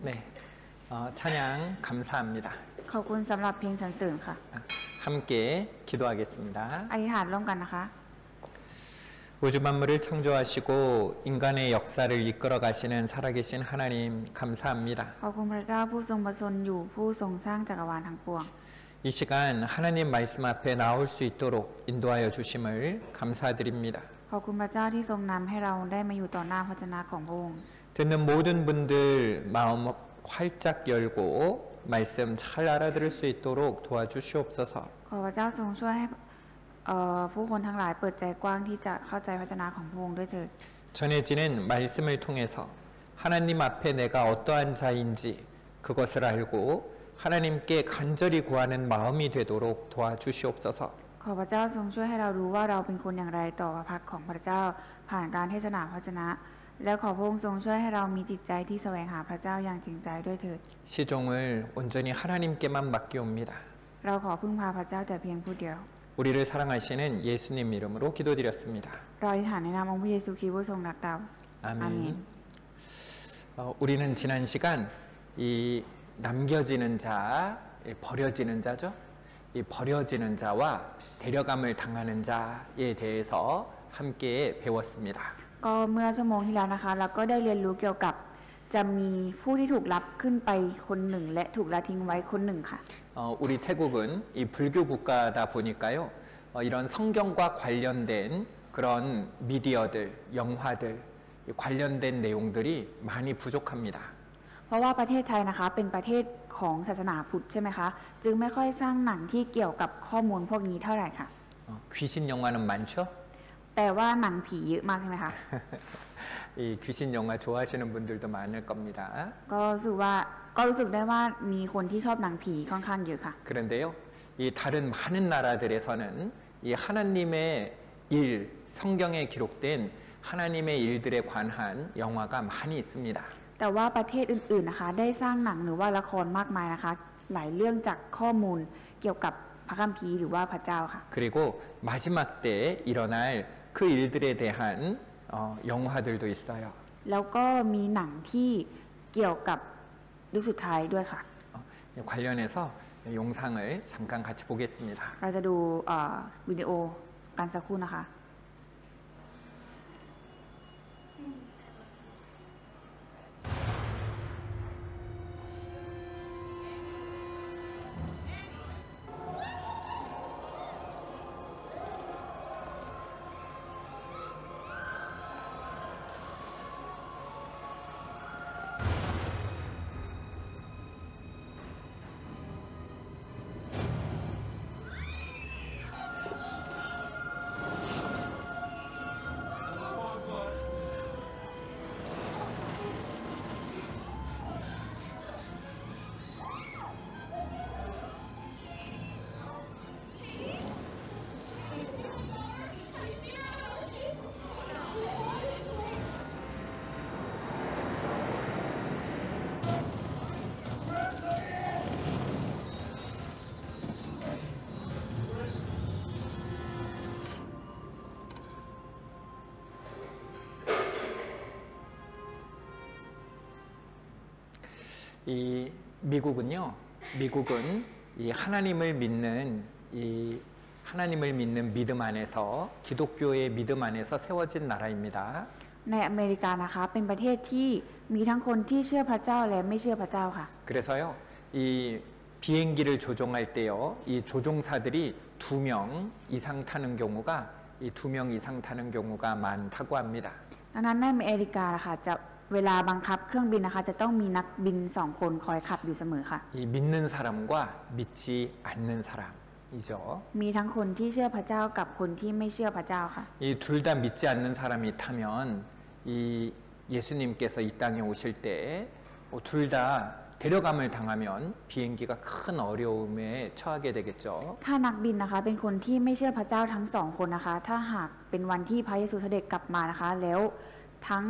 네, 찬양 감사합니다. ขอบคุณสำหรับเพลงสรรเสริญค่ะ 함께 기도하겠습니다. อธิษฐานร่วมกันนะคะ 우주 만물을 창조하시고 인간의 역사를 이끌어 가시는 살아계신 하나님 감사합니다. ขอบคุณพระเจ้าผู้ทรงประชนอยู่ผู้ทรงสร้างจักรวาลทั้งปวง 이 시간 하나님 말씀 앞에 나올 수 있도록 인도하여 주심을 감사드립니다. ขอบคุณพระเจ้าที่ทรงนำให้เราได้มาอยู่ต่อหน้าพระเจ้าของพระองค์ 듣는 모든 분들 마음 활짝 열고 말씀 잘 알아들을 수 있도록 도와주시옵소서. ขอพระเจ้าทรงช่วยให้ผู้คนทั้งหลายเปิดใจกว้างที่จะเข้าใจพระเจ้าของพระองค์ด้วยเถิด 전해지는 말씀을 통해서 하나님 앞에 내가 어떠한 자인지 그것을 알고 하나님께 간절히 구하는 마음이 되도록 도와주시옵소서. ขอพระเจ้าทรงช่วยให้เรารู้ว่าเราเป็นคนอย่างไรต่อพระพักของพระเจ้าผ่านการเทศนาพระวจนะแล้วขอพระองค์ทรงช่วยให้เรามีจิตใจที่แสวงหาพระเจ้าอย่างจริงใจด้วยเถิด 시종을 온전히 하나님께만 맡기옵니다. เราขอพึ่งพาพระเจ้าแต่เพียงผู้เดียว 우리를 사랑하시는 예수님 이름으로 기도드렸습니다. เราอธิษฐานในนามองค์พระเยซูคริสต์ผู้ทรงรักเรา 아멘. 우리는 지난 시간 이 남겨지는 자, 버려지는 자죠. 이 버려지는 자와 데려감을 당하는 자에 대해서 함께 배웠습니다. ก็เมื่อชั่วโมงที่แล้วนะคะเราก็ได้เรียนรู้เกี่ยวกับจะมีผู้ที่ถูกรับขึ้นไปคนหนึ่งและถูกละทิ้งไว้คนหนึ่งค่ะ 우리 태국은 이 불교 국가다 보니까요. 이런 성경과 관련된 그런 미디어들, 영화들 관련된 내용들이 많이 부족합니다. เพราะว่าประเทศไทยนะคะเป็นประเทศของศาสนาพุทธใช่ไหมคะจึงไม่ค่อยสร้างหนังที่เกี่ยวกับข้อมูลพวกนี้เท่าไหร่ค่ะ 귀신 영화는 많죠? แต่ว่าหนังผีเยอะมากใช่ไหมคะ 이 귀신 영화 좋아하시는 분들도 많을 겁니다. ก็รู้สึกได้ว่ามีคนที่ชอบหนังผีค่อนข้างเยอะค่ะ 그런데요, 이 다른 많은 나라들에서는 이 하나님의 일, 성경에 기록된 하나님의 일들에 관한 영화가 많이 있습니다. แต่ว่าประเทศอื่นๆนะคะได้สร้างหนังหรือว่าละครมากมายนะคะหลายเรื่องจากข้อมูลเกี่ยวกับพระคัมภีร์หรือว่าพระเจ้าค่ะ 그리고 마지막 때에 일어날 그 일들에 대한 영화들도 있어요. แล้วก็มีหนังที่เกี่ยวกับยุคสุดท้ายด้วยค่ะ 관련해서 영상을 잠깐 같이 보겠습니다. เราจะดูวิดีโอกันสักครู่นะคะ 이 미국은 이 하나님을 믿는 믿음 안에서 기독교의 믿음 안에서 세워진 나라입니다. ในอเมริกานะคะเป็นประเทศที่มีทั้งคนที่เชื่อพระเจ้าและไม่เชื่อพระเจ้าค่ะ 그래서요, 이 비행기를 조종할 때요, 이 조종사들이 2명 이상 타는 경우가 2명 이상 타는 경우가 많다고 합니다. ดังนั้นในอเมริกาค่ะจะเวลาบังคับเครื่องบินนะคะจะต้องมีนักบิน2คนคอยขับอยู่เสมอค่ะ 이 믿는 사람과 믿지 않는 사람이죠. มีทั้งคนที่เชื่อพระเจ้ากับคนที่ไม่เชื่อพระเจ้าค่ะ 이 둘 다 믿지 않는 사람이 타면 이 예수님께서 이 땅에 오실 때 둘 다 데려감을 당하면 비행기가 큰 어려움에 처하게 되겠죠. ถ้านักบินนะคะเป็นคนที่ไม่เชื่อพระเจ้าทั้งสองคนนะคะถ้าหากเป็นวันที่พระเยซูเสด็จกลับมานะคะแล้วทั้ง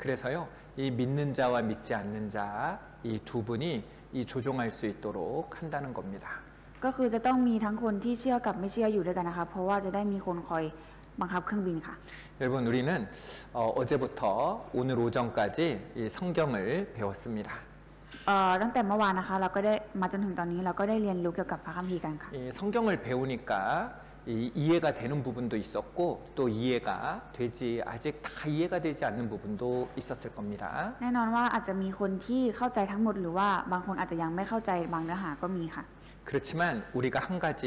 그래서요, 이 믿는 자와 믿지 않는 자 이 두 분이 이 조종할 수 있도록 한다는 겁니다. ก็คือจะต้องมีทั้งคนที่เชื่อกับไม่เชื่ออยู่ด้วยกันนะคะเพราะว่าจะได้มีคนคอย บังคับเครื่องบินค่ะ 여러분 우리는 어제부터 오늘 오전까지 이 성경을 배웠습니다. ตั้งแต่เมื่อวานนะคะเราก็ได้มาจนถึงตอนนี้เราก็ได้เรียนรู้เกี่ยวกับพระคัมภีร์กันค่ะ 이 성경을 배우니까 이해가 되는 부분도 있었고 또 이해가 되지 아직 다 이해가 되지 않는 부분도 있었을 겁니다. แน่นอนว่าอาจจะมีคนที่เข้าใจทั้งหมดหรือว่าบางคนอาจจะยังไม่เข้าใจบางเนื้อหาก็มีค่ะ 그렇지만 우리가 한 가지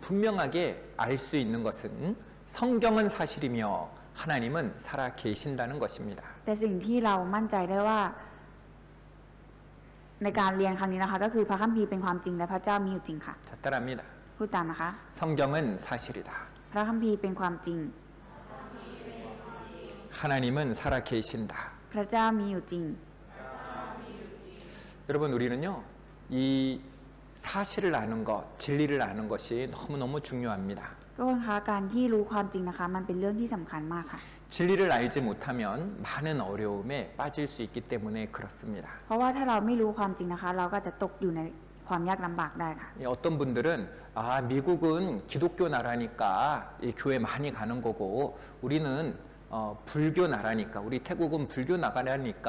분명하게 알 수 있는 것은 성경은 사실이며 하나님은 살아 계신다는 것입니다. แต่สิ่งที่เรามั่นใจได้ว่าในการเรียนครั้งนี้นะคะก็คือพระคัมภีร์เป็นความจริงและพระเจ้ามีอยู่จริงค่ะ 자, 따라합니다. พูดตามนะคะ 성경은 사실이다. พระคัมภีร์เป็นความจริง 하나님은 살아 계신다. พระเจ้ามีอยู่จริง 여러분 우리는요 이 사실을 아는 것, 진리를 아는 것이 너무너무 중요합니다. ก็คนคะการที่รู้ความจริงนะคะมันเป็นเรื่องที่สำคัญมากค่ะ 진리를 알지 못하면 많은 어려움에 빠질 수 있기 때문에 그렇습니다. เพราะว่าถ้าเราไม่รู้ความจริงนะคะ เราก็จะตกอยู่ในความยากลำบากได้ค่ะ 어떤 분들은 미국은 기독교 나라니까 이 교회 많이 가는 거고 우리는 불교 나라니까 우리 태국은 불교 나라니까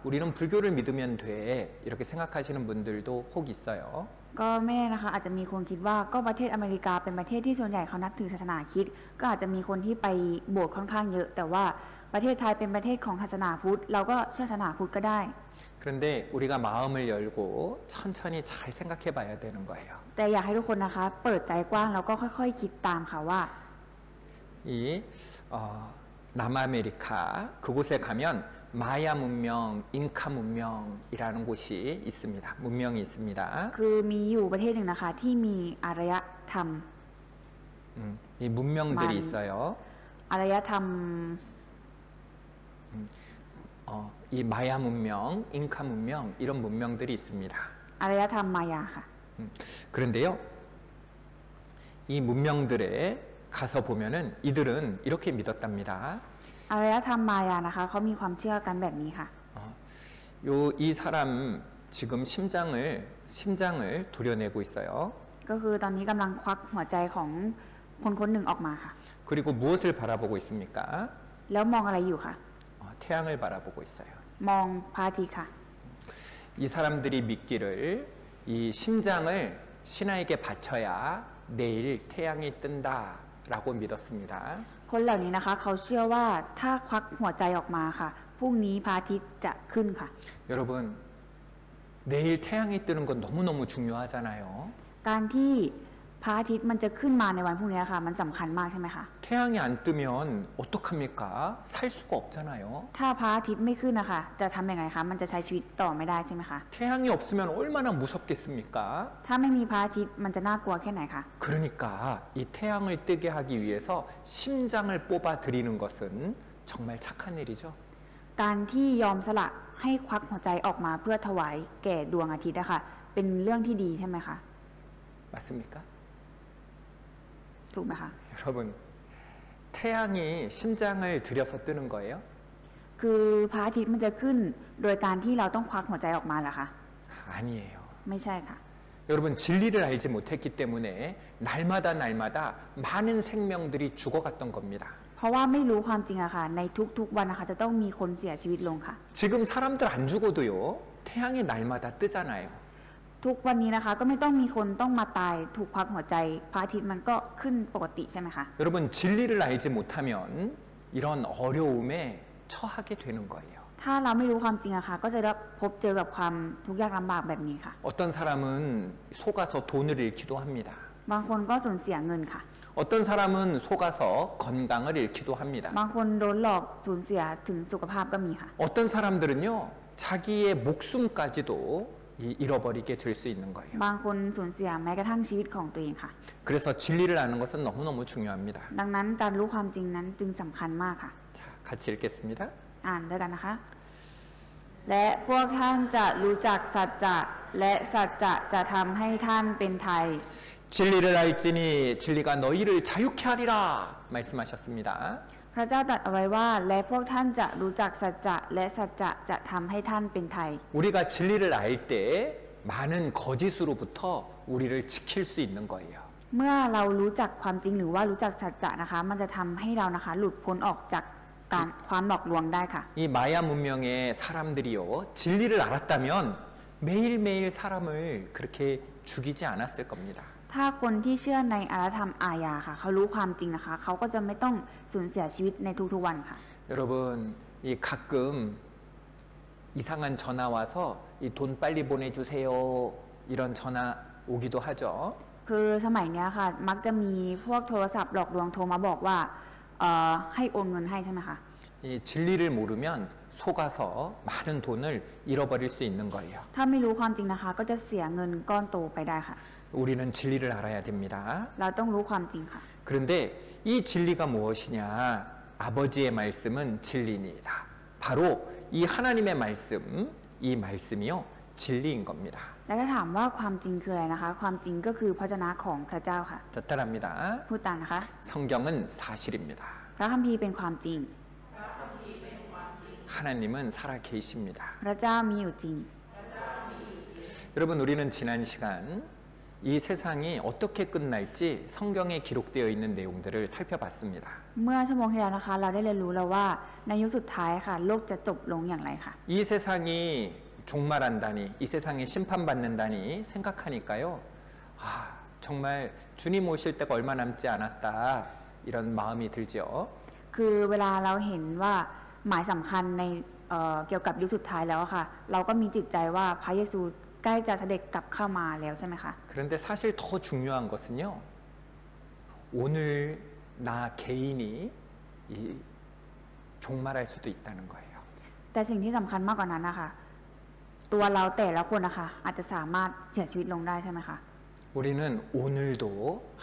우리는 불교를 믿으면 돼 이렇게 생각하시는 분들도 혹 있어요. ก็ไม่แน่นะคะอาจจะมีคนคิดว่าก็ประเทศอเมริกาเป็นประเทศที่ส่วนใหญ่เขานับถือศาสนาคริสต์ก็อาจจะมีคนที่ไปโบสถ์ค่อนข้างเยอะ แต่ว่าประเทศไทยเป็นประเทศของศาสนาพุทธเราก็เชื่อศาสนาพุทธก็ได้ 그런데 우리가 마음을 열고 천천히 잘 생각해 봐야 되는 거예요. แต่อยากให้ทุกคนนะคะเปิดใจกว้างแล้วก็ค่อยๆคิดตามค่ะว่า 이 남아메리카 그곳에 가면 마야 문명, 잉카 문명이라는 곳이 있습니다. 문명이 있습니다. คือมีอยู่ประเทศหนึ่งนะคะที่มีอารยธรรม 이 문명들이 있어요. อารยธรรม 이 마야 문명, 잉카 문명 이런 문명들이 있습니다. อารยธรรมมายาค่ะ 그런데요, 이 문명들에 가서 보면은 이들은 이렇게 믿었답니다. อารยธรรมมายานะคะเขามีความเชื่อกันแบบนี้ค่ะ 이 사람 지금 심장을 도려내고 있어요. ก็คือตอนนี้กำลังควักหัวใจของคนคนหนึ่งออกมาค่ะ 그리고 무엇을 바라보고 있습니까? แล้วมองอะไรอยู่ค่ะ 태양을 바라보고 있어요. มองพระอาทิตย์ค่ะ 이 사람들이 믿기를 이 심장을 신하에게 바쳐야 내일 태양이 뜬다라고 믿었습니다. คนเหล่านี้นะคะเขาเชื่อว่าถ้าควักหัวใจออกมาค่ะพรุ่งนี้พระอาทิตย์จะขึ้นค่ะ 여러분 내일 태양이 뜨는 건 너무너무 중요하잖아요. การที่พระอาทิตย์มันจะขึ้นมาในวันพรุ่งนี้ค่ะมันสำคัญมากใช่ไหมคะ 태양이 안 뜨면 어떡합니까? 살 수가 없잖아요. ถ้าพระอาทิตย์ไม่ขึ้นนะคะจะทำยังไงคะมันจะใช้ชีวิตต่อไม่ได้ใช่ไหมคะ 태양이 없으면 얼마나 무섭겠습니까? ถ้าไม่มีพระอาทิตย์มันจะน่ากลัวแค่ไหนคะ 그러니까 이 태양을 뜨게 하기 위해서 심장을 뽑아 드리는 것은 정말 착한 일이죠. การที่ยอมสละให้ควักหัวใจออกมาเพื่อถวายแก่ดวงอาทิตย์นะคะเป็นเรื่องที่ดีใช่ไหมคะ 맞습니까? ถูกไหมคะ 여러분 태양이 심장을 들여서 뜨는 거예요? คือพระอาทิตย์มันจะขึ้นโดยการที่เราต้องควักหัวใจออกมาเหรอคะ 아니에요. ไม่ใช่ค่ะ 여러분 진리를 알지 못했기 때문에 날마다 많은 생명들이 죽어갔던 겁니다. เพราะว่าไม่รู้ความจริงอะค่ะในทุกๆวันนะคะจะต้องมีคนเสียชีวิตลงค่ะ 지금 사람들 안 죽어도요 태양이 날마다 뜨잖아요. ทุกวันนี้นะคะก็ไม่ต้องมีคนต้องมาตายถูกควักหัวใจพระอาทิตย์มันก็ขึ้นปกติใช่ไหมคะ 여러분 진리를 알지 못하면 이런 어려움에 처하게 되는 거예요. ถ้าเราไม่รู้ความจริงอะค่ะก็จะได้พบเจอกับความทุกข์ยากลำบากแบบนี้ค่ะ 어떤 사람은 속아서 돈을 잃기도 합니다. บางคนก็สูญเสียเงินค่ะ 어떤 사람은 속아서 건강을 잃기도 합니다. บางคนโดนหลอกสูญเสียถึงสุขภาพก็มีค่ะ 어떤 사람들은요 자기의 목숨까지도 잃어버리게 될 수 있는 거예요. บางคนสูญเสียแม้กระทั่งชีวิตของตัวเองค่ะ 그래서 진리를 아는 것은 너무너무 중요합니다. ดังนั้นการรู้ความจริงนั้นจึงสำคัญมากค่ะ 자, 같이 읽겠습니다. อ่านด้วยกันนะคะ และพวกท่านจะรู้จักสัจจะและสัจจะจะทำให้ท่านเป็นไทย 진리를 알지니 진리가 너희를 자유케 하리라 말씀하셨습니다. พระเจ้าตรัสเอาไว้ว่าและพวกท่านจะรู้จักสัจจะและสัจจะจะทำให้ท่านเป็นไทย 우리가 진리를 알 때 많은 거짓으로부터 우리를 지킬 수 있는 거예요. เมื่อเรารู้จักความจริงหรือว่ารู้จักสัจจะนะคะมันจะทำให้เรานะคะหลุดพ้นออกจากการความหลอกลวงได้ค่ะ 이 마야 문명의 사람들이요 진리를 알았다면 매일매일 사람을 그렇게 죽이지 않았을 겁니다. ถ้าคนที่เชื่อในอารยธรรมอาญาค่ะเขารู้ความจริงนะคะเขาก็จะไม่ต้องสูญเสียชีวิตในทุกๆวันค่ะ 여러분 이 가끔 이상한 전화 와서 이 돈 빨리 보내주세요 이런 전화 오기도 하죠. คือสมัยเนี้ยค่ะมักจะมีพวกโทรศัพท์หลอกลวงโทรมาบอกว่าให้โอนเงินให้ใช่ไหมคะ 이 진리를 모르면 속아서 많은 돈을 잃어버릴 수 있는 거예요. ถ้าไม่รู้ความจริงนะคะก็จะเสียเงินก้อนโตไปได้ค่ะ 우리는 진리를 알아야 됩니다. เราต้องรู้ความจริงค่ะ 그런데 이 진리가 무엇이냐? 아버지의 말씀은 진리니이다. 바로 이 하나님의 말씀, 이 말씀이요 진리인 겁니다. และถ้าถามว่าความจริงคืออะไรนะคะความจริงก็คือพระวจนะของพระเจ้าค่ะ 자, 따라합니다. พูดตามนะคะ 성경은 사실입니다. พระคัมภีร์เป็นความจริง 하나님은 살아 계십니다. พระเจ้ามีอยู่จริง 여러분 우리는 지난 시간 이 세상이 어떻게 끝날지 성경에 기록되어 있는 내용들을 살펴봤습니다. เมื่อชั่วโมงที่แล้วนะคะเราได้เรียนรู้แล้วว่าในยุคสุดท้ายค่ะโลกจะจบลงอย่างไรค่ะ 이 세상이 종말한다니, 이 세상에 심판받는다니 생각하니까요. 아, 정말 주님 오실 때가 얼마 남지 않았다 이런 마음이 들죠. คือเวลาเราเห็นว่าหมายสำคัญในเกี่ยวกับยุคสุดท้ายแล้วค่ะเราก็มีจิตใจว่าพระเยซูใกล้จะเสด็จกลับเข้ามาแล้วใช่ไหมคะ 그런데 사실 더 중요한 것은요. 오늘 나 개인이 이 종말할 수도 있다는 거예요. แต่สิ่งที่สำคัญมากกว่านั้นนะคะตัวเราแต่ละคนนะคะอาจจะสามารถเสียชีวิตลงได้ใช่ไหมคะ 우리는 오늘도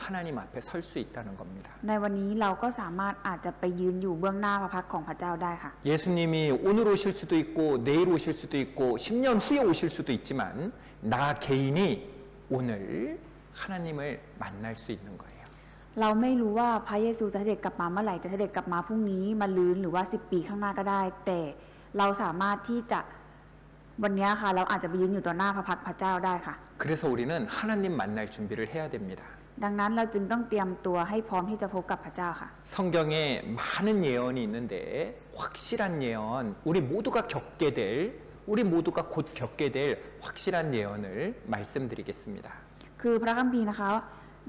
하나님 앞에 설 수 있다는 겁니다. ในวันนี้เราก็สามารถอาจจะไปยืนอยู่เบื้องหน้าพระพักตร์ของพระเจ้าได้ค่ะ 예수님이 오늘 오실 수도 있고 내일 오실 수도 있고 10년 후에 오실 수도 있지만 나 개인이 오늘 하나님을 만날 수 있는 거예요. เราไม่รู้ว่าพระเยซูจะเสด็จกลับมาเมื่อไหร่จะเสด็จกลับมาพรุ่งนี้มาลืนหรือว่า10 ปีข้างหน้าก็ได้ แต่เราสามารถที่จะวันนี้ค่ะเราอาจจะไปยืนอยู่ต่อหน้าพระพักตร์พระเจ้าได้ค่ะ 그래서 우리는 하나님 만날 준비를 해야 됩니다. ดังนั้นเราจึงต้องเตรียมตัวให้พร้อมที่จะพบกับพระเจ้าค่ะ 성경에 많은 예언이 있는데 확실한 예언, 우리 모두가 겪게 될, 우리 모두가 곧 겪게 될 확실한 예언을 말씀드리겠습니다. คือพระคัมภีร์นะคะ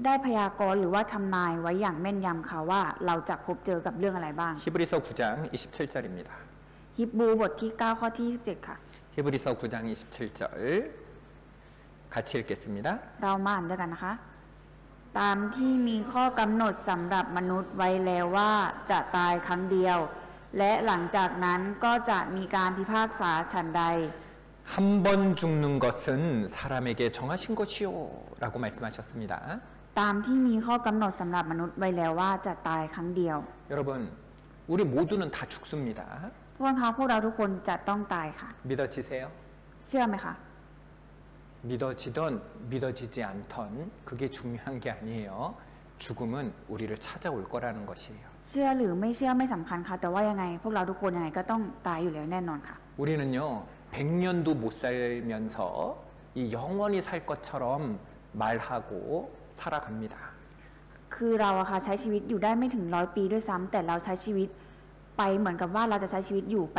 ได้พยากรณ์หรือว่าทำนายไว้อย่างแม่นยำค่ะว่าเราจะพบเจอกับเรื่องอะไรบ้าง 히브리서 9장 27절입니다. ฮิบรูบทที่9ข้อที่27ค่ะ 히브리서 9장 27절 같이 읽겠습니다. เรามาอ่านด้วยกันนะคะ ตามที่มีข้อกำหนดสำหรับมนุษย์ไว้แล้วว่าจะตายครั้งเดียว และหลังจากนั้นก็จะมีการพิพากษาฉันใด 한 번 죽는 것은 사람에게 정하신 것이요 라고 말씀하셨습니다. ตามที่มีข้อกำหนดสำหรับมนุษย์ไว้แล้วว่าจะตายครั้งเดียว 여러분 우리 모두는 다 죽습니다. พวกเราทุกคนจะต้องตายค่ะ 믿어지세요? เชื่อไหมคะ 믿어지던 믿어지지 않던 그게 중요한 게 아니에요. 죽음은 우리를 찾아올 거라는 것이에요. เชื่อหรือไม่เชื่อไม่สำคัญค่ะแต่ว่ายังไงพวกเราทุกคนยังไงก็ต้องตายอยู่แล้วแน่นอนค่ะ 우리는요 100년도 못 살면서 이 영원히 살 것처럼 말하고 살아갑니다. คือเราอะค่ะใช้ชีวิตอยู่ได้ไม่ถึง100 ปีด้วยซ้ำแต่เราใช้ชีวิตไปเหมือนกับว่าเราจะใช้ชีวิตอยู่ไป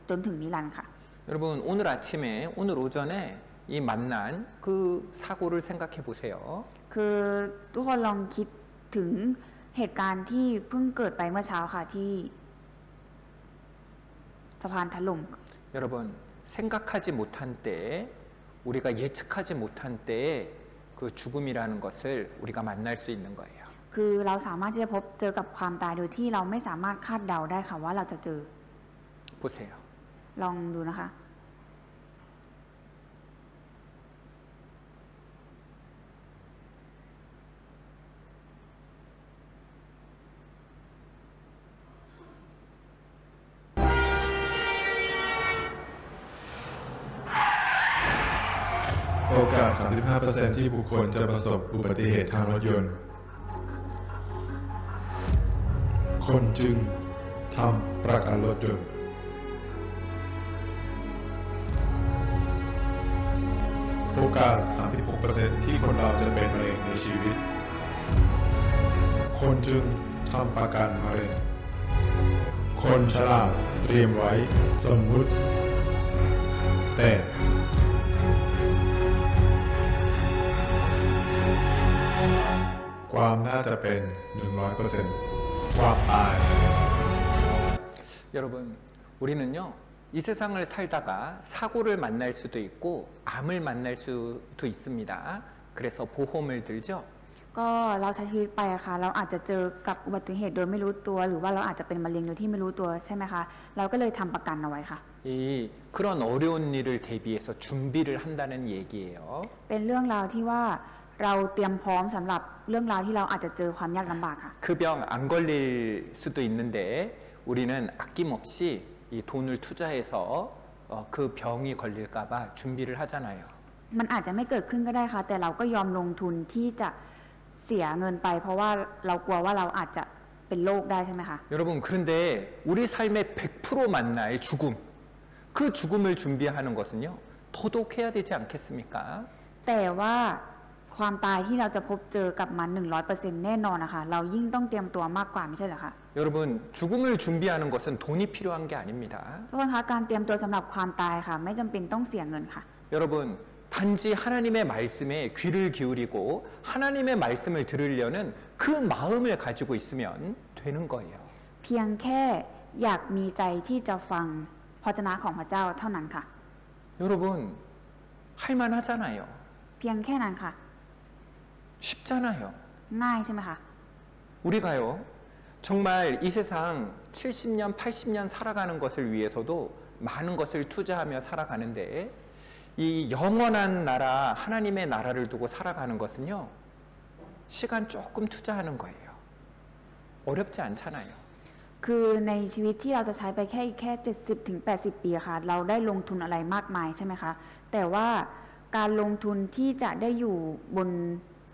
จนถึงนิรันดร์ค่ะ 여러분 오늘 아침에 오늘 오전에 이 만난 그 사고를 생각해 보세요. คือทุกคนลองคิดถึงเหตุการณ์ที่เพิ่งเกิดไปเมื่อเช้าค่ะที่สะพานถล่ม 여러분 생각하지 못한 때 우리가 예측하지 못한 때 그 죽음이라는 것을 우리가 만날 수 있는 거예요. คือเราสามารถที่จะพบเจอกับความตายโดยที่เราไม่สามารถคาดเดาได้ค่ะว่าเราจะเจอ 보세요. ลองดูนะคะ โอกาส 35% ที่บุคคลจะประสบอุบัติเหตุทางรถยนต์ คนจึงทำประกันรถยนต์ โอกาส 36% ที่คนเราจะเป็นมะเร็งในชีวิต คนจึงทำประกันมะเร็งคนฉลาดเตรียมไว้สมมุติแต่ความน่าจะเป็น 100% ความตาย 여러분, 우리는요, 이 세상을 살다가 사고를 만날 수도 있고 암을 만날 수도 있습니다. 그래서 보험을 들죠. ก็เราใช้ชีวิตไปอะค่ะเราอาจจะเจอกับอุบัติเหตุโดยไม่รู้ตัวหรือว่าเราอาจจะเป็นมะเร็งโดยที่ไม่รู้ตัวใช่ไหมคะเราก็เลยทำประกันเอาไว้ค่ะ 그런 어려운 일을 대비해서 준비를 한다는 얘기예요. เป็นเรื่องราวที่ว่าเราเตรียมพร้อมสำหรับเรื่องราวที่เราอาจจะ저ความยากลำบากค่ะ 그 병 안 걸릴 수도 있는데 우리는 아낌없이 이 돈을 투자해서 그 병이 걸릴까봐 준비를 하잖아요. มันอาจจะไม่เกิดขึ้นก็ได้ค่ะแต่เราก็ยอมลงทุนที่จะเสียเงินไปเพราะว่าเรากลัวว่าเราอาจจะเป็นโรคได้ใช่ไหมคะ 여러분 그런데 우리 삶의 100% 만날 죽음 그 죽음을 준비하는 것은요 도덕해야 되지 않겠습니까? แต่ว่าความตายที่เราจะพบเจอกับมัน 100% แน่นอนนะคะเรายิ่งต้องเตรียมตัวมากกว่าไม่ใช่เหรอคะ 여러분 죽음을 준비하는 것은 돈이 필요한 게 아닙니다. ทุกคนคะการเตรียมตัวสำหรับความตายค่ะไม่จำเป็นต้องเสียเงินค่ะ 여러분 단지 하나님의 말씀에 귀를 기울이고 하나님의 말씀을 들으려는 그 마음을 가지고 있으면 되는 거예요. เพียงแค่อยากมีใจที่จะฟังพระวจนะของพระเจ้าเท่านั้นค่ะ 여러분 할만하잖아요. เพียงแค่นั้นค่ะ 쉽잖아요. ง่ายใช่ไหมคะ 우리가요 정말 이 세상 70년 80년 살아가는 것을 위해서도 많은 것을 투자하며 살아가는데 이 영원한 나라 하나님의 나라를 두고 살아가는 것은요 시간 조금 투자하는 거예요. 어렵지 않잖아요. คือในชีวิตที่เราจะใช้ไปแค่อีกแค่70 ถึง 80 ปีค่ะเราได้ลงทุนอะไรมากมายใช่ไหมคะแต่ว่าการลงทุนที่จะได้อยู่บน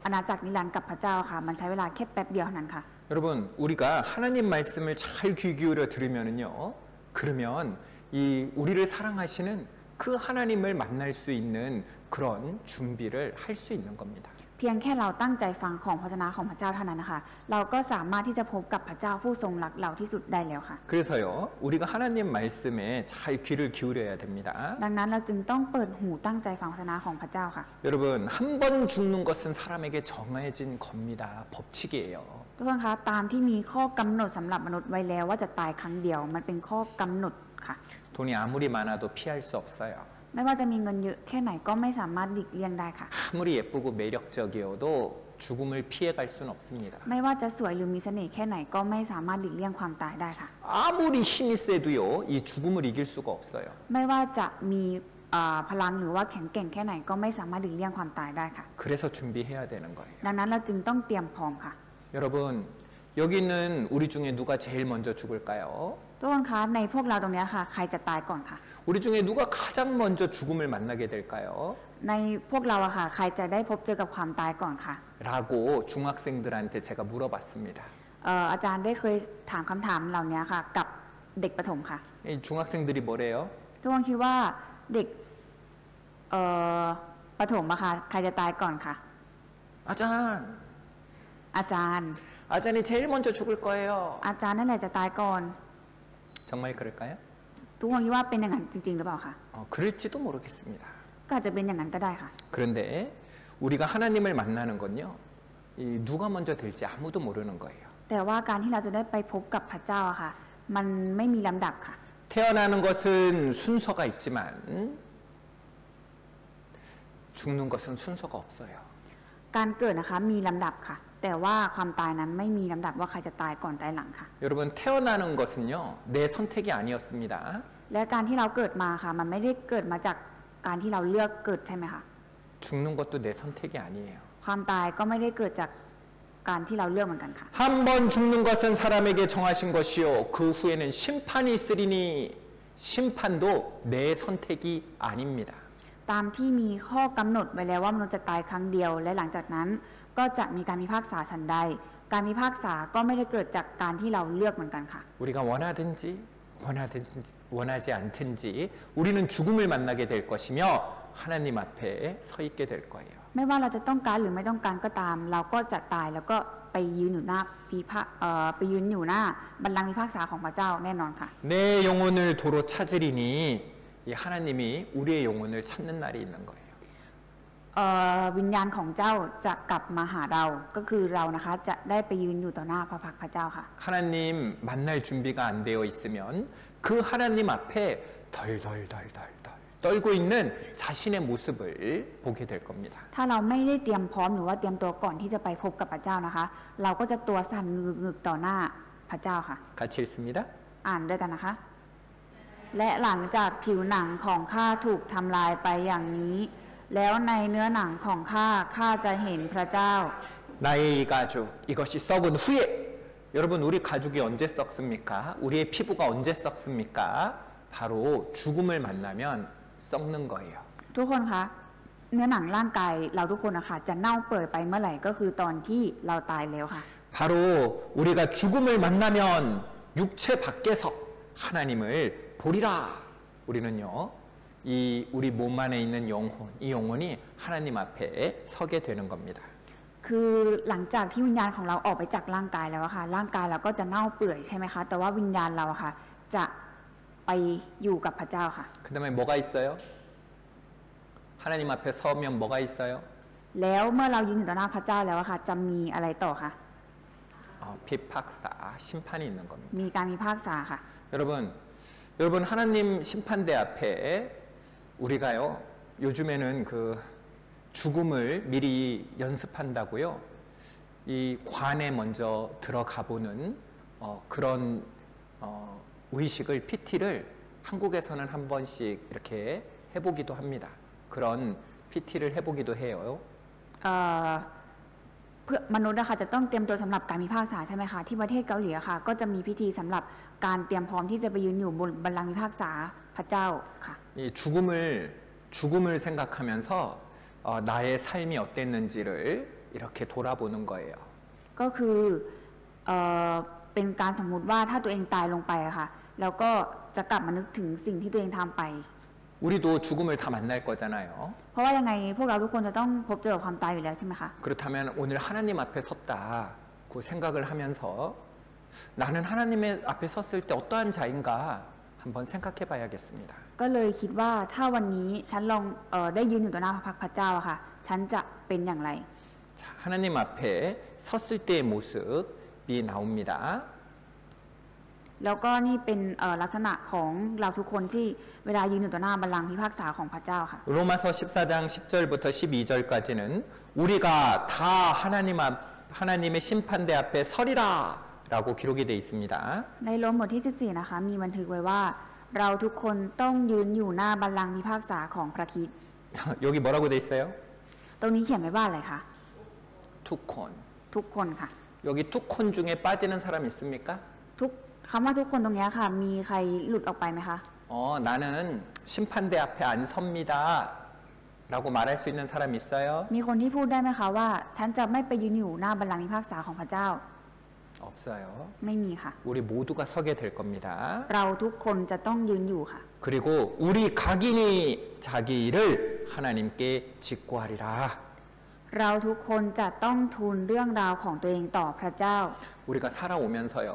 อาณาจักรนิรันดร์กับพระเจ้าค่ะมันใช้เวลาแค่แป๊บเดียวเท่านั้นค่ะ 여러분 우리가 하나님 말씀을 잘 귀 기울여 들으면은요 그러면 이 우리를 사랑하시는 그 하나님을 만날 수 있는 그런 준비를 할 수 있는 겁니다. เพียงแค่เราตั้งใจฟังของพระวจนะของพระเจ้าเท่านั้นนะคะเราก็สามารถที่จะพบกับพระเจ้าผู้ทรงรักเราที่สุดได้แล้วค่ะ 그래서요 우리가 하나님 말씀에 잘 귀를 기울여야 됩니다. ดังนั้นเราจึงต้องเปิดหูตั้งใจฟังพระวจนะของพระเจ้าค่ะ 여러분 한 번 죽는 것은 사람에게 정해진 겁니다. 법칙이에요. ทุกคนคะตามที่มีข้อกำหนดสำหรับมนุษย์ไว้แล้วว่าจะตายครั้งเดียวมันเป็นข้อกำหนดค่ะ 돈이 아무리 많아도 피할 수 없어요. ไม่ว่าจะมีเงินเยอะแค่ไหนก็ไม่สามารถหลีกเลี่ยงได้ค่ะ 아무리 예쁘고 매력적이어도 죽음을 피해갈 수는 없습니다. ไม่ว่าจะสวยหรือมีเสน่ห์แค่ไหนก็ไม่สามารถหลีกเลี่ยงความตายได้ค่ะ 아무리 힘이 세도요 이 죽음을 이길 수가 없어요. ไม่ว่าจะมีพลังหรือว่าแข็งแกร่งแค่ไหนก็ไม่สามารถหลีกเลี่ยงความตายได้ค่ะ 그래서 준비해야 되는 거예요. ดังนั้นเราจึงต้องเตรียมพร้อมค่ะ 여러분 여기 있는 우리 중에 누가 제일 먼저 죽을까요? ทุกคนคะในพวกเราตรงนี้ค่ะใครจะตายก่อนค่ะ 우리 중에 누가 가장 먼저 죽음을 만나게 될까요? ในพวกเราอะค่ะใครจะได้พบเจอกับความตายก่อนค่ะ 라고 중학생들한테 제가 물어봤습니다. อาจารย์ได้เคยถามคำถามเหล่านี้ค่ะกับเด็กประถมค่ะ 이 중학생들이 뭐래요? ทุกคนคิดว่าเด็กประถมอะค่ะใครจะตายก่อนค่ะ 아잔, อาจารย์ 아잔이 제일 먼저 죽을 거예요. อาจารย์นั่นแหละจะตายก่อน 정말 그럴까요? ทุกคนคิดว่าเป็นอย่างนั้นจริงๆหรือเปล่าคะ 그럴지도 모르겠습니다. ก็อาจจะเป็นอย่างนั้นก็ได้ค่ะ 그런데 우리가 하나님을 만나는 건요, 누가 먼저 될지 아무도 모르는 거예요. แต่ว่าการที่เราจะได้ไปพบกับพระเจ้าอะค่ะมันไม่มีลำดับค่ะ 태어나는 것은 순서가 있지만 죽는 것은 순서가 없어요. การเกิดนะคะมีลำดับค่ะ แต่ว่าความตายนั้นไม่มีลำดับว่าใครจะตายก่อนตายหลังค่ะ 여러분 태어나는 것은요 내 선택이 아니었습니다. และการที่เราเกิดมาค่ะมันไม่ได้เกิดมาจากการที่เราเลือกเกิดใช่ไหมคะ 죽는 것도 내 선택이 아니에요. ความตายก็ไม่ได้เกิดจากการที่เราเลือกเหมือนกันค่ะ 한 번 죽는 것은 사람에게 정하신 것이요 그 후에는 심판이 있으리니 심판도 내 선택이 아닙니다. ตามที่มีข้อกำหนดไว้แล้วว่ามนุษย์จะตายครั้งเดียวและหลังจากนั้นก็จะมีการพิพากษาฉันใดการพิพากษาก็ไม่ได้เกิดจากการที่เราเลือกเหมือนกันค่ะ 우리가 원하지 않든지 우리는 죽음을 만나게 될 것이며 하나님 앞에 서 있게 될 거예요. ไม่ว่าเราจะต้องการหรือไม่ต้องการก็ตาม เราก็จะตายแล้วก็ไปยืนอยู่หน้าไปยืนอยู่หน้าบัลลังก์พิพากษาของพระเจ้าแน่นอนค่ะ 내 영혼을 도로 찾으리니 이 하나님이 우리의 영혼을 찾는 날이 있는 거예요. วิญญาณของเจ้าจะกลับมาหาเราก็คือเรานะคะจะได้ไปยืนอยู่ต่อหน้าพระพักตร์พระเจ้าค่ะ 하나님 만날 준비가 안 되어 있으면 그 하나님 앞에 덜덜덜덜덜 떨고 있는 자신의 모습을 보게 될 겁니다. ถ้าเราไม่ได้เตรียมพร้อมหรือว่าเตรียมตัวก่อนที่จะไปพบกับพระเจ้านะคะ เราก็จะตัวสั่นงึกๆต่อหน้าพระเจ้าค่ะ 같이 읽습니다. อ่านด้วยกันนะคะ และหลังจากผิวหนังของข้าถูกทำลายไปอย่างนี้ แล้วในเนื้อหนังของข้าจะเห็นพระเจ้า 나의 이 가죽 이것이 썩은 후에 여러분 우리 가죽이 언제 썩습니까? 우리의 피부가 언제 썩습니까? 바로 죽음을 만나면 썩는 거예요. ทุกคนคะเนื้อหนังร่างกายเราทุกคนนะคะจะเน่าเปื่อยไปเมื่อไหร่ก็คือตอนที่เราตายแล้วค่ะ 바로 우리가 죽음을 만나면 육체 밖에서 하나님을 보리라. 우리는요 이 우리 몸 안에 있는 영혼 이 영혼이 하나님 앞에 서게 되는 겁니다. คือหลังจากที่วิญญาณของเราออกไปจากร่างกายแล้วอะค่ะร่างกายเราก็จะเน่าเปื่อยใช่ไหมคะแต่ว่าวิญญาณเราอะค่ะจะไปอยู่กับพระเจ้าค่ะ 그다음에 뭐가 있어요? 하나님 앞에 서면 뭐가 있어요? แล้วเมื่อเรายืนอยู่ต่อหน้าพระเจ้าแล้วอะค่ะจะมีอะไรต่อคะ 비박사 심판이 있는 겁니다. มีการพิพากษาค่ะ 여러분 하나님 심판대 앞에 우리가요 요즘에는 그 죽음을 미리 연습한다고요 이 관에 먼저 들어가 보는 그런 의식을 PT를 한국에서는 한 번씩 이렇게 해보기도 합니다. 그런 PT를 해보기도 해요. เพื่อมนุษย์นะคะจะต้องเตรียมตัวสำหรับการพิพากษาใช่ไหมคะที่ประเทศเกาหลีอะค่ะก็จะมีพิธีสำหรับการเตรียมพร้อมที่จะไปยืนอยู่บนบัลลังก์พิพากษาพระเจ้าค่ะ 이 죽음을 생각하면서 나의 삶이 어땠는지를 이렇게 돌아보는 거예요. ก็คือเป็นการสมมุติว่าถ้าตัวเองตายลงไปอะค่ะแล้วก็จะกลับมานึกถึงสิ่งที่ตัวเองทำไป 우리도 죽음을 다 만날 거잖아요. เพราะว่ายังไงพวกเราทุกคนจะต้องพบเจอความตายอยู่แล้วใช่ไหมคะ 그렇다면 오늘 하나님 앞에 섰다 그 생각을 하면서 나는 하나님의 앞에 섰을 때 어떠한 자인가 한번 생각해 봐야겠습니다. ก็เลยคิดว่าถ้าวันนี้ฉันลองได้ยืนอยู่ต่อหน้าพระพักตร์พระเจ้าอะค่ะฉันจะเป็นอย่างไร 자, 하나님 앞에 섰을 때의 모습이 나옵니다. แล้วก็นี่เป็นลักษณะของเราทุกคนที่เวลายืนอยู่ต่อหน้าบัลลังก์พิพากษาของพระเจ้าค่ะ 로마서 14장 10절부터 12절까지는 우리가 다 하나님의 심판대 앞에 서리라라고 기록이 되어 있습니다. ในโรมบทที่ 14นะคะมีบันทึกไว้ว่าเราทุกคนต้องยืนอยู่หน้าบัลลังก์พิพากษาของพระคริสต์ 여기 뭐라고 되어 있어요? ตรงนี้เขียนไว้ว่าอะไรคะ 투콘. ทุกคนค่ะ 여기 투콘 중에 빠지는 사람 있습니까? ทุกคำว่าทุกคนตรงนี้ค่ะมีใครหลุดออกไปไหมคะ 나는 심판대 앞에 안 섭니다. 라고 말할 수 있는 사람 있어요? มีคนที่พูดได้ไหมคะว่าฉันจะไม่ไปยืนอยู่หน้าบัลลังก์พิพากษาของพระเจ้า 없어요. ไม่มีค่ะ 우리 모두가 서게 될 겁니다. เราทุกคนจะต้องยืนอยู่ค่ะ 그리고 우리 각인이 자기 일을 하나님께 직고하리라. เราทุกคนจะต้องทูลเรื่องราวของตัวเองต่อพระเจ้า 우리가 살아오면서요.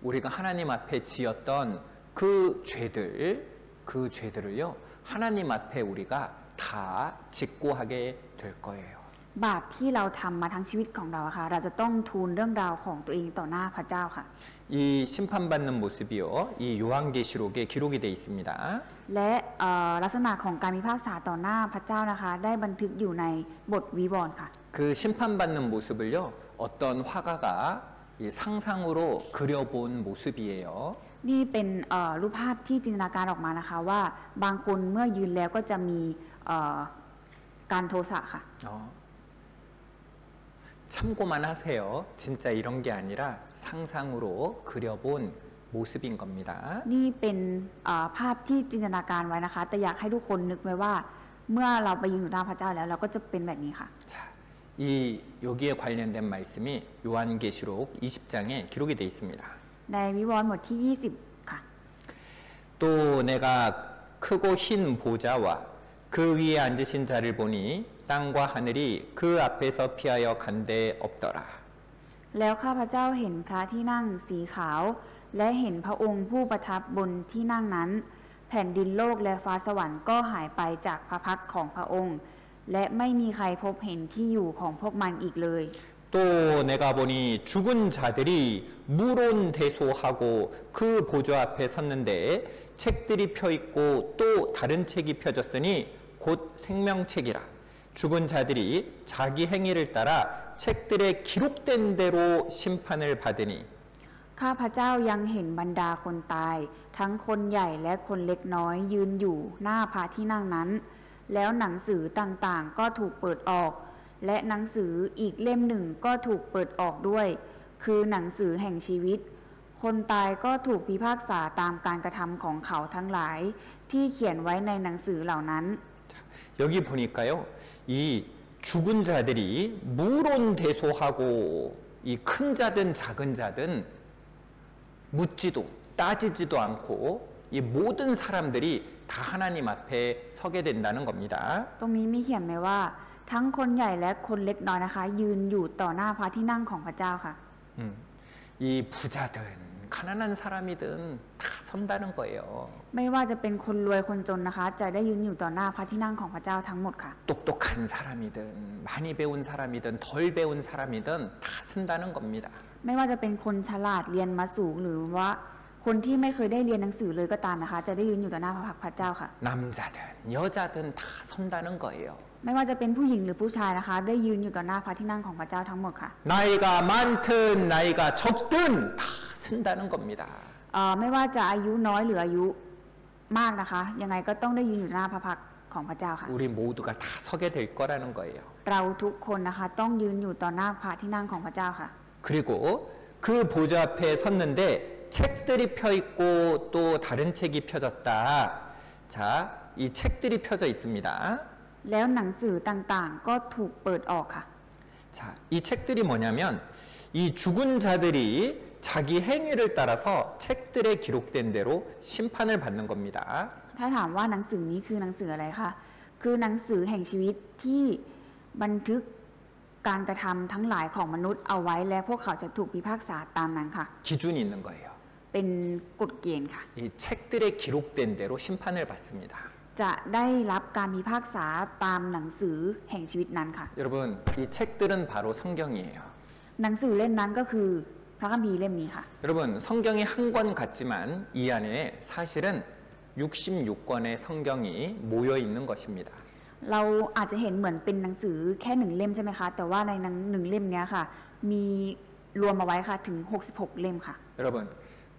우리가 하나님 앞에 지었던 그 죄들을요. 하나님 앞에 우리가 다 직고하게 될 거예요. บาปที่เราทำมาทั้งชีวิตของเราค่ะเราจะต้องทูลเรื่องราวของตัวเองต่อหน้าพระเจ้าค่ะ 이 심판받는 모습이요. 이 요한계시록에 기록이 되어 있습니다. และลักษณะของการพิพากษาต่อหน้าพระเจ้านะคะได้บันทึกอยู่ในบทวิวรณ์ค่ะ 그 심판받는 모습을요. 어떤 화가가 이 상상으로 그려본 모습이에요. นี่เป็นรูปภาพที่จินตนาการออกมานะคะว่าบางคนเมื่อยืนแล้วก็จะมีการโทสะค่ะ 참고만 하세요. 진짜 이런 게 아니라 상상으로 그려본 모습인 겁니다. นี่เป็นภาพที่จินตนาการไว้นะคะแต่อยากให้ทุกคนนึกไว้ว่าเมื่อเราไปยืนอยู่หน้าพระเจ้าแล้วเราก็จะเป็นแบบนี้ค่ะ 자, 여기에 관련된 말씀이 요한계시록 20장에 기록이 되어 있습니다. ในวิวรณ์บทที่20ค่ะ 또 내가 크고 흰 보좌와 그 위에 앉으신 자를 보니 땅과 하늘이 그 앞에서 피하여 간데 없더라. แล้วข้าพเจ้าเห็นพระที่นั่งสีขาว และเห็นพระองค์ผู้ประทับบนที่นั่งนั้น แผ่นดินโลกและฟ้าสวรรค์ก็หายไปจากพระพักตร์ของพระองค์ และไม่มีใครพบเห็นที่อยู่ของพวกมันอีกเลย 또 내가 보니 죽은 자들이 무론대소하고 그 보좌 앞에 섰는데 책들이 펴 있고 또 다른 책이 펴졌으니 곧 생명책이라. 죽은 자들이 자기 행위를 따라 책들에 기록된 대로 심판을 받으니 ข้าพเจ้ายังเห็นบรรดาคนตาย ทั้งคนใหญ่และคนเล็กน้อยยืนอยู่หน้าพระที่นั่งนั้น แล้วหนังสือต่างๆก็ถูกเปิดออก และหนังสืออีกเล่มหนึ่งก็ถูกเปิดออกด้วย คือหนังสือแห่งชีวิต คนตายก็ถูกพิพากษาตามการกระทำของเขาทั้งหลาย ที่เขียนไว้ในหนังสือเหล่านั้น 여기 보니까요. 이 죽은 자들이 무론대소하고 이 큰 자든 작은 자든 묻지도 따지지도 않고 이 모든 사람들이 다 하나님 앞에 서게 된다는 겁니다. ตรงนี้มีเขียนไว้ว่า ทั้งคนใหญ่และคนเล็กน้อยนะคะ ยืนอยู่ต่อหน้าพระที่นั่งของพระเจ้าค่ะ 이 부자든 가난한 사람이든 다 선다는 거예요. ไม่ว่าจะเป็นคนรวยคนจนนะคะ จะได้ยืนอยู่ต่อหน้าพระที่นั่งของพระเจ้าทั้งหมดค่ะ 똑똑한 사람이든 많이 배운 사람이든 덜 배운 사람이든 다 쓴다는 겁니다. ไม่ว่าจะเป็นคนฉลาดเรียนมาสูงหรือว่าคนที่ไม่เคยได้เรียนหนังสือเลยก็ตามนะคะ จะได้ยืนอยู่ต่อหน้าพระพักตร์พระเจ้าค่ะ 남자든 여자든 다 선다는 거예요. ไม่ว่าจะเป็นผู้หญิงหรือผู้ชายนะคะ ได้ยืนอยู่ต่อหน้าพระที่นั่งของพระเจ้าทั้งหมดค่ะ 나이가 많든 나이가 적든 다 쓴다는 겁니다. ไม่ว่าจะอายุน้อยหรืออายุมากนะคะ ยังไงก็ต้องได้ยืนอยู่ต่อหน้าพระพักตร์ของพระเจ้าค่ะ 우리 모두가 다 서게 될 거라는 거예요. เราทุกคนนะคะต้องยืนอยู่ต่อหน้าพระที่นั่งของพระเจ้าค่ะ 그리고 그 보좌 앞에 섰는데 책들이 펴 있고 또 다른 책이 펴졌다. 자, 이 책들이 펴져 있습니다. แล้วหนังสือต่างๆก็ถูกเปิดออกค่ะ 자, 이 책들이 뭐냐면 이 죽은 자들이 자기 행위를 따라서 책들에 기록된 대로 심판을 받는 겁니다. ถ้าถามว่าหนังสือนี้คือหนังสืออะไรคะคือหนังสือแห่งชีวิตที่บันทึกการกระทำทั้งหลายของมนุษย์เอาไว้และพวกเขาจะถูกพิพากษาตามนั้นค่ะ 기준이 있는 거예요. เป็นกฎเกณฑ์ค่ะ 이 책들에 기록된 대로 심판을 받습니다. จะได้รับการพิพากษาตามหนังสือแห่งชีวิตนั้นค่ะ 여러분, 이 책들은 바로 성경이에요. หนังสือเล่มนั้นก็คือพระคัมภีร์เล่มนี้ค่ะ 여러분, 성경이 한 권 같지만 이 안에 사실은 66권의 성경이 모여 있는 것입니다. เราอาจจะเห็นเหมือนเป็นหนังสือแค่หนึ่งเล่มใช่ไหมคะแต่ว่าในหนึ่งเล่มนี้ค่ะมีรวมมาไว้ค่ะถึง66เล่มค่ะ 여러분,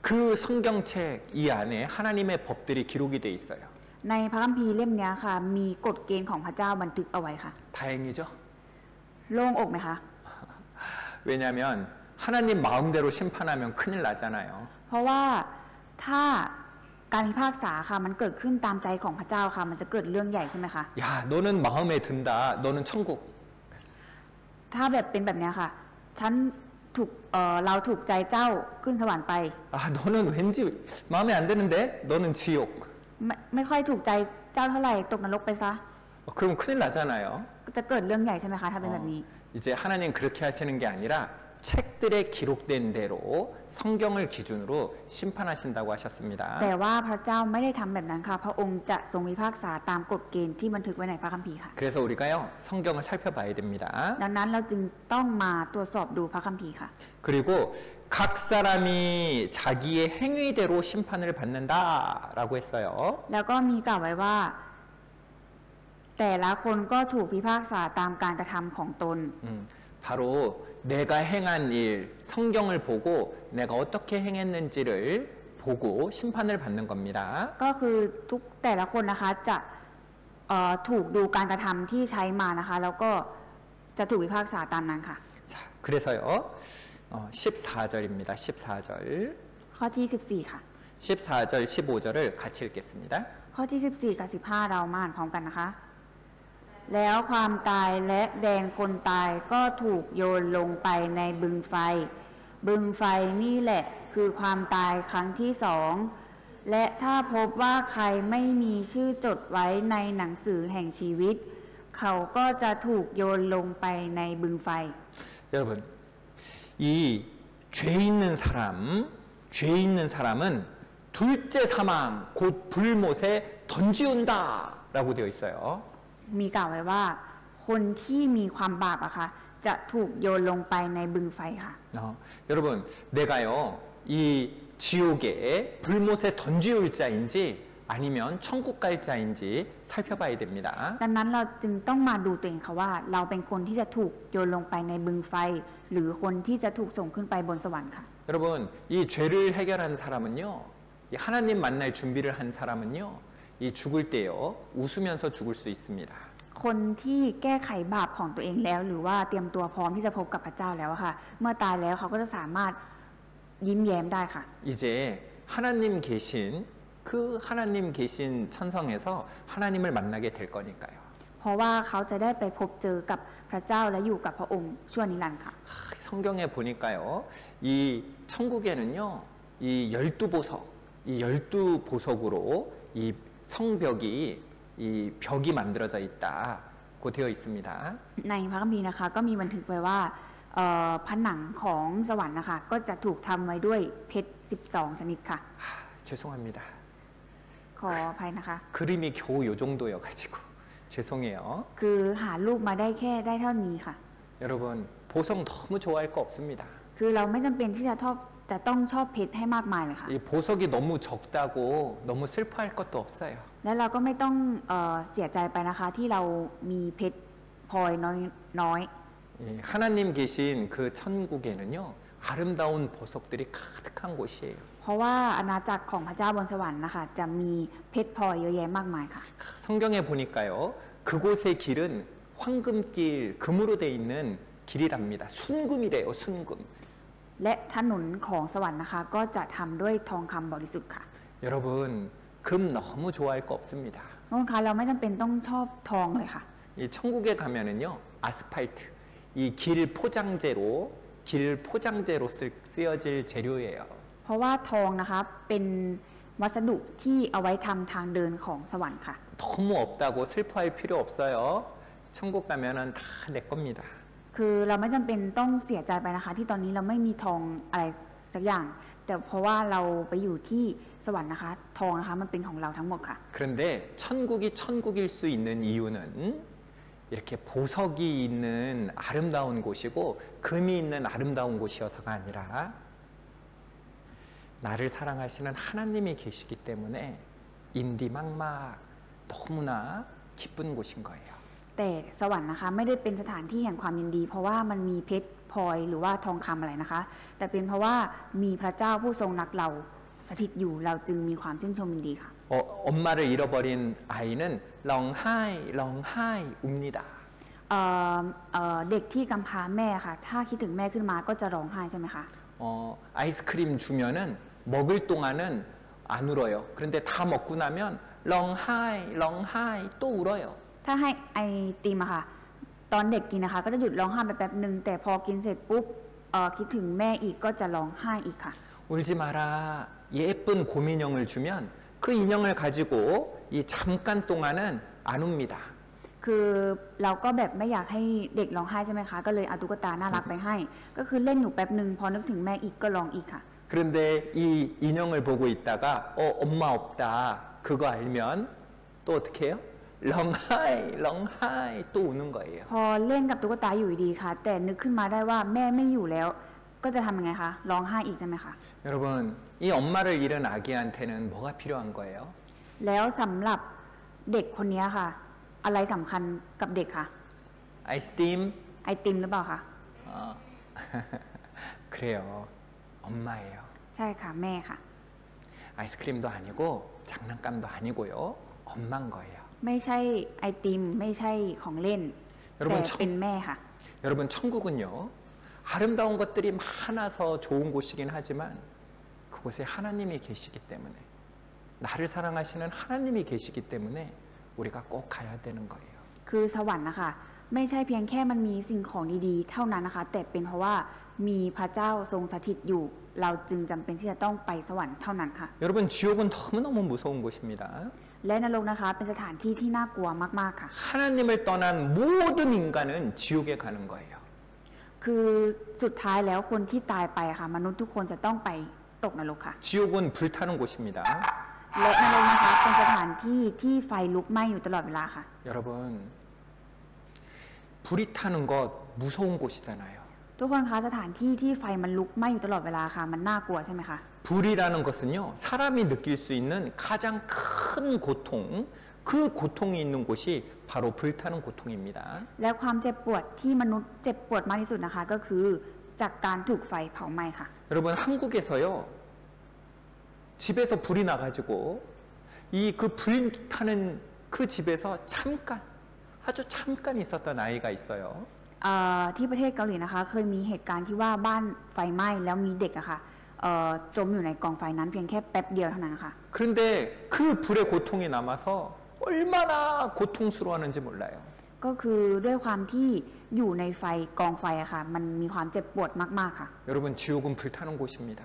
그 성경책 이 안에 하나님의 법들이 기록이 돼 있어요. ในพระคัมภีร์เล่มนี้ค่ะมีกฎเกณฑ์ของพระเจ้าบันทึกเอาไว้ค่ะ 다행이죠? โล่งอกไหมคะ 왜냐하면 하나님 마음대로 심판하면 큰일 나잖아요. เพราะว่าถ้าการพิพากษาค่ะมันเกิดขึ้นตามใจของพระเจ้าค่ะมันจะเกิดเรื่องใหญ่ใช่ไหมคะ 야, 너는 마음에 든다. 너는 천국. ถ้าแบบเป็นแบบนี้ค่ะฉันถูกเราถูกใจเจ้าขึ้นสวรรค์ไป 아, 너는 왠지 마음에 안 드는데? 너는 지옥. ไม่ค่อยถูกใจเจ้าเท่าไหร่ตกนรกไปซะ 그럼 큰일 나잖아요. จะเกิดเรื่องใหญ่ใช่ไหมคะถ้าเป็นแบบนี้ 이제 하나님 그렇게 하시는 게 아니라 책들에 기록된 대로 성경을 기준으로 심판하신다고 하셨습니다. แต่ว่าพระเจ้าไม่ได้ทำแบบนั้นค่ะพระองค์จะทรงพิพากษาตามกฎเกณฑ์ที่บันทึกไว้ในพระคัมภีร์ค่ะ 그래서 우리가요 성경을 살펴봐야 됩니다. ดังนั้นเราจึงต้องมาตรวจสอบดูพระคัมภีร์ค่ะ 그리고 각 사람이 자기의 행위대로 심판을 받는다라고 했어요. แล้วก็มีกล่าวไว้ว่า แต่ละคนก็ถูกพิพากษาตามการกระทำของตน 바로 내가 행한 일, 성경을 보고 내가 어떻게 행했는지를 보고 심판을 받는 겁니다. ก็คือแต่ละคนนะคะจะถูกดูการกระทำที่ใช้มานะคะ แล้วก็จะถูกพิพากษาตามนั้นค่ะ 자, 그래서요 14절입니다. 14절. ข้อที่14ค่ะ 14절, 15절을 같이 읽겠습니다. ข้อที่14กับ15เรามาอ่านพร้อมกันนะคะ แล้วความตายและแดนคนตายก็ถูกโยนลงไปในบึงไฟ บึงไฟนี่แหละคือความตายครั้งที่สองและถ้าพบว่าใครไม่มีชื่อจดไว้ในหนังสือแห่งชีวิต เขาก็จะถูกโยนลงไปในบึงไฟ 여러분, 이 죄 있는 사람은 둘째 사망, 곧 불못에 던지운다라고 되어 있어요. มีกล่าวไว้ว่า คนที่มีความบาปอะค่ะจะถูกโยนลงไปในบึงไฟค่ะ 여러분, 내가요, 이 지옥에 불못에 던지울 자인지 아니면 천국 갈 자인지 살펴봐야 됩니다. ดังนั้นเราจึงต้องมาดูตัวเองค่ะว่า เราเป็นคนที่จะถูกโยนลงไปในบึงไฟ หรือคนที่จะถูกส่งขึ้นไปบนสวรรค์ค่ะ 여러분, 이 죄를 해결한 사람은요, 이 하나님 만날 준비를 한 사람은요, 이 죽을 때요, 웃으면서 죽을 수 있습니다. คนที่แก้ไขบาปของตัวเองแล้ว หรือว่าเตรียมตัวพร้อมที่จะพบกับพระเจ้าแล้วค่ะ เมื่อตายแล้วเขาก็จะสามารถยิ้มแย้มได้ค่ะ 이제 하나님 계신 천성에서 하나님을 만나게 될 거니까요. เพราะว่าเขาจะได้ไปพบเจอกับพระเจ้าและอยู่กับพระองค์ชั่วนิรันดร์ค่ะ 성경에 보니까요, 이 천국에는요, 이 12보석, 이 12보석으로 이 성벽이 이 벽이 만들어져 있다고 되어 있습니다. ในพระคัมภีร์นะคะก็มีบันทึกไว้ว่าผนังของสวรรค์นะคะก็จะถูกทำไว้ด้วยเพชร12ชนิดค่ะ 죄송합니다. ขออภัยนะคะ 그림이 겨우 요 정도여가지고 죄송해요. คือหารูปมาได้แค่ได้เท่านี้ค่ะ 여러분, 보석 너무 좋아할 거 없습니다. คือเราไม่จำเป็นที่จะต้องชอบเพชรให้มากมายเลยค่ะ 이 보석이 너무 적다고 너무 슬퍼할 것도 없어요. และเราก็ไม่ต้องเสียใจไปนะคะที่เรามีเพชรพลอยน้อย 하나님 계신 그 천국에는요, 아름다운 보석들이 가득한 곳이에요. เพราะว่าอาณาจักรของพระเจ้าบนสวรรค์นะคะจะมีเพชรพลอยเยอะแยะมากมายค่ะ 성경에 보니까요, 그곳의 길은 황금길, 금으로 돼 있는 길이랍니다. 순금이래요, 순금. และถนนของสวรรค์นะคะก็จะทำด้วยทองคำบริสุทธิ์ค่ะ 여러분, 금 너무 좋아할 거 없습니다. น้องคะเราไม่จำเป็นต้องชอบทองเลยค่ะ 이 천국에 가면은요, 아스팔트, 이 길 포장재로 쓰여질 재료예요. เพราะว่าทองนะคะเป็นวัสดุที่เอาไว้ทำทางเดินของสวรรค์ค่ะ 너무 없다고 슬퍼할 필요 없어요. 천국 가면은 다 내 겁니다. คือเราไม่จำเป็นต้องเสียใจไปนะคะ ที่ตอนนี้เราไม่มีทองอะไรสักอย่าง แต่เพราะว่าเราไปอยู่ที่สวรรค์นะคะทองนะคะมันเป็นของเราทั้งหมดค่ะ 그런데 천국이 천국일 수 있는 이유는 이렇게 보석이 있는 아름다운 곳이고 금이 있는 아름다운 곳이어서가 아니라 나를 사랑하시는 하나님이 계시기 때문에 인디막막 너무나 기쁜 곳인 거예요. แต่สวรรค์นะคะไม่ได้เป็นสถานที่แห่งความยินดี เพราะว่ามันมีเพชรพลอยหรือว่าทองคำอะไรนะคะ แต่เป็นเพราะว่ามีพระเจ้าผู้ทรงรักเราสถิตอยู่เราจึงมีความชื่นชมยินดีค่ะ 엄마를 잃어버린 아이는 렁하이 웁니다. เด็กที่กำพร้าแม่ค่ะ ถ้าคิดถึงแม่ขึ้นมาก็จะร้องไห้ใช่ไหมคะ 아이스크림 주면은 먹을 동안은 안 울어요. 그런데 다 먹고 나면 렁하이 또 울어요. ถ้าให้ไอติมอะค่ะตอนเด็กกินนะคะก็จะหยุดร้องไห้ไปแป๊บหนึ่งแต่พอกินเสร็จปุ๊บคิดถึงแม่อีกก็จะร้องไห้อีกค่ะ 울지 마라. 예쁜 곰인형을 주면 그 인형을 가지고 이 잠깐 동안은 안 웁니다. คือเราก็แบบไม่อยากให้เด็กร้องไห้ใช่ไหมคะก็เลยเอาตุ๊กตาน่ารักไปให้ ก็คือเล่นอยู่แป๊บหนึ่งพอนึกถึงแม่อีกก็ร้องอีกค่ะ 그런데 이 인형을 보고 있다가 엄마 없다. 그거 알면 또 어떻게 해요? 렁하이 또 우는 거예요. พอเล่นกับตุ๊กตาอยู่ดีค่ะ แต่นึกขึ้นมาได้ว่าแม่ไม่อยู่แล้ว ก็จะทำยังไงคะร้องไห้อีกใช่ไหมคะ 여러분, 이 엄마를 잃은 아기한테는 뭐가 필요한 거예요? แล้วสำหรับเด็กคนนี้ค่ะ อะไรสำคัญกับเด็กคะ 아이스크림? ไอติมหรือเปล่าคะ 그래요. 엄마예요. ใช่ค่ะแม่ค่ะ 아이스크림도 아니고 장난감도 아니고요. 엄마인 거예요. ไม่ใช่ไอติมไม่ใช่ของเล่น แต่ 여러분, เป็นแม่ค่ะ 여러분 천국은요. 아름다운 것들이 많아서 좋은 곳이긴 하지만 그곳에 하나님이 계시기 때문에 나를 사랑하시는 하나님이 계시기 때문에 우리가 꼭 가야 되는 거예요. คือสวรรค์นะคะไม่ใช่เพียงแค่มันมีสิ่งของดีๆ เท่านั้นนะคะ แต่เป็นเพราะว่ามีพระเจ้าทรงสถิตอยู่ เราจึงจำเป็นที่จะต้องไปสวรรค์เท่านั้นค่ะ 여러분 지옥은 너무너무 무서운 곳입니다. และนรกนะคะเป็นสถานที่ที่น่ากลัวมากๆค่ะ 하나님을 떠난 모든 인간은 지옥에 가는 거예요. คือสุดท้ายแล้วคนที่ตายไปค่ะมนุษย์ทุกคนจะต้องไปตกนรกค่ะ 지옥은 불타는 곳입니다. และนรกนะคะเป็นสถานที่ที่ไฟลุกไหม้อยู่ตลอดเวลาค่ะ 여러분, 불이 타는 것 무서운 곳이잖아요. ทุกคนคะสถานที่ที่ไฟมันลุกไหม้อยู่ตลอดเวลาค่ะมันน่ากลัวใช่ไหมคะ 불이라는 것은요, 사람이 느낄 수 있는 가장 큰 고통, 그 고통이 있는 곳이 바로 불타는 고통입니다. และความเจ็บปวดที่มนุษย์เจ็บปวดมากที่สุดนะคะก็คือจากการถูกไฟเผาไหม้ค่ะ 여러분, 한국에서요, 집에서 불이 나가지고 이 그 불타는 그 집에서 잠깐, 아주 잠깐 있었던 아이가 있어요. ที่ประเทศเกาหลีนะคะเคยมีเหตุการณ์ที่ว่าบ้านไฟไหม้แล้วมีเด็กอะค่ะจมอยู่ในกองไฟนั้นเพียงแค่แป๊บเดียวเท่านั้นค่ะ 그런데 그 불의 고통이 남아서 얼마나 고통스러워하는지 몰라요. ก็คือด้วยความที่อยู่ในไฟกองไฟอะค่ะมันมีความเจ็บปวดมากๆค่ะ 여러분, 지옥은 불타는 곳입니다.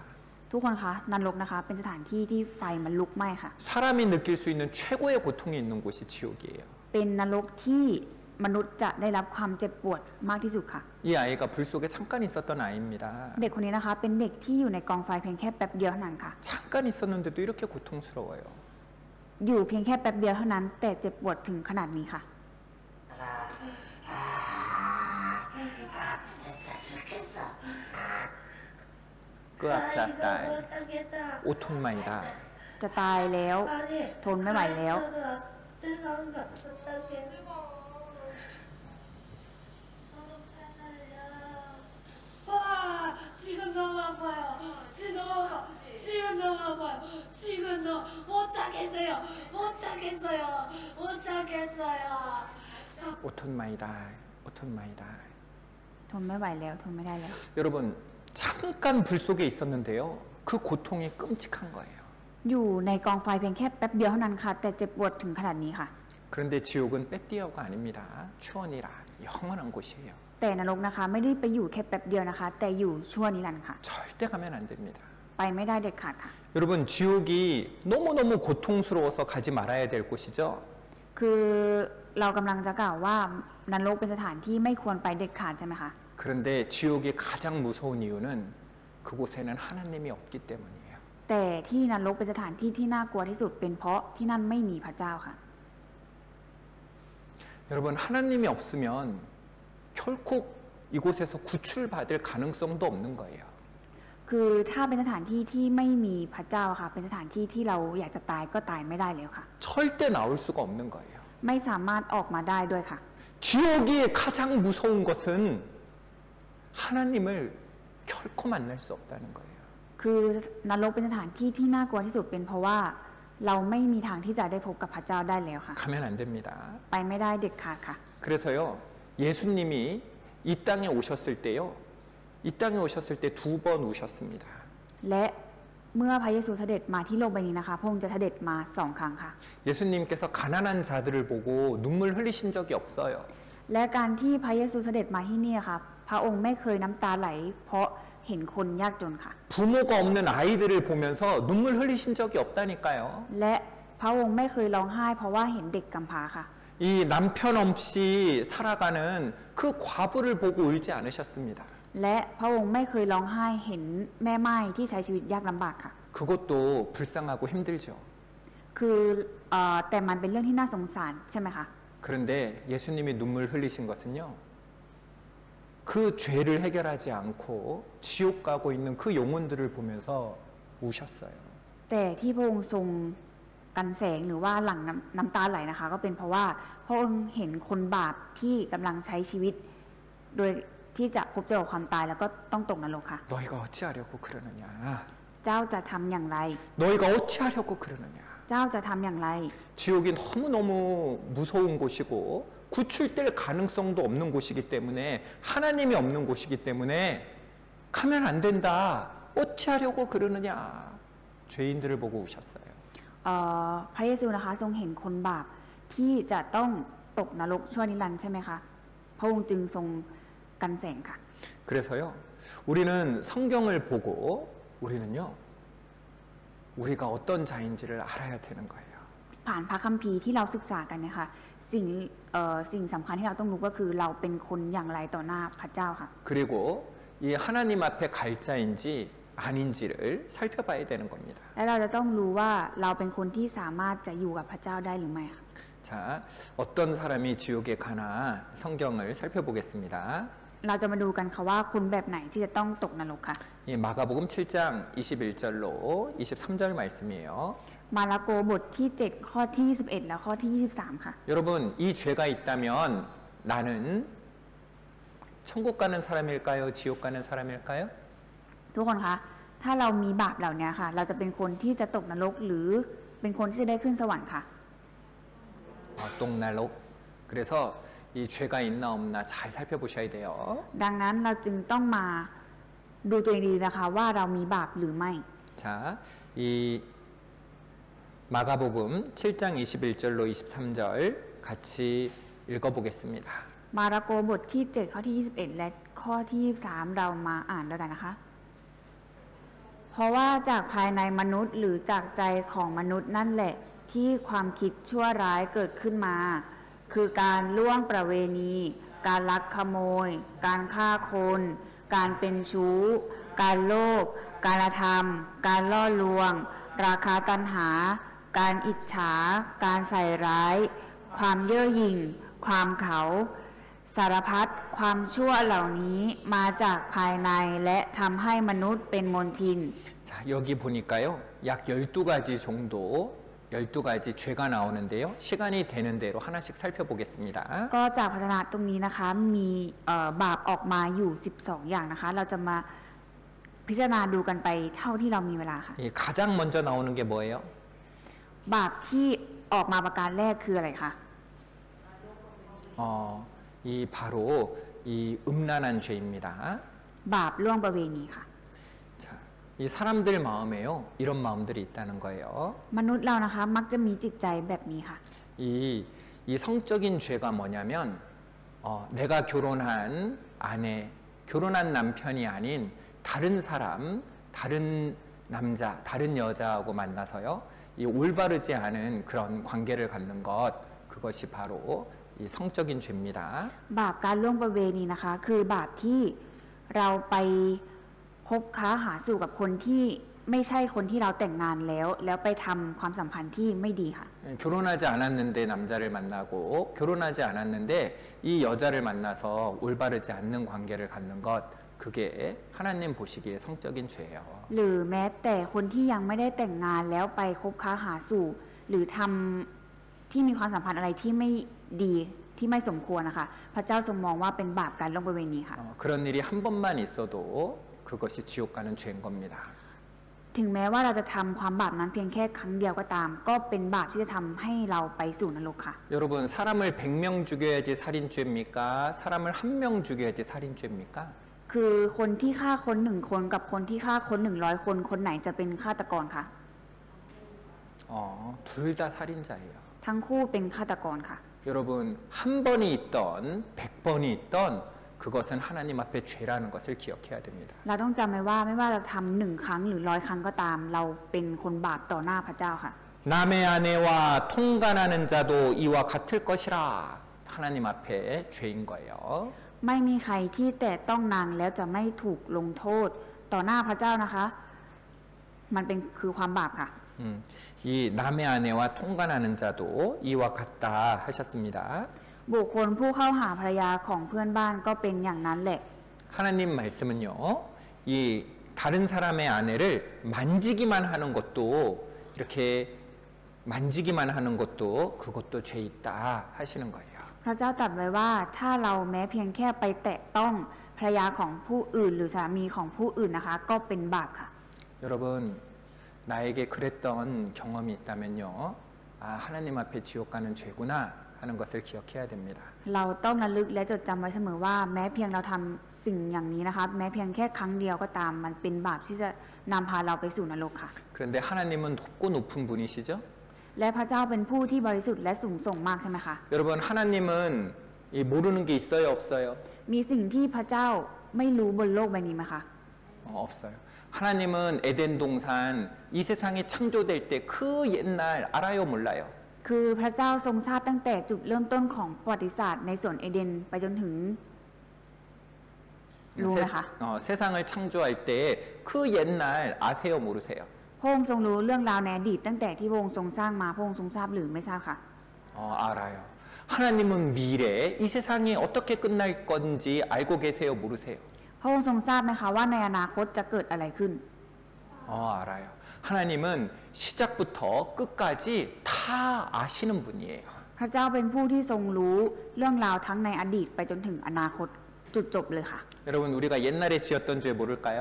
ทุกคนคะนรกนะคะเป็นสถานที่ที่ไฟมันลุกไหม้ค่ะ 사람이 느낄 수 있는 최고의 고통이 있는 곳이 지옥이에요. เป็นนรกที่มนุษย์จะได้รับความเจ็บปวดมากที่สุดค่ะ 이 아이가 불 속에 잠깐 있었던 아이입니다. เด็กคนนี้นะคะเป็นเด็กที่อยู่ในกองไฟเพียงแค่แป๊บเดียวเท่านั้นค่ะ 잠깐 있었는데도 이렇게 고통스러워요. อยู่เพียงแค่แป๊บเดียวเท่านั้นแต่เจ็บปวดถึงขนาดนี้ค่ะ 끄악자딸, 오톤마이다. จะตายแล้วทนไม่ไหวแล้ว 지금 너무 아파요. 지금 너무 아파. 지금 너무 아파요. 지금 너무 못 찾겠어요. 못 찾겠어요. 못 찾겠어요. 오톤마이다. 오톤마이다. ทนไม่ไหวแล้วทนไม่ได้แล้ว 여러분, 잠깐 불 속에 있었는데요. 그 고통이 끔찍한 거예요. อยู่ในกองไฟเพียงแค่แป๊บเดียวเท่านั้นค่ะแต่เจ็บปวดถึงขนาดนี้ค่ะ 그런데 지옥은 빼띠어가 아닙니다. 추원이라 영원한 곳이에요. แต่นรกนะคะไม่ได้ไปอยู่แค่แป๊บเดียวนะคะ แต่อยู่ชั่วนิรันดร์ค่ะ 절대 가면 안 됩니다. ไปไม่ได้เด็ดขาดค่ะ 여러분, 지옥이 너무너무 고통스러워서 가지 말아야 될 곳이죠. คือเรากำลังจะกล่าวว่านรกเป็นสถานที่ไม่ควรไปเด็ดขาดใช่ไหมคะ 그런데 지옥이 가장 무서운 이유는 그곳에는 하나님이 없기 때문이에요. แต่ที่นรกเป็นสถานที่ที่น่ากลัวที่สุดเป็นเพราะที่นั่นไม่มีพระเจ้าค่ะ 여러분, 하나님이 없으면 결코 이곳에서 구출받을 가능성도 없는 거예요. คือถ้าเป็นสถานที่ที่ไม่มีพระเจ้าค่ะเป็นสถานที่ที่เราอยากจะตายก็ตายไม่ได้แล้วค่ะ 절대 나올 수가 없는 거예요. ไม่สามารถออกมาได้ด้วยค่ะ 지옥이 가장 무서운 것은 하나님을 결코 만날 수 없다는 거예요. คือนรกเป็นสถานที่ที่น่ากลัวที่สุดเป็นเพราะว่าเราไม่มีทางที่จะได้พบกับพระเจ้าได้แล้วค่ะ 가면 안 됩니다. ไปไม่ได้เด็ดขาดค่ะ 그래서요, 예수님이 이 땅에 오셨을 때요, 이 땅에 오셨을 때 2번 우셨습니다. และเมื่อพระเยซูเสด็จมาที่โลกใบนี้นะคะพระองค์จะเสด็จมา2 ครั้งค่ะ 예수님께서 가난한 자들을 보고 눈물 흘리신 적이 없어요. และการที่พระเยซูเสด็จมาที่นี่ค่ะพระองค์ไม่เคยน้ำตาไหล เพราะเห็นคนยากจนค่ะ 부모가 없는 아이들을 보면서 눈물 흘리신 적이 없다니까요. และพระองค์ไม่เคยร้องไห้เพราะว่าเห็นเด็กกำพร้าค่ะ 이 남편 없이 살아가는 그 과부를 보고 울지 않으셨습니다. และพระองค์ไม่เคยร้องไห้เห็นแม่ไม้ที่ใช้ชีวิตยากลำบากค่ะ 그것도 불쌍하고 힘들죠. คือแต่มันเป็นเรื่องที่น่าสงสารใช่ไหมคะ 그런데 예수님이 눈물 흘리신 것은요, 그 죄를 해결하지 않고 지옥 가고 있는 그 영혼들을 보면서 우셨어요. แต่ที่พระองค์ทรงกันแสงหรือว่าหลั่งน้ำตาไหลนะคะ ก็เป็นเพราะว่าพระองค์เห็นคนบาปที่กำลังใช้ชีวิต โดยที่จะพบเจอกับความตายแล้วก็ต้องตกนรกค่ะ 너희가 어찌하려고 그러느냐? เจ้าจะทำอย่างไร 너희가 어찌하려고 그러느냐? เจ้าจะทำอย่างไร 지옥이 너무너무 무서운 곳이고 구출될 가능성도 없는 곳이기 때문에 하나님이 없는 곳이기 때문에 가면 안 된다. 어찌하려고 그러느냐? 죄인들을 보고 우셨어요. พระเยซูนะคะทรงเห็นคนบาปที่จะต้องตกนรกชั่วนิรันดร์ใช่ไหมคะพระองค์จึงทรงกันแสงค่ะ 그래서요, 우리는 성경을 보고 우리는요, 우리가 어떤 자인지를 알아야 되는 거예요. ผ่านพระคัมภีร์ที่เราศึกษากันเนี่ยค่ะสิ่งสำคัญที่เราต้องรู้ก็คือเราเป็นคนอย่างไรต่อหน้าพระเจ้าค่ะ 그리고 이 하나님 앞에 갈 자인지 아닌지를 살펴봐야 되는 겁니다. และเราจะต้องรู้ว่าเราเป็นคนที่สามารถจะอยู่กับพระเจ้าได้หรือไม่ค่ะ 자, 어떤 사람이 지옥에 가나 성경을 살펴보겠습니다. เราจะมาดูกันค่ะว่าคนแบบไหนที่จะต้องตกนรกค่ะ 이 마가복음 7장 21절로 23절 말씀이에요. มาระโกบทที่ 7 ข้อที่ 21 และข้อที่ 23 ค่ะ 여러분, 이 죄가 있다면 나는 천국 가는 사람일까요? 지옥 가는 사람일까요? ทุกคนคะถ้าเรามีบาปเหล่านี้ค่ะเราจะเป็นคนที่จะตกนรกหรือเป็นคนที่จะได้ขึ้นสวรรค์ค่ะ 똥날록. 그래서 이 죄가 있나 없나 잘 살펴보셔야 돼요. ดังนั้นเราจึงต้องมาดูตัวเองดีนะคะว่าเรามีบาปหรือไม่ 자, 이 마가복음 7장 21절로 23절 같이 읽어보겠습니다. มาระโกบทที่ 7 ข้อที่ 21 และข้อที่ 23 เรามาอ่านด้วยกันนะคะ เพราะว่าจากภายในมนุษย์หรือจากใจของมนุษย์นั่นแหละที่ความคิดชั่วร้ายเกิดขึ้นมา คือการล่วงประเวณี การลักขโมย การฆ่าคน การเป็นชู้ การโลภ การธรรม การล่อลวง ราคะตัณหา การอิจฉา การใส่ร้าย ความเย่อหยิ่ง ความเขาสารพัดความชั่วเหล่านี้มาจากภายในและทำให้มนุษย์เป็นมลทิน 자, 여기 보니까요. 약 12가지 정도 12가지 죄가 나오는데요. 시간이 되는 대로 하나씩 살펴보겠습니다. ก็จากพัฒนาตรงนี้นะคะมีบาปออกมาอยู่ 12 อย่างนะคะ เราจะมาพิจารณาดูกันไปเท่าที่เรามีเวลาค่ะ 이 가장 먼저 나오는 게 뭐예요? บาปที่ออกมาประการแรกคืออะไรคะ 이 바로 이 음란한 죄입니다. บาปล่วงประเวณีค่ะ 자, 이 사람들 마음에요. 이런 마음들이 있다는 거예요. มนุษย์เรานะคะมักจะมีจิตใจแบบนี้ค่ะ 이 성적인 죄가 뭐냐면 내가 결혼한 아내, 결혼한 남편이 아닌 다른 사람, 다른 남자, 다른 여자하고 만나서요. 이 올바르지 않은 그런 관계를 갖는 것, 그것이 바로 이 성적인 죄입니다. บาปการล่วงประเวณีนะคะ คือบาปที่เราไปคบค้าหาสู่กับคนที่ไม่ใช่คนที่เราแต่งงานแล้วไปทำความสัมพันธ์ที่ไม่ดีค่ะ 결혼하지 않았는데 남자를 만나고 결혼하지 않았는데 이 여자를 만나서 올바르지 않는 관계를 갖는 것 그게 하나님 보시기에 성적인 죄예요. หรือแม้แต่คนที่ยังไม่ได้แต่งงานแล้วไปคบค้าหาสู่ หรือทำที่มีความสัมพันธ์อะไรที่ไม่ดีที่ไม่สมควรนะคะพระเจ้าทรงมองว่าเป็นบาปการล่วงประเวณีค่ะ 그런 일이 한 번만 있어도 그것이 지옥 가는 죄인 겁니다. ถึงแม้ว่าเราจะทำความบาปนั้นเพียงแค่ครั้งเดียวก็ตาม ก็เป็นบาปที่จะทำให้เราไปสู่นรกค่ะ 여러분 사람을 100명 죽여야지 살인죄입니까? 사람을 1명 죽여야지 살인죄입니까? คือคนที่ฆ่าคน1 คนกับคนที่ฆ่าคน100 คนคนไหนจะเป็นฆาตกรคะ 둘 다 살인자예요. ทั้งคู่เป็นฆาตกรค่ะ 여러분 한 번이 있던 100번이 있던 그것은 하나님 앞에 죄라는 것을 기억해야 됩니다. เราต้องจำไว้ว่าไม่ว่าเราทำ1 ครั้งหรือ100 ครั้งก็ตาม เราเป็นคนบาปต่อหน้าพระเจ้าค่ะ 남의 아내와 통간하는 자도 이와 같을 것이라 하나님 앞에 죄인 거예요. ไม่มีใครที่แต่ต้องนางแล้วจะไม่ถูกลงโทษต่อหน้าพระเจ้านะคะ มันเป็นคือความบาปค่ะ 이 남의 아내와 통간하는 자도 이와 같다 하셨습니다. บุคคลผู้เข้าหาภรรยาของเพื่อนบ้านก็เป็นอย่างนั้นแหละ 하나님 말씀은요. 이 다른 사람의 아내를 만지기만 하는 것도 이렇게 만지기만 하는 것도 그것도 죄 있다 하시는 거예요. พระเจ้าตรัสไว้ว่าถ้าเราแม้เพียงแค่ไปแตะต้องภรรยาของผู้อื่นหรือสามีของผู้อื่นนะคะ ก็เป็นบาปค่ะ 여러분 나에게 그랬던 경험이 있다면요. 하나님 앞에 지옥 가는 죄구나 하는 것을 기억해야 됩니다. เราต้องระลึกและจดจำไว้เสมอว่าแม้เพียงเราทำสิ่งอย่างนี้นะคะแม้เพียงแค่ครั้งเดียวก็ตามมันเป็นบาปที่จะนำพาเราไปสู่นรกค่ะ 그런데 하나님은 높고 높은 분이시죠? และพระเจ้าเป็นผู้ที่บริสุทธิ์และสูงส่งมากใช่ไหมคะ 여러분 하나님은 모르는 게 있어요, 없어요? มีสิ่งที่พระเจ้าไม่รู้บนโลกใบนี้ไหมคะ 없어요. 하나님은 에덴 동산 이 세상이 창조될 때 그 옛날 알아요, 몰라요? คือพระเจ้าทรงทราบตั้งแต่จุดเริ่มต้นของประวัติศาสตร์ในสวนเอเดนไปจนถึงรู้ไหมคะ 세상을 창조할 때 그 옛날 아세요 모르세요? พระองค์ทรงรู้เรื่องราวในอดีตตั้งแต่ที่พระองค์ทรงสร้างมาพระองค์ทรงทราบหรือไม่ทราบค่ะ 알아요. 하나님은 미래에 이 세상이 어떻게 끝날 건지 알고 계세요 모르세요? พระองค์ทรงทราบไหมคะว่าในอนาคตจะเกิดอะไรขึ้น 알아요. 하나님은 시작부터 끝까지 다 아시는 분이에요. พระเจ้าเป็นผู้ที่ทรงรู้เรื่องราวทั้งในอดีตไปจนถึงอนาคตจุดจบเลยค่ะ 여러분 우리가 옛날에 지었던 죄 모를까요?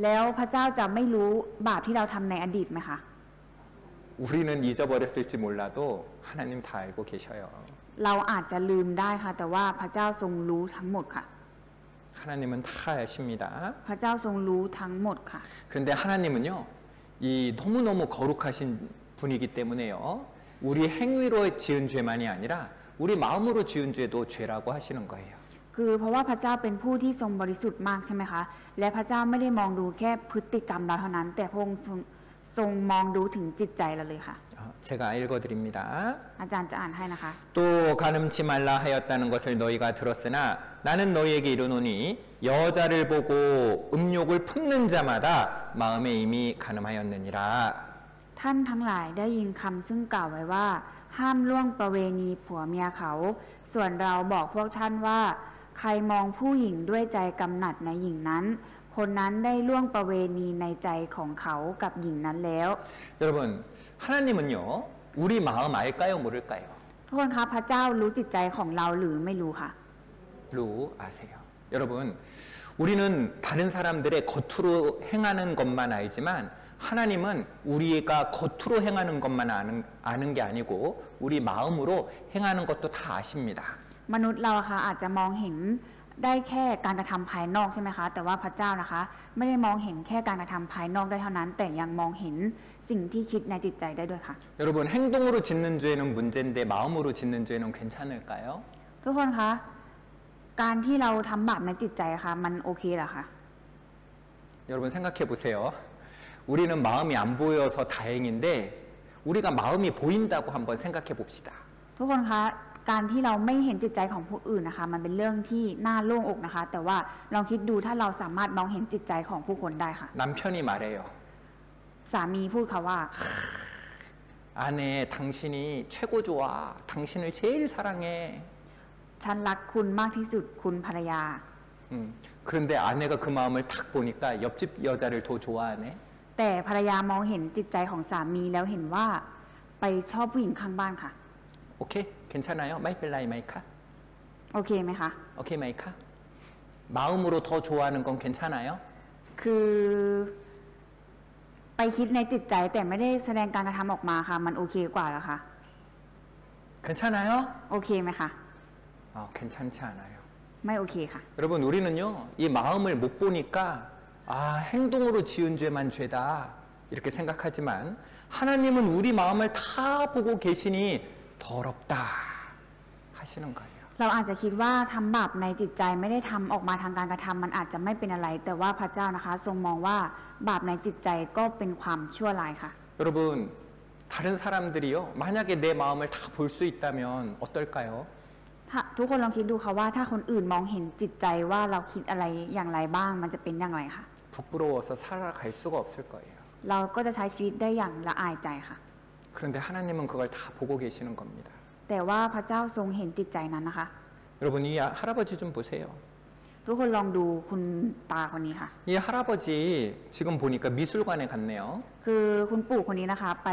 แล้วพระเจ้าจะไม่รู้บาปที่เราทำในอดีตไหมคะ 우리는 잊어버렸을지 몰라도 하나님 다 알고 계셔요. เราอาจจะลืมได้ค่ะแต่ว่าพระเจ้าทรงรู้ทั้งหมดค่ะ 하나님은 다 아십니다. พระเจ้าทรงรู้ทั้งหมดค่ะ 그런데 하나님은요, 이 너무너무 거룩하신 분이기 때문에요, 우리 행위로 지은 죄만이 아니라 우리 마음으로 지은 죄도 죄라고 하시는 거예요. คือเพราะว่าพระเจ้าเป็นผู้ที่ทรงบริสุทธิ์มากใช่ไหมคะและพระเจ้าไม่ได้มองดูแค่พฤติกรรมเราเท่านั้น แต่พระองค์ทรงมองดูถึงจิตใจเราเลยค่ะ 제가 읽어드립니다. อาจารย์จะอ่านให้นะคะ 또 가늠치 말라 하였다는 것을 너희가 들었으나 나는 너희에게 이르노니 여자를 보고 음욕을 품는 자마다 마음에 이미 가늠하였느니라. ท่านทั้งหลายได้ยินคำซึ่งกล่าวไว้ว่า ห้ามล่วงประเวณีผัวเมียเขา ส่วนเราบอกพวกท่านว่า ใครมองผู้หญิงด้วยใจกำหนัดในหญิงนั้น คนนั้นได้ล่วงประเวณีในใจของเขากับหญิงนั้นแล้ว 여러분, 하나님은요, 우리 마음 알까요, 모를까요? ทุกคนคะพระเจ้ารู้จิตใจของเราหรือไม่รู้ค่ะ 루 아세요. 여러분, 우리는 다른 사람들의 겉으로 행하는 것만 알지만 하나님은 우리가 겉으로 행하는 것만 아는 게 아니고 우리 마음으로 행하는 것도 다 아십니다. มนุษย์เราค่ะอาจจะมองเห็นได้แค่การกระทำภายนอกใช่ไหมคะแต่ว่าพระเจ้านะคะไม่ได้มองเห็นแค่การกระทำภายนอกได้เท่านั้น แต่ยังมองเห็นสิ่งที่คิดในจิตใจได้ด้วยค่ะ 여러분, 행동으로 짓는 죄는 문제인데 마음으로 짓는 죄는 괜찮을까요? ทุกคนคะการที่เราทำบาปในจิตใจค่ะมันโอเคเหรอคะ 여러분 생각해 보세요. 우리는 마음이 안 보여서 다행인데 우리가 마음이 보인다고 한번 생각해 봅시다. ทุกคนคะการที่เราไม่เห็นจิตใจของผู้อื่นนะคะมันเป็นเรื่องที่น่าโล่งอกนะคะ แต่ว่าลองคิดดูถ้าเราสามารถมองเห็นจิตใจของผู้คนได้ค่ะ 남편이 말해요. สามีพูดค่ะว่า 아내 당신이 최고 좋아. 당신을 제일 사랑해. ฉันรักคุณมากที่สุดคุณภรรยา 그런데 아내가 그 마음을 탁 보니까 옆집 여자를 더 좋아하네. แต่ภรรยามองเห็นจิตใจของสามีแล้วเห็นว่าไปชอบผู้หญิงข้างบ้านค่ะ 오케이? 괜찮아요? 마이클라이 마이카? โอเคไหมคะ 오케이 마이카? 마음으로 더 좋아하는 건 괜찮아요? คือไปคิดในจิตใจแต่ไม่ได้แสดงการกระทำออกมาค่ะมันโอเคกว่าแล้วค่ะ 괜찮아요? โอเคไหมคะ 괜찮지 않아요. ไม่โอเคค่ะ 여러분 우리는요 이 마음을 못 보니까 행동으로 지은 죄만 죄다 이렇게 생각하지만 하나님은 우리 마음을 다 보고 계시니 더럽다 하시는 거예요. เราอาจจะคิดว่าทำบาปในจิตใจไม่ได้ทำออกมาทางการกระทำมันอาจจะไม่เป็นอะไร แต่ว่าพระเจ้านะคะ ทรงมองว่าบาปในจิตใจก็เป็นความชั่วร้ายค่ะ 여러분 다른 사람들이요 만약에 내 마음을 다 볼 수 있다면 어떨까요? ทุกคนลองคิดดูค่ะว่าถ้าคนอื่นมองเห็นจิตใจว่าเราคิดอะไรอย่างไรบ้างมันจะเป็นอย่างไรค่ะ 부끄러워서 살아갈 수가 없을 거예요. เราก็จะใช้ชีวิตได้อย่างละอายใจค่ะ 그런데 하나님은 그걸 다 보고 계시는 겁니다. แต่ว่าพระเจ้าทรงเห็นจิตใจนั้นนะคะ 여러분 이 할아버지 좀 보세요. ทุกคนลองดูคุณตาคนนี้ค่ะ 이 할아버지 지금 보니까 미술관에 갔네요. คือคุณปู่คนนี้นะคะไป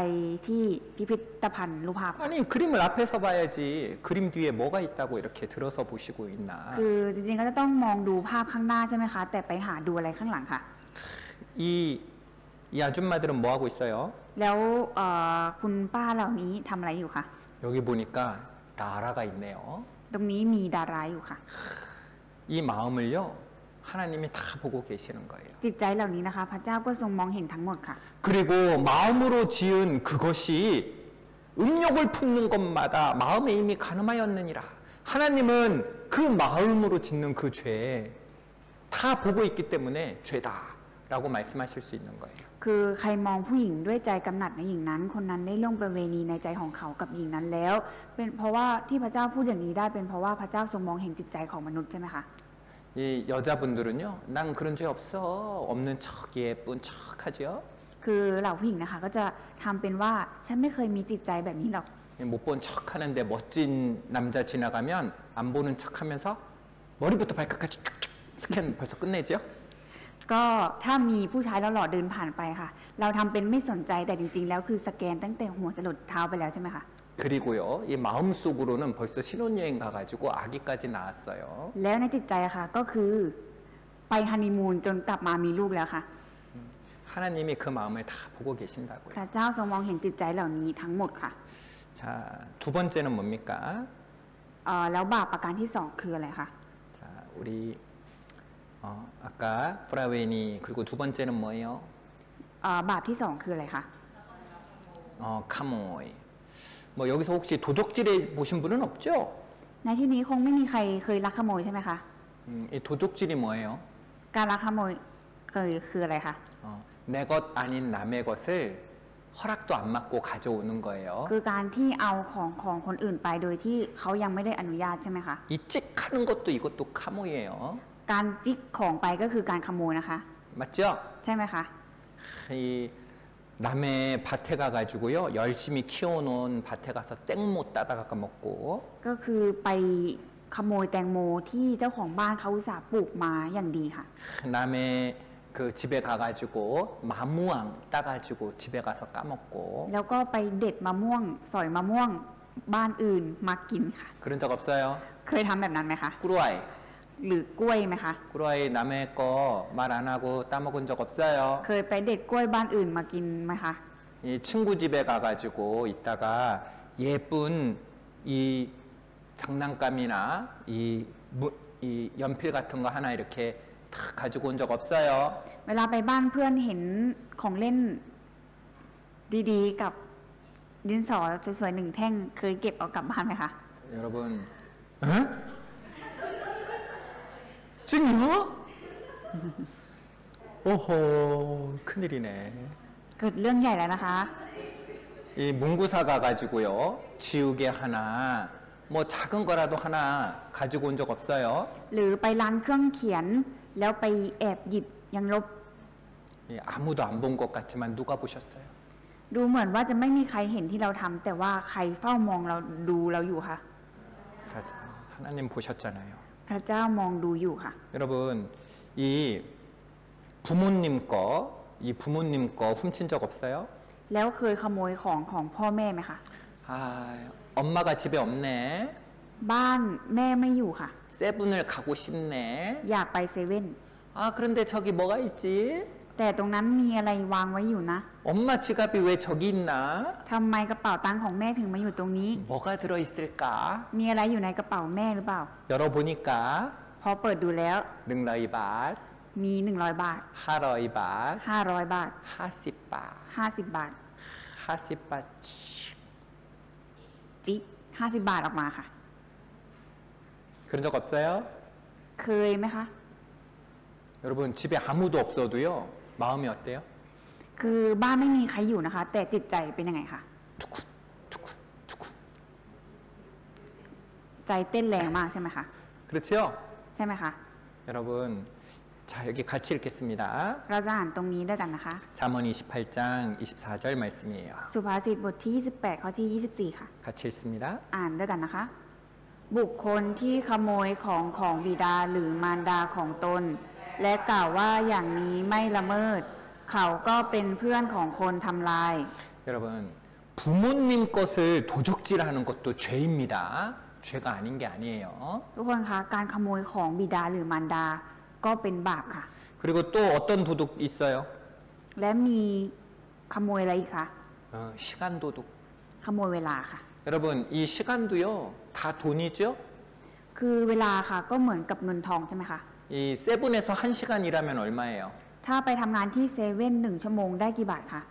ที่พิพิธภัณฑ์รูปภาพ 아니 그림을 앞에서 봐야지 그림 뒤에 뭐가 있다고 이렇게 들어서 보시고 있나. คือจริงๆก็จะต้องมองดูภาพข้างหน้าใช่ไหมคะแต่ไปหาดูอะไรข้างหลังค่ะ 이 아줌마들은 뭐 하고 있어요? แล้วคุณป้าเหล่านี้ทำอะไรอยู่คะ 여기 보니까 나라가 있네요. ตรงนี้มีดาราอยู่ค่ะ 이 마음을요 하나님이 다 보고 계시는 거예요. จิตใจเหล่านี้นะคะ พระเจ้าก็ทรงมองเห็นทั้งหมดค่ะ 그리고 마음으로 지은 그것이 음욕을 품는 것마다 마음에 이미 가늠하였느니라. 하나님은 그 마음으로 짓는 그 죄 다 보고 있기 때문에 죄다라고 말씀하실 수 있는 거예요. คือใครมองผู้หญิงด้วยใจกำหนัดในหญิงนั้น คนนั้นได้ล่วงประเวณีในใจของเขากับหญิงนั้นแล้ว เป็นเพราะว่าที่พระเจ้าพูดอย่างนี้ได้เป็นเพราะว่าพระเจ้าทรงมองเห็นจิตใจของมนุษย์ใช่ไหมคะ 이 여자분들은요, 난 그런 죄 없어. 없는 척 예쁜 척 하죠. คือเหล่าผู้หญิงนะคะก็จะทำเป็นว่าฉันไม่เคยมีจิตใจแบบนี้หรอก 못 본 척 하는데 멋진 남자 지나가면 안 보는 척 하면서 머리부터 발끝까지 쭉쭉 스캔 벌써 끝내죠. ก็ถ้ามีผู้ชายแล้วหล่อเดินผ่านไปค่ะ เราทำเป็นไม่สนใจแต่จริงๆแล้วคือสแกนตั้งแต่หัวจรดเท้าไปแล้วใช่ไหมคะ 그리고요, 이 마음속으로는 벌써 신혼여행 가가지고 아기까지 낳았어요. แล้วในจิตใจอะค่ะก็คือไปฮันนีมูนจนกลับมามีลูกแล้วค่ะ 하나님이 그 마음을 다 보고 พ 계신다고요. ระเจ้าทรงมองเห็นจิตใจเหล่านี้ทั้งหมดค่ะ 자, 두 번째는 뭡니까? แล้วบาปประการที่สองคืออะไรคะ 자, 우리 아까 프라웨니 그리고 두 번째는 뭐예요? บาปที่สองคืออะไรคะ 카모이. 뭐 여기서 혹시 도적질해 보신 분은 없죠? ในที่นี้คงไม่มีใครเคยลักขโมยใช่ไหมคะ 이 도적질이 뭐예요? การลักขโมยคืออะไรคะ 내 것 아닌 남의 것을 허락도 안 받고 가져오는 거예요. คือการที่เอาของคนอื่นไปโดยที่เขายังไม่ได้อนุญาตใช่ไหมคะ 이 찍하는 것도 이것도 카모이에요. การจิกของไปก็คือการขโมยนะคะ 맞죠? ใช่ไหมคะ 이 남의 밭에 가가지고요 열심히 키워놓은 밭에 가서 땡모 따다가 먹고 ก็คือไปขโมยแตงโมที่เจ้าของบ้านเขาอุตส่าห์ปลูกมาอย่างดีค่ะ 남의 그 집에 가가지고 마무왕 따가지고 집에 가서 까먹고 แล้วก็ไปเด็ดมะม่วงสอยมะม่วงบ้านอื่นมากินค่ะ 그런 적 없어요? เคยทำแบบนั้นไหมคะ 꾸루아이 หรือกล้วยไหมคะ 꾸루아이 남의 거 말 안 하고 따먹은 적 없어요? เคยไปเด็ดกล้วยบ้านอื่นมากินไหมคะ 이 친구 집에 가가지고 있다가 예쁜 이 장난감이나 이 연필 같은 거 하나 이렇게 다 가지고 온 적 없어요? เวลาไปบ้านเพื่อนเห็นของเล่นดีๆกับดินสอสวยๆหนึ่งแท่งเคยเก็บเอากลับบ้านไหมคะ 여러분, 에? 찡이요? 오호, 큰일이네. เกิดเรื่องใหญ่แล้วนะคะ 이 문구사 가가지고요, 지우개 하나, 뭐 작은 거라도 하나 가지고 온 적 없어요? หรือไปร้านเครื่องเขียนแล้วไปแอบหยิบยังลบ 아무도 안 본 것 같지만 누가 보셨어요? ดูเหมือนว่าจะไม่มีใครเห็นที่เราทำแต่ว่าใครเฝ้ามองเราดูเราอยู่ค่ะ 하나님 보셨잖아요. พระเจ้ามองดูอยู่ค่ะ 여러분, 이 부모님 거 훔친 적 없어요? แล้วเคยขโมยของพ่อแม่ไหมคะ 아, 엄마가 집에 없네. บ้านแม่ไม่อยู่ค่ะ 세븐을 가고 싶네. อยากไปเซเว่น 아, 그런데 저기 뭐가 있지? แต่ตรงนั้นมีอะไรวางไว้อยู่นะ 엄마 지갑이 왜 저기 있나? ทำไมกระเป๋าตังค์ของแม่ถึงมาอยู่ตรงนี้ 뭐가 들어있을까? มีอะไรอยู่ในกระเป๋าแม่หรือเปล่า 열어보니까 พอเปิดดูแล้ว 능러이 밭, มี100 บาท 하러이 밭, 500 บาท 하시밭, 50 บาท 하시밭. จิก50 บาทออกมาค่ะ 그런 적 없어요? เคยไหมคะ 여러분, 집에 아무도 없어도요, 마음이 어때요? คือบ้านไม่มีใครอยู่นะคะ แต่จิตใจเป็นยังไงคะ 두쿠, 두쿠, 두쿠. ใจเต้นแรงมากใช่ไหมคะ 그렇지요? ใช่ไหมคะ 여러분, 자, 여기 같이 읽겠습니다. เราจะอ่านตรงนี้ด้วยกันนะคะ 잠언 28장 24절 말씀이에요. สุภาษิตบทที่28ข้อที่24ค่ะ 같이 읽습니다. อ่านด้วยกันนะคะ บุคคลที่ขโมยของบิดาหรือมารดาของตน และกล่าวว่าอย่างนี้ไม่ละเมิด เขาก็เป็นเพื่อนของคนทำลาย 여러분, 부모님 것을 도적질하는 것도 죄입니다. 죄가 아닌 게 아니에요. ทุกคนคะการขโมยของบิดาหรือมารดาก็เป็นบาปค่ะ 그리고 또 어떤 도둑 있어요? และมีขโมยอะไรอีกคะ 시간 도둑. ขโมยเวลาค่ะ 여러분, 이 시간도요, 다 돈이죠? คือเวลาค่ะก็เหมือนกับเงินทองใช่ไหมคะ 이 세븐에서 1시간 일하면 얼마예요? ถ้าไปทำงานที่เซเว่น1 ชั่วโมงได้กี่บาทคะ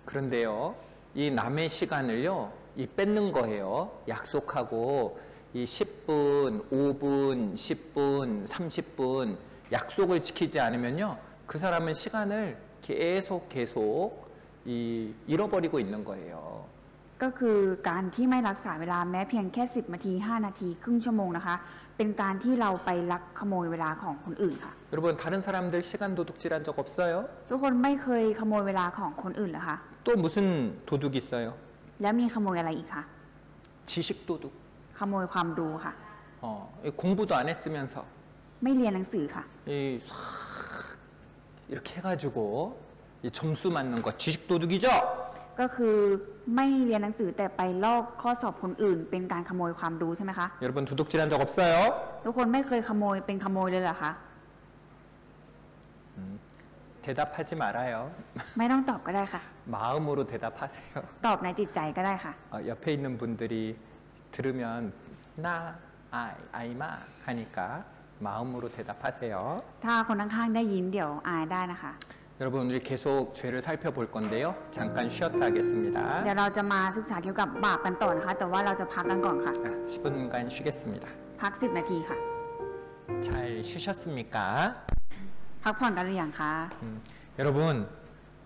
그런데요, 이 남의 시간을요, 이 뺏는 거예요. 약속하고 이 10분, 5분, 10분, 30분 약속을 지키지 않으면요, 그 사람은 시간을 계속 잃어버리고 있는 거예요. ก็คือการที่ไม่รักษาเวลาแม้เพียงแค่10 นาที 5 นาทีครึ่งชั่วโมงนะคะเป็นการที่เราไปลักขโมยเวลาของคนอื่นค่ะ 여러분 다른 사람들 시간 도둑질한 적 없어요? ทุกคนไม่เคยขโมยเวลาของคนอื่นเหรอคะ 또 무슨 도둑이 있어요? แล้วมีขโมยอะไรอีกคะ 지식 도둑. ขโมยความรู้ค่ะ 공부도 안 했으면서 ไม่เรียนหนังสือค่ะ 싹 이렇게 해가지고 이 점수 맞는 거 지식 도둑이죠? ก็คือไม่เรียนหนังสือแต่ไปลอกข้อสอบคนอื่น เป็นการขโมยความรู้ใช่ไหมคะ 여러분 도둑질한 적 없어요? ทุกคนไม่เคยขโมยเป็นขโมยเลยเหรอคะ 대답하지 말아요. ไม่ต้องตอบก็ได้ค่ะ 마음으로 대답하세요. ตอบในจิตใจก็ได้ค่ะ 옆에 있는 분들이 들으면 나 아이마 하니까 마음으로 대답하세요. ถ้าคนข้างๆได้ยินเดี๋ยวอายได้นะคะ 여러분 우리 계속 죄를 살펴볼 건데요. 잠깐 쉬었다 하겠습니다. เดี๋ยวเราจะมาศึกษาเกี่ยวกับบาปกันต่อนะคะ แต่ว่าเราจะพักกันก่อนค่ะ 10분간 쉬겠습니다. พัก10 นาทีค่ะ 잘 쉬셨습니까? พักผ่อนกันหรือยังคะ 여러분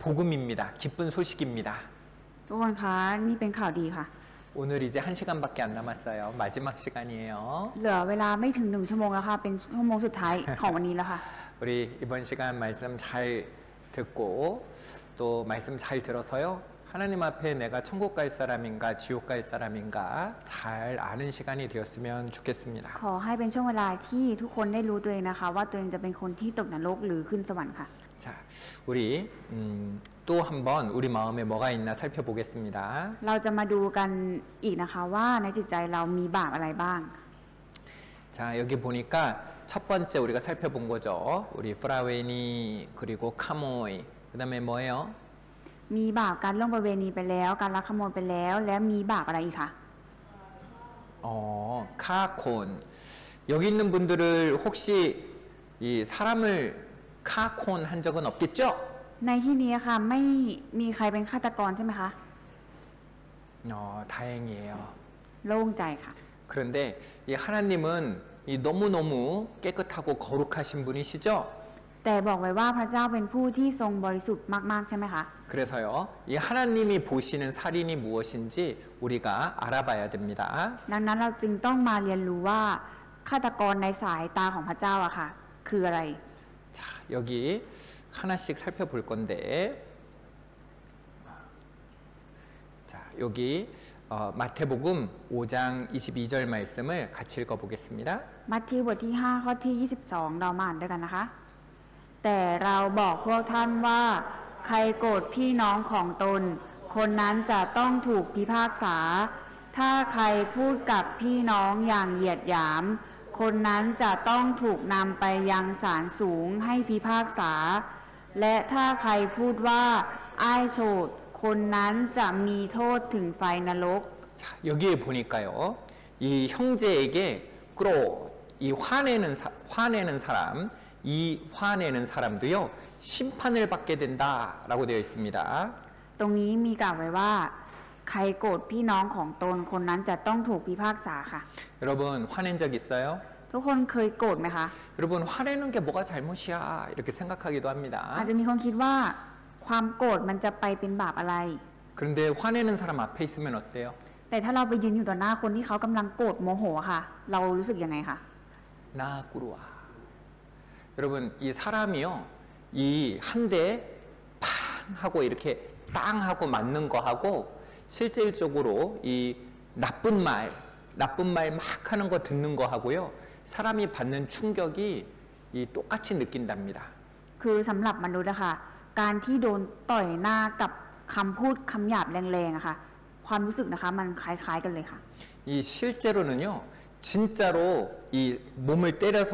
복음입니다. 기쁜 소식입니다. ทุกคนคะนี่เป็นข่าวดีค่ะ 오늘 이제 1시간밖에 안 남았어요. 마지막 시간이에요. เหลือเวลาไม่ถึง1 ชั่วโมงแล้วค่ะ เป็นชั่วโมงสุดท้ายของวันนี้แล้วค่ะ 우리 이번 시간 말씀 잘 듣고 또 말씀 잘 들어서요. 하나님 앞에 내가 천국 갈 사람인가 지옥 갈 사람인가 잘 아는 시간이 되었으면 좋겠습니다. ขอให้เป็นช่วงเวลาที่ทุกคนได้รู้ตัวเองนะคะ ว่าตัวเองจะเป็นคนที่ตกนรกหรือขึ้นสวรรค์ค่ะ 자, 우리 또 한번 우리 마음에 뭐가 있나 살펴보겠습니다. เราจะมาดูกันอีกนะคะว่าในจิตใจเรามีบาปอะไรบ้าง 자, 여기 보니까 첫 번째 우리가 살펴본 거죠. 우리 프라웨니 그리고 카모이 그다음에 뭐예요? มีบาปการล่วงประเวณีไปแล้ว การลักขโมยไปแล้ว แล้วมีบาปอะไรอีกคะ 카콘. 여기 있는 분들을 혹시 이 사람을 카콘 한 적은 없겠죠? ในที่นี้ค่ะไม่มีใครเป็นฆาตกรใช่ไหมคะ 다행이에요. โล่งใจค่ะ 그런데 이 하나님은 이 너무너무 깨끗하고 거룩하신 분이시죠? แต่บอกไว้ว่าพระเจ้าเป็นผู้ที่ทรงบริสุทธิ์มากๆใช่ไหมคะ 그래서요, 이 하나님이 보시는 살인이 무엇인지 우리가 알아봐야 됩니다. ดังนั้นเราจึงต้องมาเรียนรู้ว่าฆาตกรในสายตาของพระเจ้าอะค่ะ คืออะไร 자, 여기 하나씩 살펴볼 건데, 자, 여기 마태복음 5장 22절 말씀을 같이 읽어보겠습니다. มัทธิวบทที่ 5 ข้อที่ 22 เรามาอ่านด้วยกันนะคะ แต่เราบอกพวกท่านว่าใครโกรธพี่น้องของตน คนนั้นจะต้องถูกพิพากษา ถ้าใครพูดกับพี่น้องอย่างเหยียดหยาม คนนั้นจะต้องถูกนำไปยังศาลสูงให้พิพากษา และถ้าใครพูดว่าอ้ายโฉดคนนั้นจะมีโทษถึงไฟนรก 자, 여기에 보니까요, 이 형제에게 끌어 이 화내는 사람, 이 화내는 사람도요 심판을 받게 된다라고 되어 있습니다. ตรงนี้มีกล่าวไว้ว่า ใครโกรธพี่น้องของตนคนนั้นจะต้องถูกพิพากษาค่ะ 여러분 화낸 적 있어요? ทุกคนเคยโกรธไหมคะ 여러분 화내는 게 뭐가 잘못이야 이렇게 생각하기도 อาจ 합니다. จะมีคนคิดว่าความโกรธมันจะไปเป็นบาปอะไร 그런데 화내는 사람 앞에 있으면 어때요? แต่ถ้าเราไปยืนอยู่ต่อหน้าคนที่เขากำลังโกรธโมโหค่ะ เรารู้สึกยังไงคะ 나 꾸루와. 여러분 이 사람이요, 이 한 대 팡 하고 이렇게 땅 하고 맞는 거 하고 실질적으로 이 나쁜 말 막 하는 거 듣는 거 하고요, 사람이 받는 충격이 이 똑같이 느낀답니다. คือสำหรับมนุษย์อะค่ะ การที่โดนต่อยหน้ากับคำพูดคำหยาบแรงๆอะค่ะ ความรู้สึกนะคะมันคล้ายๆกันเลยค่ะ 이 실제로는요, 진짜로 이 몸을 때려서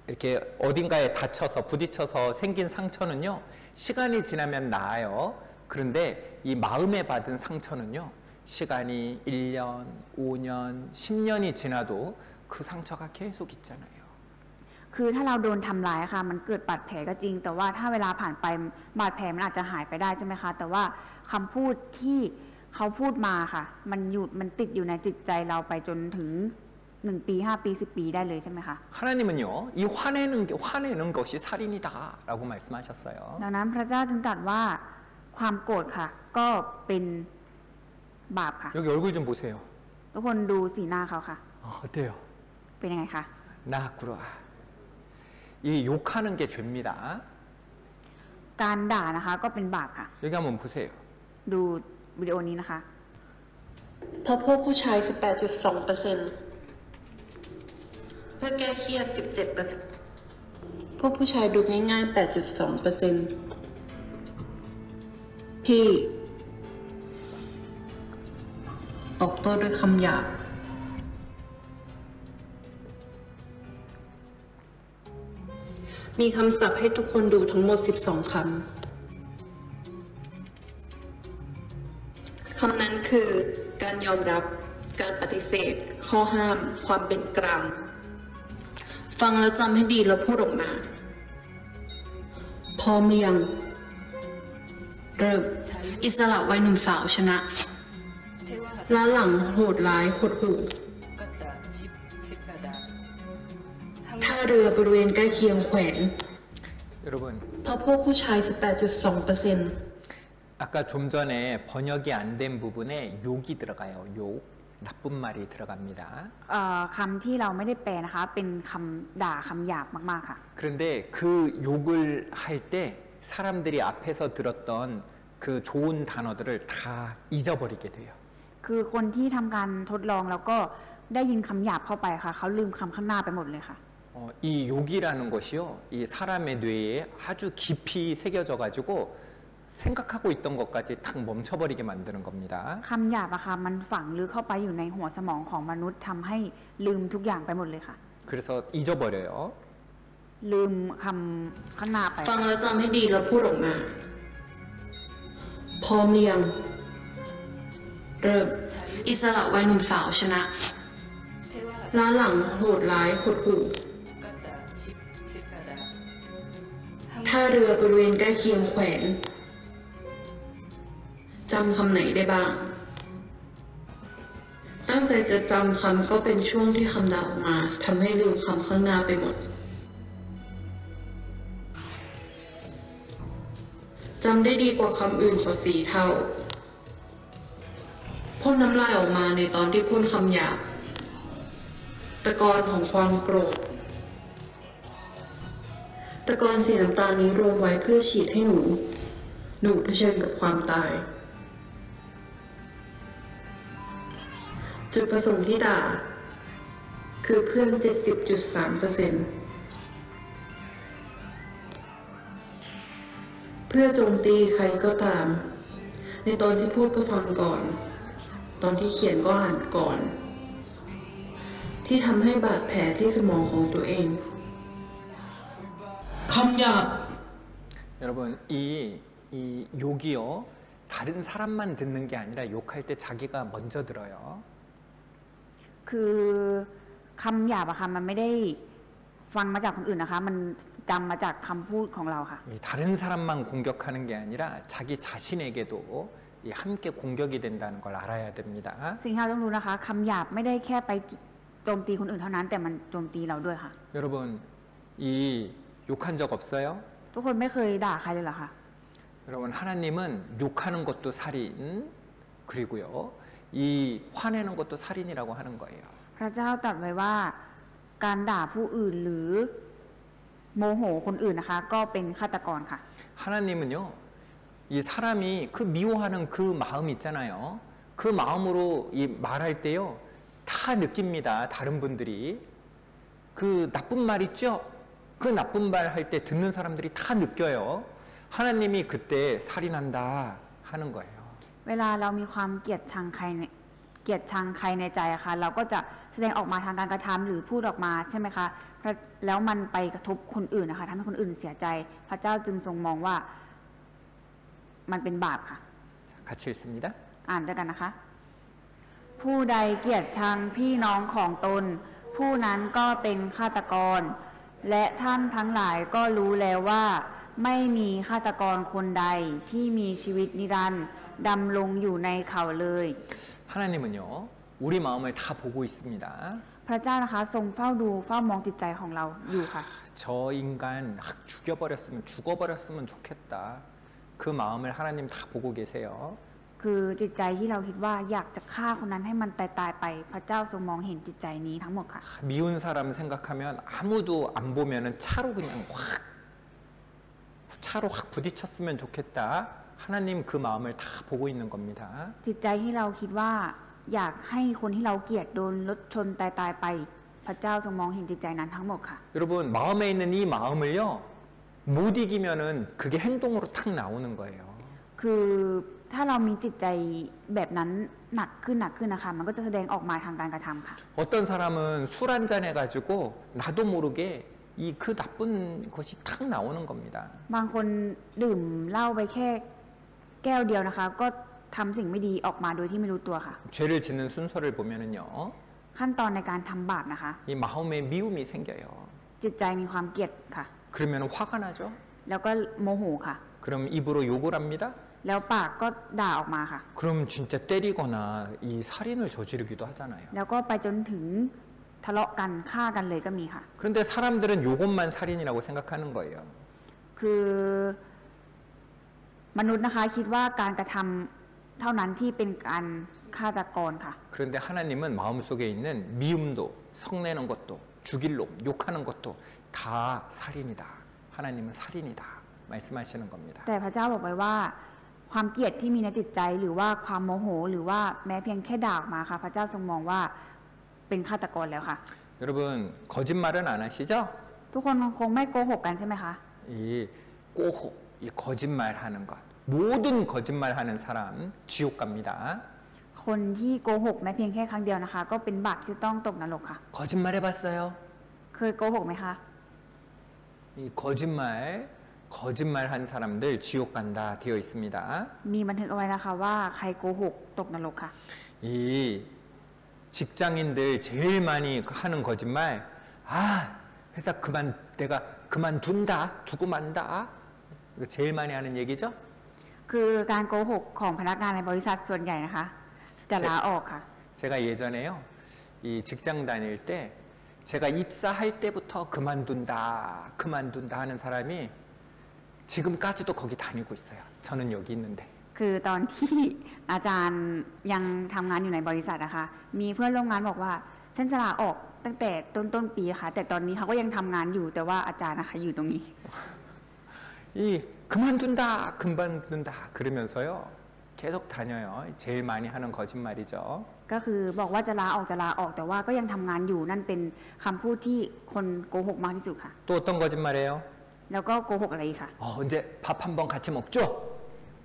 이렇게 어딘가에 다쳐서 부딪혀서 생긴 상처는요, 시간이 지나면 나아요. 그런데 이 마음에 받은 상처는요, 시간이 1년, 5년, 10년이 지나도 그 상처가 계속 있잖아요. คือถ้าเราโดนทำร้ายค่ะ มันเกิดบาดแผลก็จริง แต่ว่าถ้าเวลาผ่านไปบาดแผลมันอาจจะหายไปได้ใช่ไหมคะ แต่ว่าคำพูดที่เขาพูดมาค่ะ มันติดอยู่ในจิตใจเราไปจนถึง 1 ปี 5 ปี 10 ปีได้เลยใช่ไหมคะ 하나님은요, 이 화내는 것이 살인이다라고 말씀하셨어요. ดังนั้นพระเจ้าจึงตรัสว่าความโกรธค่ะ ก็เป็นบาปค่ะ 여기 얼굴 좀 보세요. ทุกคนดูสีหน้าเขาค่ะ 어때요? เป็นยังไงคะ 나구라. 이 욕하는 게 죄입니다. การด่านะคะก็เป็นบาปค่ะ 여기 한번 보세요. ดูวิดีโอนี้นะคะ เพราะพวกผู้ชาย 18.2% เพื่อแก้เครียด 17% พวกผู้ชายดูง่ายๆ 8.2% ที่ตอบโต้ด้วยคำหยาบมีคำศัพท์ให้ทุกคนดูทั้งหมด 12 คำ คำนั้นคือการยอมรับ การปฏิเสธ ข้อห้าม ความเป็นกลาง ฟังแล้วจำให้ดีแล้วพูดออกมา พร้อมหรือยัง เริ่ม อิสระวัยหนุ่มสาวชนะล้าหลังโหดร้ายหดหู่ท่าเรือบริเวณใกล้เคียงแขวน 여러분, เพราะพวกผู้ชาย 18.2% 아까 좀 전에 번역이 안 된 부분에 욕이 들어가요. 욕. 나쁜 말이 들어갑니다. คำที่เราไม่ได้แปลนะคะ เป็นคำด่าคำหยาบมากๆค่ะ 그런데 그 욕을 할 때 사람들이 앞에서 들었던 그 좋은 단어들을 다 잊어버리게 돼요. คือคนที่ทำการทดลองแล้วก็ได้ยินคำหยาบเข้าไปค่ะ เขาลืมคำข้างหน้าไปหมดเลยค่ะ 이 욕이라는 것이요, 이 사람의 뇌에 아주 깊이 새겨져 가지고 생각하고 있던 것까지 탁 멈춰버리게 만드는 겁니다. คำหยาบอะค่ะมันฝังลึกเข้าไปอยู่ในหัวสมองของมนุษย์ทำให้ลืมทุกอย่างไปหมดเลยค่ะ 그래서 잊어버려요. ลืมคำข้างหน้าไป ฟังแล้วจำให้ดีแล้วพูดออกมา พร้อมหรือยัง เริ่ม อิสระวัยหนุ่มสาวชนะล้าหลังโหดร้ายหดหู่ท่าเรือบริเวณใกล้เคียงแขวนจำคำไหนได้บ้าง ตั้งใจจะจำคำก็เป็นช่วงที่คำด่าออกมาทำให้ลืมคำข้างหน้าไปหมดจำได้ดีกว่าคำอื่นกว่า4 เท่าพ่นน้ำลายออกมาในตอนที่พูดคำหยาบตะกอนของความโกรธตะกอนสีน้ำตาลนี้รวมไว้เพื่อฉีดให้หนูเผชิญกับความตายจุดประสงค์ที่ด่าคือเพื่อน 70.3% เพื่อโจมตีใครก็ตามในตอนที่พูดก็ฟังก่อนตอนที่เขียนก็อ่านก่อนที่ทำให้บาดแผลที่สมองของตัวเองคำหยาบ 여러분, 이 욕이요, 다른 사람만 듣는 게 아니라 욕할 때 자기가 먼저 들어요. คือคำหยาบอะค่ะมันไม่ได้ฟังมาจากคนอื่นนะคะ มันจำมาจากคำพูดของเราค่ะ 다른 사람만 공격하는 게 아니라 자기 자신에게도 함께 공격이 된다는 걸 알아야 됩니다. สิ่งที่เราต้องรู้นะคะคำหยาบไม่ได้แค่ไปโจมตีคนอื่นเท่านั้น แต่มันโจมตีเราด้วยค่ะ 여러분, 이 욕한 적 없어요? ทุกคนไม่เคยด่าใครเลยเหรอคะ 여러분, 하나님은 욕하는 것도 살인, 그리고요, 이 화내는 것도 살인이라고 하는 거예요. พระเจ้าตรัสไว้ว่าการด่าผู้อื่นหรือโมโหคนอื่นนะคะ ก็เป็นฆาตกรค่ะ 하나님은요, 이 사람이 그 미워하는 그 마음 있잖아요. 그 마음으로 이 말할 때요, 다 느낍니다. 다른 분들이. 그 나쁜 말 있죠? 그 나쁜 말 할 때 듣는 사람들이 다 느껴요. 하나님이 그때 살인한다 하는 거예요. เวลาเรามีความเกลียดชังใครในใจอะค่ะ เราก็จะแสดงออกมาทางการกระทำหรือพูดออกมาใช่ไหมคะแล้วมันไปกระทบคนอื่นนะคะทำให้คนอื่นเสียใจ พระเจ้าจึงทรงมองว่ามันเป็นบาปค่ะ 같이 읽습니다. อ่านด้วยกันนะคะ ผู้ใดเกลียดชังพี่น้องของตน ผู้นั้นก็เป็นฆาตกร และท่านทั้งหลายก็รู้แล้วว่าไม่มีฆาตกรคนใดที่มีชีวิตนิรันดร์ดำรงอยู่ในเขาเลย 하나님은요, 우리 마음을 다 보고 있습니다. พระเจ้านะคะทรงเฝ้าดูเฝ้ามองจิตใจของเราอยู่ค่ะ 저 인간 확 죽여버렸으면 죽어버렸으면 좋겠다. 그 마음을 하나님 다 보고 계세요. คือจิตใจที่เราคิดว่าอยากจะฆ่าคนนั้นให้มันตายไปพระเจ้าทรงมองเห็นจิตใจนี้ทั้งหมดค่ะ 미운 사람 생각하면 아무도 안 보면은 차로 확 부딪혔으면 좋겠다. 하나님 그 마음을 다 보고 있는 겁니다. จิตใจที่เราคิดว่าอยากให้คนที่เราเกลียดโดนรถชนตายไปพระเจ้าทรงมองเห็นจิตใจนั้นทั้งหมดค่ะ 여러분 마음에 있는 이 마음을요 못 이기면은 그게 행동으로 탁 나오는 거예요. คือถ้าเรามีจิตใจแบบนั้นหนักขึ้นนะคะมันก็จะแสดงออกมาทางการกระทำค่ะ 어떤 사람은 술 한잔 해가지고 나도 모르게 이 그 나쁜 것이 탁 나오는 겁니다. บางคนดื่มเหล้าไปแค่แก้วเดียวนะคะ ก็ทำสิ่งไม่ดีออกมาโดยที่ไม่รู้ตัวค่ะ 죄를 짓는 순서를 보면은요 ขั้นตอนในการทำบาปนะคะ 이 마음에 미움이 생겨요. จิตใจมีความเกลียดค่ะ 그러면 화가 나죠. แล้วก็โมโหค่ะ 그럼 입으로 욕을 합니다. แล้วปากก็ด่าออกมาค่ะ 그럼 진짜 때리거나 이 살인을 저지르기도 하잖아요. แล้วก็ไปจนถึงทะเลาะกันฆ่ากันเลยก็มีค่ะ 그런데 사람들은 요것만 살인이라고 생각하는 거예요. คือมนุษย์นะคะคิดว่าการกระทำเท่านั้นที่เป็นการฆาตกรค่ะ 그런데 하나님은 마음속에 있는 미움도 성내는 것도 죽일 놈 욕하는 것도 다 살인이다. 하나님은 살인이다. 말씀하시는 겁니다. แต่พระเจ้าบอกไว้ว่าความเกลียดที่มีในจิตใจหรือว่าความโมโหหรือว่าแม้เพียงแค่ด่าออกมาค่ะพระเจ้าทรงมองว่าเป็นฆาตกรแล้วค่ะ 여러분 거짓말은 안 하시죠? ทุกคนคงไม่โกหกกันใช่ไหมคะ 이 꼬호, 이 거짓말하는 것, 모든 거짓말하는 사람 지옥 갑니다. คนที่โกหกแม้เพียงแค่ครั้งเดียวนะคะ ก็เป็นบาปที่ต้องตกนรกค่ะ 거짓말해봤어요? เคยโกหกไหมคะ 이 거짓말한 사람들 지옥 간다 되어 있습니다. มีบันทึกเอาไว้นะคะว่าใครโกหกตกนรกค่ะ 이 직장인들 제일 많이 하는 거짓말, 회사 내가 그만둔다, 두고 만다. 이거 제일 많이 하는 얘기죠? คือการโกหกของพนักงานในบริษัทส่วนใหญ่นะคะ จะลาออกค่ะ 제가 예전에요, 이 직장 다닐 때 제가 입사할 때부터 그만둔다 하는 사람이 지금까지도 거기 다니고 있어요. 저는 여기 있는데. คือตอนที่อาจารย์ยังทำงานอยู่ในบริษัทนะคะ มีเพื่อนร่วมงานบอกว่าฉันจะลาออกตั้งแต่ต้นปีค่ะ แต่ตอนนี้เขาก็ยังทำงานอยู่แต่ว่าอาจารย์นะคะอยู่ตรงนี้ 이 그만둔다 그러면서요 계속 다녀요. 제일 많이 하는 거짓말이죠. ก็คือบอกว่าจะลาออกแต่ว่าก็ยังทำงานอยู่นั่นเป็นคำพูดที่คนโกหกมากที่สุดค่ะ 또 어떤 거짓말이에요? แล้วก็โกหกอะไรอีกค่ะ 언제 밥 한 번 같이 먹죠?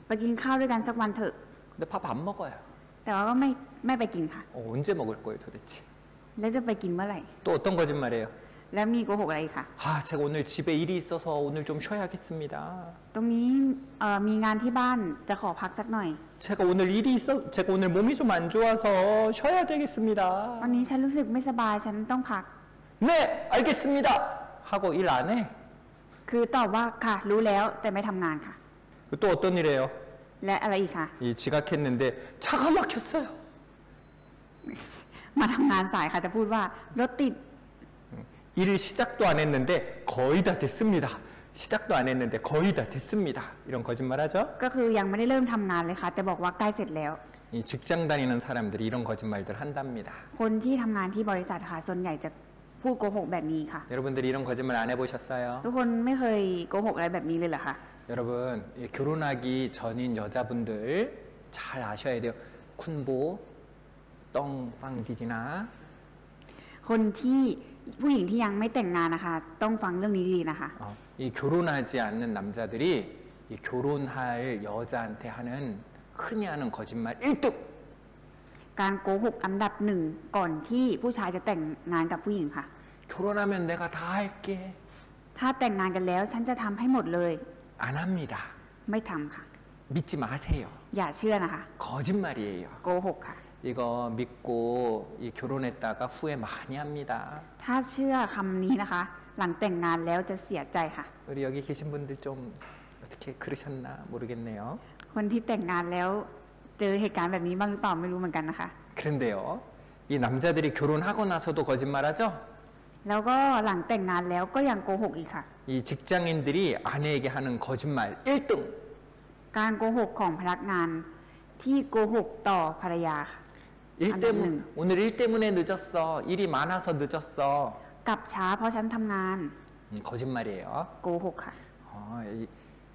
ไปกินข้าวด้วยกันสักวันเถอะ 근데 밥 안 먹어요. แต่ว่าก็ไม่ไปกินค่ะ 언제 먹을 거예요 도대체? แล้วจะไปกินเมื่อไหร่ 또 어떤 거짓말이에요? แล้วมีโกหกอะไรอีกค่ะ 제가 오늘 집에 일이 있어서 오늘 좀 쉬어야겠습니다. ตรงนี้มีงานที่บ้านจะขอพักสักหน่อย 제가 오늘 몸이 좀 안 좋아서 쉬어야 วัน 되겠습니다. นี้ฉันรู้สึกไม่สบายฉันต้องพัก 네, 알겠습니다. 하고 일 안 해. คือตอบว่าค่ะรู้แล้วแต่ไม่ทำงานค่ะ 또 어떤 일이에요? และอะไรอีกค่ะ 이 지각했는데 차가 막혔어요. มาทำงานสายค่ะจะพูดว่ารถติด 일을 시작도 안 했는데 거의 다 됐습니다. 시작도 안 했는데 거의 다 됐습니다. 이런 거짓말하죠? ก็คือยังไม่ได้เริ่มทำงานเลยค่ะ แต่บอกว่าใกล้เสร็จแล้ว 이 직장 다니는 사람들이 이런 거짓말들 한답니다. คนที่ทำงานที่บริษัทค่ะส่วนใหญ่จะพูดโกหกแบบนี้ค่ะ 여러분들이 이런 거짓말 안 해보셨어요? ทุกคนไม่เคยโกหกอะไรแบบนี้เลยเหรอคะ 여러분 이 결혼하기 전인 여자분들 잘 아셔야 돼요. 쿤보, 똥팡디디나 คนที่ผู้หญิงที่ยังไม่แต่งงานนะคะ ต้องฟังเรื่องนี้ดีๆนะคะ 이 결혼하지 않는 남자들이 이 결혼할 여자한테 하는 흔히 하는 거짓말 1등. การโกหกอันดับหนึ่งก่อนที่ผู้ชายจะแต่งงานกับผู้หญิงค่ะ 결혼하면 내가 다 할게. ถ้าแต่งงานกันแล้วฉันจะทำให้หมดเลย 안 합니다. ไม่ทำค่ะ 믿지 마세요. อย่าเชื่อนะคะ 거짓말이에요. โกหกค่ะ 이거 믿고 이 결혼했다가 후회 많이 합니다. ถ้าเชื่อคำนี้นะคะ หลังแต่งงานแล้วจะเสียใจค่ะ 우리 여기 계신 분들 좀 어떻게 그러셨나 모르겠네요. คนที่แต่งงานแล้วเจอเหตุการณ์แบบนี้บ้างหรือเปล่าไม่รู้เหมือนกันนะคะ 그런데요, 이 이 남자들이 결혼하고 나서도 거짓말하죠? แล้วก็หลังแต่งงานแล้วก็ยังโกหกอีกค่ะ 이 직장인들이 아내에게 하는 거짓말 1등. การโกหกของพนักงานที่โกหกต่อภรรยาค่ะ 오늘 일 때문에 늦었어. 일이 많아서 늦었어. กลับช้าเพราะฉันทำงาน 거짓말이에요. โกหกค่ะ 이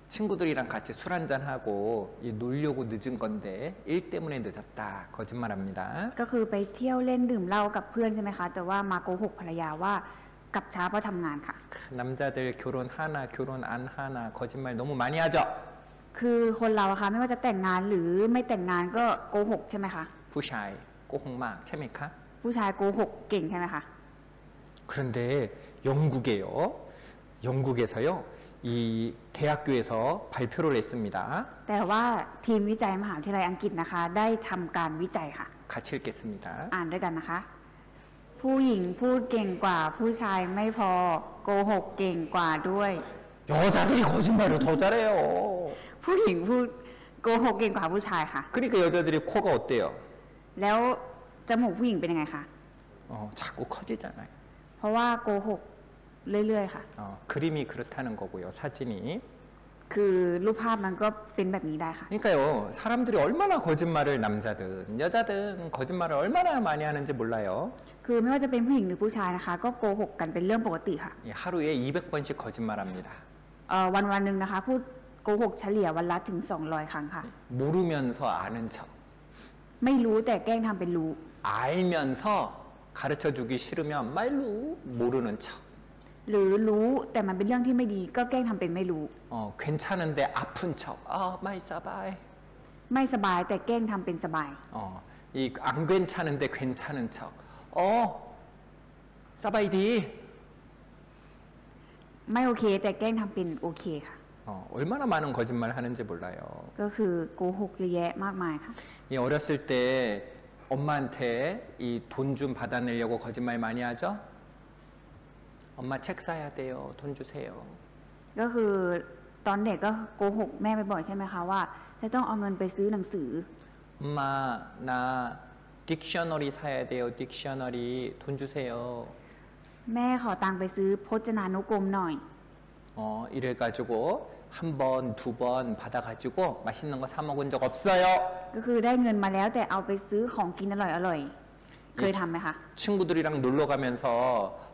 친구들이랑 같이 술 한잔하고 놀려고 늦은 건데 일 때문에 늦었다. 거짓말합니다. ก็คือไปเที่ยวเล่นดื่มเหล้ากับเพื่อนใช่ไหมคะ แต่ว่ามาโกหกภรรยาว่ากลับช้าเพราะทำงานค่ะ 남자들 결혼하나 결혼 안 하나 거짓말 너무 많이 하죠. คือคนเราอะค่ะไม่ว่าจะแต่งงานหรือไม่แต่งงานก็โกหกใช่ไหมคะ 부샤이 꼬홍막 채미카. ผู้ชายโกหกเก่งใช่ไหมคะ 그런데 영국에서요. 이 대학교에서 발표를 했습니다. แต่ว่าทีมวิจัยมหาวิทยาลัยอังกฤษนะคะ ได้ทำการวิจัยค่ะ 같이 읽겠습니다. อ่านด้วยกันนะคะ ผู้หญิงพูดเก่งกว่าผู้ชายไม่พอโกหกเก่งกว่าด้วย 여자들이 거짓말을 더 잘해요. ผู้หญิงพูดโกหกเก่งกว่าผู้ชายค่ะ 그러니까 여자들이 코가 어때요? แล้วจมูกผู้หญิงเป็นยังไงคะ 자꾸 커지잖아요. เพราะว่าโกหกเรื่อยๆค่ะ 그림이 그렇다는 거고요. 사진이. คือรูปภาพมันก็เป็นแบบนี้ได้ค่ะ 그러니까요. 사람들이 얼마나 거짓말을 남자든 여자든 거짓말을 얼마나 많이 하는지 몰라요. คือไม่ว่าจะเป็นผู้หญิงหรือผู้ชายนะคะ ก็โกหกกันเป็นเรื่องปกติค่ะ 하루에 200번씩 거짓말합니다. วันหนึ่งนะคะพูดโกหกเฉลี่ยวันละถึง200 ครั้งค่ะ 모르면서 아는 척. ไม่รู้แต่แกล้งทำเป็นรู้ 알면서 가르쳐주기 싫으면 말로 모르는 척. หรือรู้แต่มันเป็นเรื่องที่ไม่ดีก็แกล้งทำเป็นไม่รู้ 괜찮은데 아픈 척. 많이 싸바이. ไม่สบายแต่แกล้งทำเป็นสบาย 안 괜찮은데 괜찮은 척. 싸바이디. ไม่โอเคแต่แกล้งทำเป็นโอเคค่ะ 얼마나 많은 거짓말 하는지 몰라요. ก็คือโกหกเยอะแยะมากมายค่ะ 어렸을 때 엄마한테 이 돈 좀 받아내려고 거짓말 많이 하죠? 엄마 책 사야 돼요. 돈 주세요. ก็คือตอนเด็กก็โกหกแม่บ่อยๆใช่ไหมคะว่าจะต้องเอาเงินไปซื้อหนังสือ 엄마 나 딕셔너리 사야 돼요. 딕셔너리 돈 주세요. แม่ขอตังค์ไปซื้อพจนานุกรมหน่อย 이래가지고 한 번, 두 번 받아가지고 맛있는 거 사 먹은 적 없어요. ก็คือได้เงินมาแล้วแต่เอาไปซื้อของกินอร่อยๆเคยทำไหมคะ 친구들이랑 놀러 가면서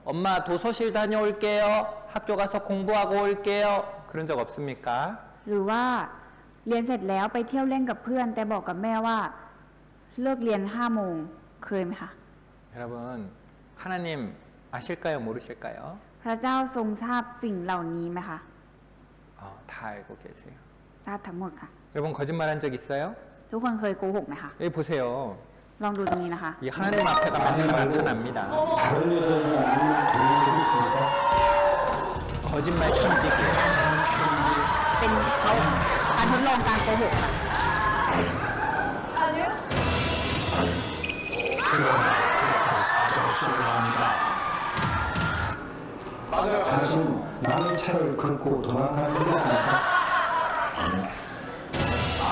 엄마 도서실 다녀올게요. 학교 가서 공부하고 올게요. 그런 적 없습니까? หรือว่าเรียนเสร็จแล้วไปเที่ยวเล่นกับเพื่อน แต่บอกกับแม่ว่าเลิกเรียน5 โมงเคยไหมคะ 여러분 하나님 아실까요? 모르실까요? พระเจ้าทรงทราบสิ่งเหล่านี้ไหมคะ 다 알고 계세요. ทราบทั้งหมดค่ะ 여러분 거짓말한 적 있어요? ทุกคนเคยโกหกไหมคะ 여기 보세요. ลองดูตรงนี้นะคะ 이 하나님 앞에가 막 나타납니다. 다른 여자에게 돌린 적이 있습니까? 거짓말 천지기. เป็นเขาการทดลองการโกหกค่ะ 아니요? 당신 남의 차를 긁고 도망간 적이 있습니까?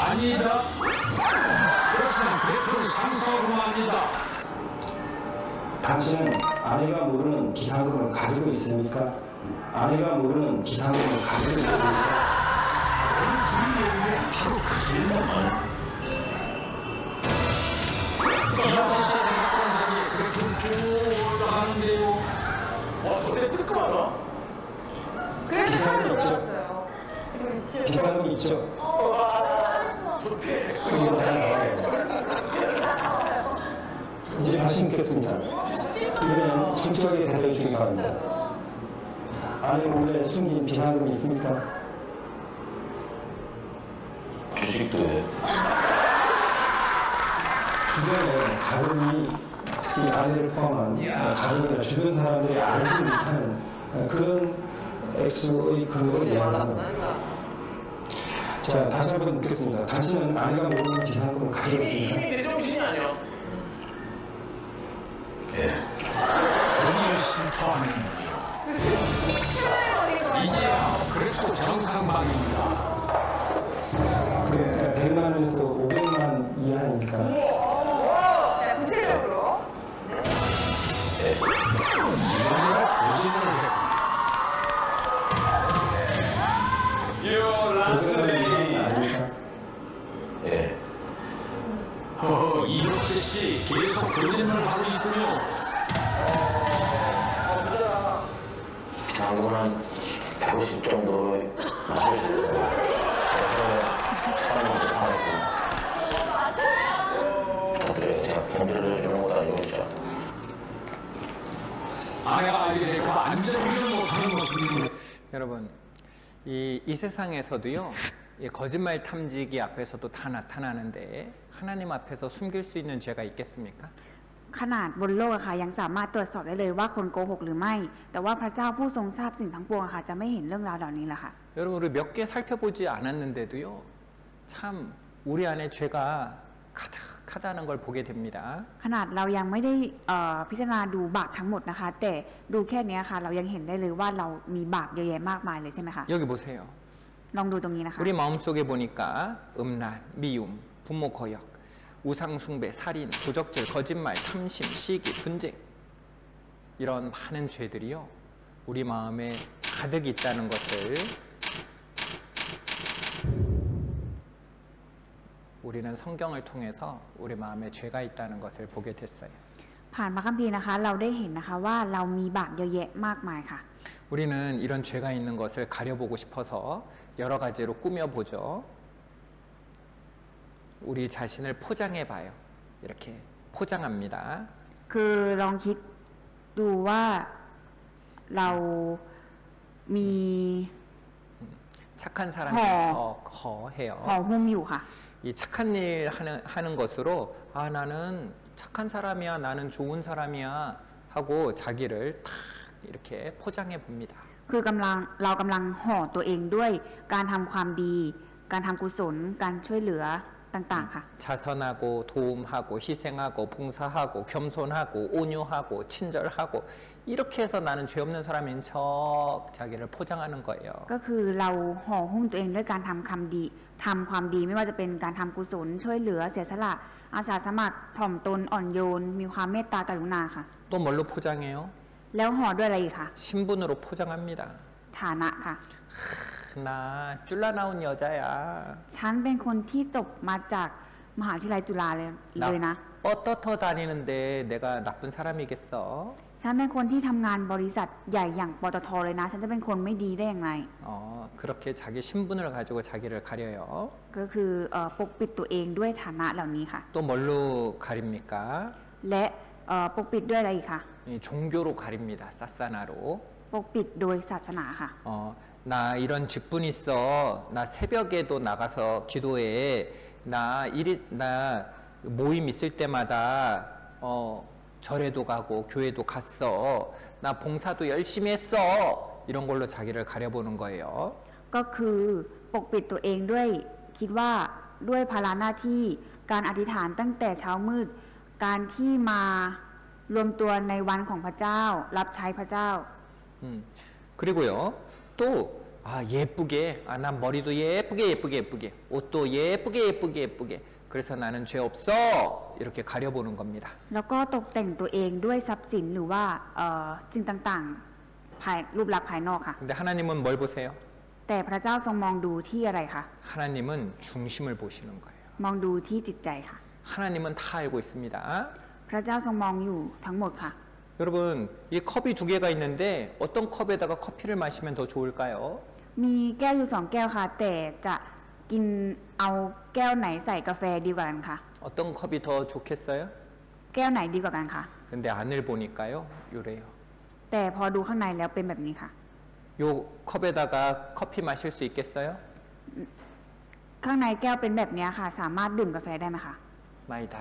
아니다. 그렇지만 대충 상사로 아니다. 당신은 아내가 모르는 비상금을 가지고 있습니까? 아내가 모르는 비상금을 가지고 있습니까? 바로 그 질문은 그래서 쭉 올라가는데요. 저때 뜨끔하다. 그래도 사람이 없었어요. 비상금 있죠? 좋대. 이제 다시 묻겠습니다. 이번엔 솔직하게 대답해 주기 바랍니다. 아내 몰래 숨긴 비상금이 있습니까? 주식도 해. 주변에 가족이 특히 아내를 포함한 가족이나 주변 사람들이 알지 못하는 그런 액수의 금액을 이야기하는 겁니다. 자, 다시 한번 묻겠습니다. 당신은 아내가 모르는 비상금을 가지고 있습니까? 내 정신이 아니야. 예. 드디어 실토하는. 이제야 그래도 정상방입니다. 그래, 100만 원에서 500만 이하니까. 자, 구체적으로. 이혁재 씨 계속 거짓말하고 있군요. 비상금은 한 150 정도 맞출 수 있어요. 사람한테 파겠습니다. 부탁드려요. 제가 범죄를 저지르는 것도 아니고 진짜. 아내가 알게 되니까 안전운전 못하는 모습이 여러분, 이 세상에서도요, 이 거짓말 탐지기 앞에서도 다 나타나는데 하나님 앞에서 숨길 수 있는 죄가 있겠습니까? ขนาดบนโลกอะค่ะยังสามารถตรวจสอบได้เลยว่าคนโกหกหรือไม่ แต่ว่าพระเจ้าผู้ทรงทราบสิ่งทั้งปวงอะค่ะจะไม่เห็นเรื่องราวเหล่านี้แหละค่ะ 여러분, 우리 몇 개 살펴보지 않았는데도요, 참 우리 안에 죄가 가득하다는 걸 보게 됩니다. ขนาดเรายังไม่ได้พิจารณาดูบาปทั้งหมดนะคะ แต่ดูแค่เนี้ยค่ะเรายังเห็นได้เลยว่าเรามีบาปเยอะแยะมากมายเลยใช่ไหมคะ 여기 보세요. ลองดูตรงนี้นะคะ 우리 마음속에 보니까 음란, 미움, 부모 거역, 우상 숭배, 살인, 도적질, 거짓말, 탐심, 시기, 분쟁 이런 많은 죄들이요, 우리 마음에 가득 있다는 것을 우리는 성경을 통해서 우리 마음에 죄가 있다는 것을 보게 됐어요. ผ่านพระคัมภีร์นะคะเราได้เห็นนะคะว่าเรามีบาปเยอะแยะมากมายค่ะ 우리는 이런 죄가 있는 것을 가려보고 싶어서 여러 가지로 꾸며보죠. 우리 자신을 포장해봐요. 이렇게 포장합니다. คือลองคิดดูว่าเรามี 착한 사람인 척 허해요. ห่อหุ้มอยู่ค่ะ 이 착한 일 하는 것으로 아, 나는 착한 사람이야, 나는 좋은 사람이야 하고 자기를 탁 이렇게 포장해 봅니다. คือกำลังเรากำลังห่อตัวเองด้วยการทำความดี การทำกุศล การช่วยเหลือต่างๆค่ะ 자선하고 도움하고 희생하고 봉사하고 겸손하고 온유하고 친절하고 이렇게 해서 나는 죄 없는 사람인 척 자기를 포장하는 거예요. ก็คือเราห่อหุ้มตัวเองด้วยการทำความดีไม่ว่าจะเป็นการทำกุศลช่วยเหลือเสียสละอาสาสมัครถ่อมตนอ่อนโยนมีความเมตตากรุณาค่ะ 또 뭘로 포장해요? แล้วห่อด้วยอะไรอีกคะ 신분으로 포장합니다. ฐานะค่ะ 나 쫄라 나온 여자야. ฉันเป็นคนที่จบมาจากมหาวิทยาลัยจุฬาเลยนะ 뻗떠터 다니는데 내가 나쁜 사람이겠어? ฉันเป็นคนที่ทำงานบริษัทใหญ่อย่างปตทเลยนะ ฉันจะเป็นคนไม่ดีได้อย่างไร 그렇게 자기 신분을 가지고 자기를 가려요. ก็คือปกปิดตัวเองด้วยฐานะเหล่านี้ค่ะ 또 뭘로 가립니까? และปกปิดด้วยอะไรอีกคะ 종교로 가립니다. 사사나로. ปกปิดโดยศาสนาค่ะ 나 이런 직분 있어. 나 새벽에도 나가서 기도해. 나 모임 있을 때마다 절에도 가고 교회도 갔어. 나 봉사도 열심히 했어. 이런 걸로 자기를 가려보는 거예요. ก็คือปกปิดตัวเองด้วยคิดว่าด้วยภาระหน้าที่การอธิษฐานตั้งแต่เช้ามืด การที่มารวมตัวในวันของพระเจ้ารับใช้พระเจ้า 그리고요. 또 예쁘게. 난 머리도 예쁘게. 옷도 예쁘게. 그래서 나는 죄 없어. 이렇게 가려보는 겁니다. แล้วก็ตกแต่งตัวเองด้วยทรัพย์สินหรือว่าสิ่งต่างๆรูปลักษณ์ภายนอกค่ะ 근데 하나님은 뭘 보세요? แต่พระเจ้าทรงมองดูที่อะไรคะ 하나님은 중심을 보시는 거예요. มองดูที่จิตใจค่ะ 하나님은 다 알고 있습니다. พระเจ้าทรงมองอยู่ทั้งหมดค่ะ 여러분, 이 컵이 두 개가 있는데 어떤 컵에다가 커피를 마시면 더 좋을까요? มีแก้วอยู่สองแก้วค่ะ แต่จะกินเอาแก้วไหนใส่กาแฟดีกว่ากันคะ 어떤 컵이 더 좋겠어요? แก้วไหนดีกว่ากันคะ 근데 안을 보니까요, 요래요. แต่พอดูข้างในแล้วเป็นแบบนี้ค่ะ 요 컵에다가 커피 마실 수 있겠어요? ข้างในแก้วเป็นแบบนี้ค่ะ สามารถดื่มกาแฟได้ไหมคะ 마이달.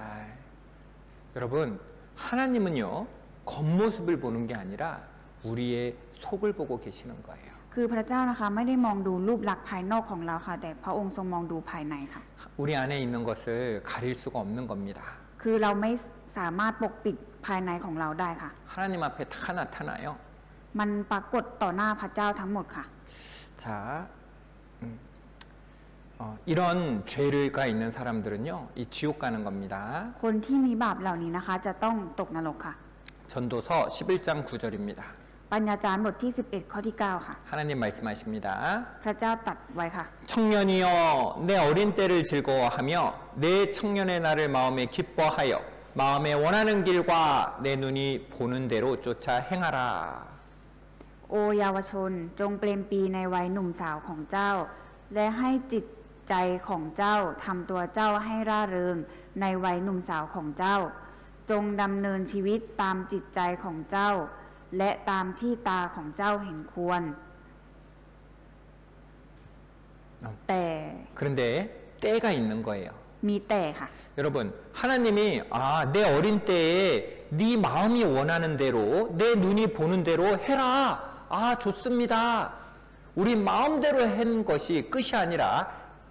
여러분, 하나님은요, 겉모습을 보는 게 아니라 우리의 속을 보고 계시는 거예요. คือพระเจ้านะคะไม่ได้มองดูรูปลักษณ์ภายนอกของเราค่ะ แต่พระองค์ทรงมองดูภายในค่ะ 우리 안에 있는 것을 가릴 수가 없는 겁니다. คือเราไม่สามารถปกปิดภายในของเราได้ค่ะ 하나님 앞에 다 나타나요. มันปรากฏต่อหน้าพระเจ้าทั้งหมดค่ะ 자, 이런 죄가 있는 사람들은요, 이 지옥 가는 겁니다. คนที่มีบาปเหล่านี้นะคะ จะต้องตกนรกค่ะ 전도서 11장 9절입니다. ปัญญาจารย์บทที่ 11 ข้อที่ 9 ค่ะ 하나님 말씀하십니다. พระเจ้าตรัสไว้ค่ะ 청년이여 내 어린 때를 즐거워하며 내 청년의 날을 마음에 기뻐하여 마음에 원하는 길과 내 눈이 보는 대로 쫓아 행하라. โอเยาวชนจงเปลี่ยนปีในวัยหนุ่มสาวของเจ้า และให้จิตใจของเจ้าทำตัวเจ้าให้ร่าเริงในวัยหนุ่มสาวของเจ้า จงดำเนินชีวิตตามจิตใจของเจ้า และตามที่ตาของเจ้าเห็นควร แต่ 그런데 때가 있는 거예요. มีแต่ค่ะ 여러분 하나님이 내 어린 때에 네 마음이 원하는 대로 내 눈이 보는 대로 해라. 좋습니다. 우리 마음대로 한 것이 끝이 아니라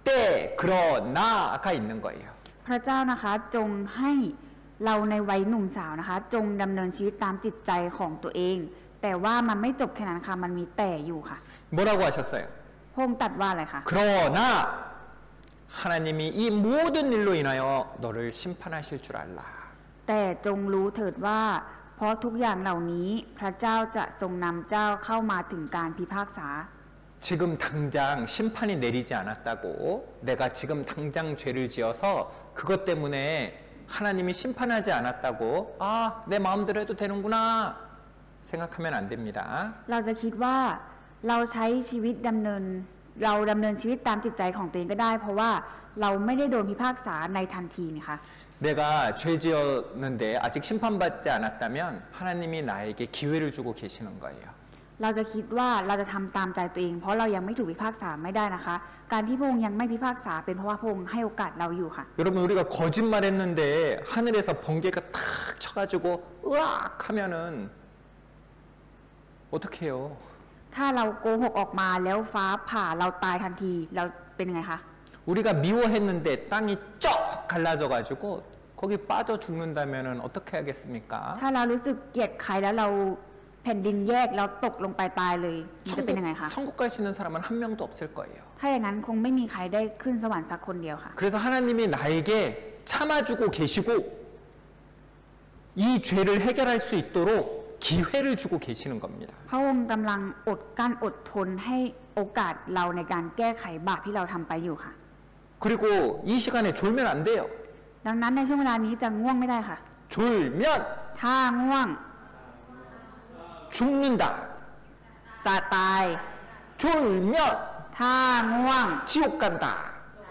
때 그러나가 있는 거예요. พระเจ้านะคะจงให้เราในวัยหนุ่มสาวนะคะ จงดำเนินชีวิตตามจิตใจของตัวเอง แต่ว่ามันไม่จบแค่นั้นค่ะมันมีแต่อยู่ค่ะ 뭐라고 하셨어요? พระองค์ตรัสว่าอะไรคะ 그러나 하나님이 이 모든 일로 인하여 너를 심판하실 줄 알라. แต่จงรู้เถิดว่าเพราะทุกอย่างเหล่านี้พระเจ้าจะทรงนำเจ้าเข้ามาถึงการพิพากษา 지금 당장 심판이 내리지 않았다고 내가 지금 당장 죄를 지어서 그것 때문에 하나님이 심판하지 않았다고 내 마음대로 해도 되는구나 생각하면 안 됩니다. เราจะคิดว่าเราใช้ชีวิตดำเนินชีวิตตามจิตใจของตัวเองก็ได้ เพราะว่าเราไม่ได้โดนพิพากษาในทันทีนะคะ 내가 죄 지었는데 아직 심판받지 않았다면 하나님이 나에게 기회를 주고 계시는 거예요. เราจะคิดว่าเราจะทำตามใจตัวเอง เพราะเรายังไม่ถูกพิพากษาไม่ได้นะคะ การที่พระองค์ยังไม่พิพากษาเป็นเพราะว่าพระองค์ให้โอกาสเราอยู่ค่ะ 여러분 우리가 거짓말했는데 하늘에서 번개가 탁 쳐가지고 으악 하면은 어떻게 해요? ถ้าเราโกหกออกมาแล้วฟ้าผ่าเราตายทันทีเราเป็นยังไงคะ 우리가 미워했는데 땅이 쩍 갈라져가지고 거기 빠져 죽는다면은 어떻게 하겠습니까? ถ้าเรารู้สึกเกลียดใครแล้วเราแผ่นดินแยกแล้วตกลงไปตายเลยมันจะเป็นยังไงคะ 천국 갈 수 있는 사람은 한 명도 없을 거예요. ถ้าอย่างนั้นคงไม่มีใครได้ขึ้นสวรรค์สักคนเดียวค่ะ 그래서 하나님이 나에게 참아주고 계시고 이 죄를 해결할 수 있도록 기회를 주고 계시는 겁니다. พระองค์กำลังอดกั้นอดทนให้โอกาสเราในการแก้ไขบาปที่เราทำไปอยู่ค่ะ 그리고 이 시간에 졸면 안 돼요. ดังนั้นในช่วงเวลานี้จะง่วงไม่ได้ค่ะ 졸면 ถ้าง่วง 죽는다. จะตาย 졸면 ถ้าง่วง 지옥 간다.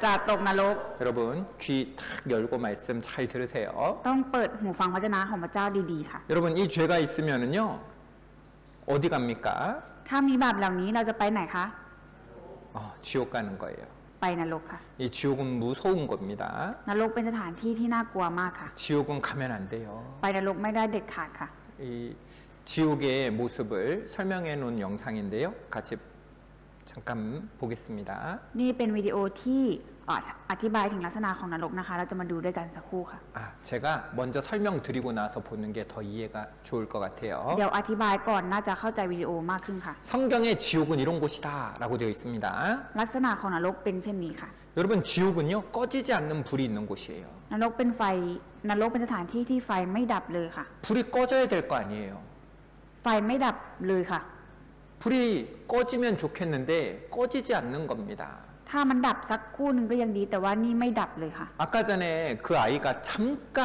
จะตกนรก 여러분 귀 탁 열고 말씀 잘 들으세요. ต้องเปิดหูฟังพระเจ้าของพระเจ้าดีๆค่ะ 여러분 이 죄가 있으면은요 어디 갑니까? ถ้ามีบาปเหล่านี้เราจะไปไหนคะ 지옥 가는 거예요. ไปนรกค่ะ 이 지옥은 무서운 겁니다. นรกเป็นสถานที่ที่น่ากลัวมากค่ะ 지옥은 가면 안 돼요. ไปนรกไม่ได้เด็ดขาดค่ะ 이 지옥의 모습을 설명해 놓은 영상인데요. 같이 잠깐 보겠습니다. นี่เป็นวิดีโอที่อธิบายถึงลักษณะของนรกนะคะ เราจะมาดูด้วยกันสักครู่ค่ะ 제가 먼저 설명드리고 나서 보는 게 더 이해가 좋을 것 같아요. เดี๋ยวอธิบายก่อนน่าจะเข้าใจวิดีโอมากขึ้นค่ะ 성경에 지옥은 이런 곳이다 라고 되어 있습니다. ลักษณะของนรกเป็นเช่นนี้ค่ะ 여러분 지옥은요 꺼지지 않는 불이 있는 곳이에요. นรกเป็นสถานที่ที่ไฟไม่ดับเลยค่ะ 불이 꺼져야 될 거 아니에요. ไฟไม่ดับเลยค่ะ 불이 꺼지면 좋겠는데 꺼지지 않는 겁니다. ถ้ามันดับสักครู่หนึ่งก็ยังดีแต่ว่านี่ไม่ดับเลยค่ะ 아까 전에 그 아이가 잠깐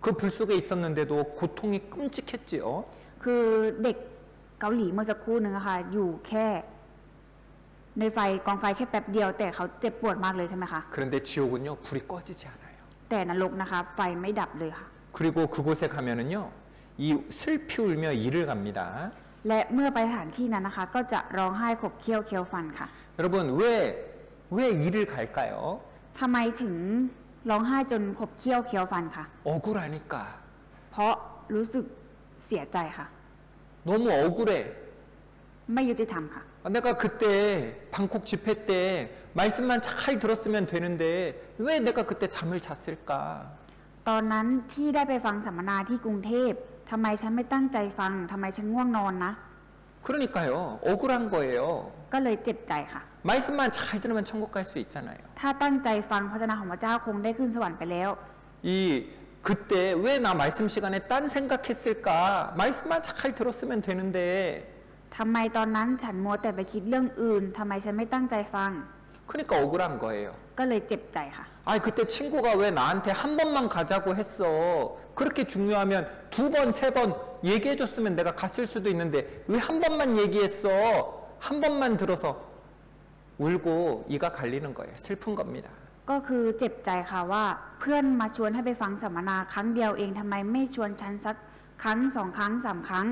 그 불 속에 있었는데도 고통이 끔찍했지요. คือเด็กเกาหลีเมื่อสักครู่หนึ่งอะค่ะอยู่แค่ในกองไฟแค่แป๊บเดียวแต่เขาเจ็บปวดมากเลยใช่ไหมคะ 그런데 지옥은요 불이 꺼지지 않아요. แต่นรกนะคะไฟไม่ดับเลยค่ะ 그리고 그곳에 가면은요 이 슬피 울며 이를 갑니다. และเมื่อไปสถานที่นั้นนะคะ ก็จะร้องไห้ขบเคี้ยวเคี้ยวฟันค่ะ 여러분 왜 이를 갈까요? ทำไมถึงร้องไห้จนขบเคี้ยวเคี้ยวฟันค่ะ 억울하니까. เพราะรู้สึกเสียใจค่ะ 너무 억울해. ไม่ยุติธรรมค่ะ 내가 그때 방콕 집회 때 말씀만 잘 들었으면 되는데 왜 내가 그때 잠을 잤을까? ตอนนั้นที่ได้ไปฟังสัมมนาที่กรุงเทพทำไมฉันไม่ตั้งใจฟังทำไมฉันง่วงนอนนะ 그러니까요. 억울한 거예요. ก็เลยเจ็บใจค่ะ 말씀만 잘 들으면 천국 갈 수 있잖아요. ถ้าตั้งใจฟังพระวจนะของพระเจ้าคงได้ขึ้นสวรรค์ไปแล้ว 이 그때 왜 나 말씀 시간에 딴 생각했을까? 말씀만 잘 들었으면 되는데. ทำไมตอนนั้นฉันมัวแต่ไปคิดเรื่องอื่นทำไมฉันไม่ตั้งใจฟัง 그러니까 억울한 거예요. ก็เลยเจ็บใจค่ะ 아, 그때 친구가 왜 나한테 한 번만 가자고 했어? 그렇게 중요하면 두 번, 세 번 얘기해줬으면 내가 갔을 수도 있는데 왜 한 번만 얘기했어? 한 번만 들어서 울고 이가 갈리는 거예요. 슬픈 겁니다. ก็คือเจ็บใจค่ะว่าเพื่อนมาชวนให้ไปฟังสัมมนาครั้งเดียวเองทำไมไม่ชวนฉันสักครั้งสองครั้งสามครั้ง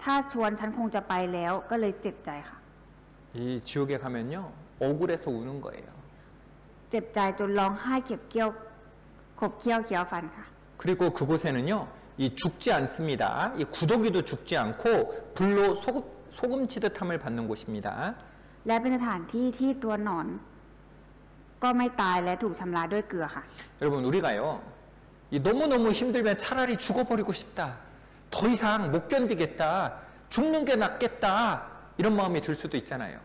ถ้าชวนฉันคงจะไปแล้วก็เลยเจ็บใจค่ะ 이 지옥에 가면요 억울해서 우는 거예요. เจ็บใจจนร้องไห้เก็บเกี้ยวขบเคี้ยวเคี้ยวฟันค่ะ 그리고 그곳에는요 이 죽지 않습니다. 이 구더기도 죽지 않고 불로 소금 치듯함을 받는 곳입니다. และเป็นสถานที่ที่ตัวหนอน ก็ไม่ตายและถูกชำระด้วยเกลือค่ะ 여러분 우리가요 이 너무너무 힘들면 차라리 죽어버리고 싶다. 더 이상 못 견디겠다. 죽는 게 낫겠다. 이런 마음이 들 수도 있잖아요.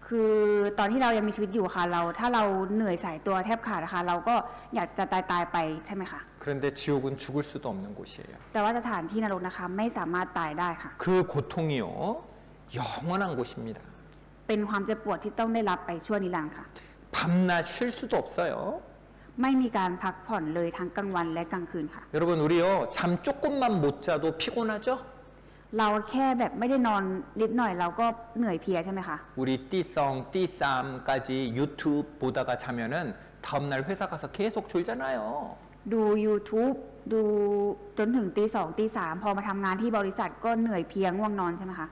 คือตอนที่เรายังมีชีวิตอยู่ค่ะถ้าเราเหนื่อยสายตัวแทบขาดนะคะเราก็อยากจะตายไปใช่ไหมคะ 그런데 지옥은 죽을 수도 없는 곳이에요. แต่ว่าสถานที่นรกนะคะไม่สามารถตายได้ค่ะ 그 고통이요 영원한 곳입니다. เป็นความเจ็บปวดที่ต้องได้รับไปชั่วนิรันดร์ค่ะ 밤낮 쉴 수도 없어요. ไม่มีการพักผ่อนเลยทั้งกลางวันและกลางคืนค่ะ 여러분 우리요 잠 조금만 못 자도 피곤하죠? เราแค่แบบไม่ได้นอนนิดหน่อยเราก็เหนื่อยเพลียใช่ไหมคะ 우리 띠성, 띠쌈까지 유튜브 보다가 자면은 다음날 회사 가서 계속 졸잖아요. ดู YouTube ดูจนถึงตีสองตีสามพอมาทำงานที่บริษัทก็เหนื่อยเพลียง่วงนอนใช่ไหมคะ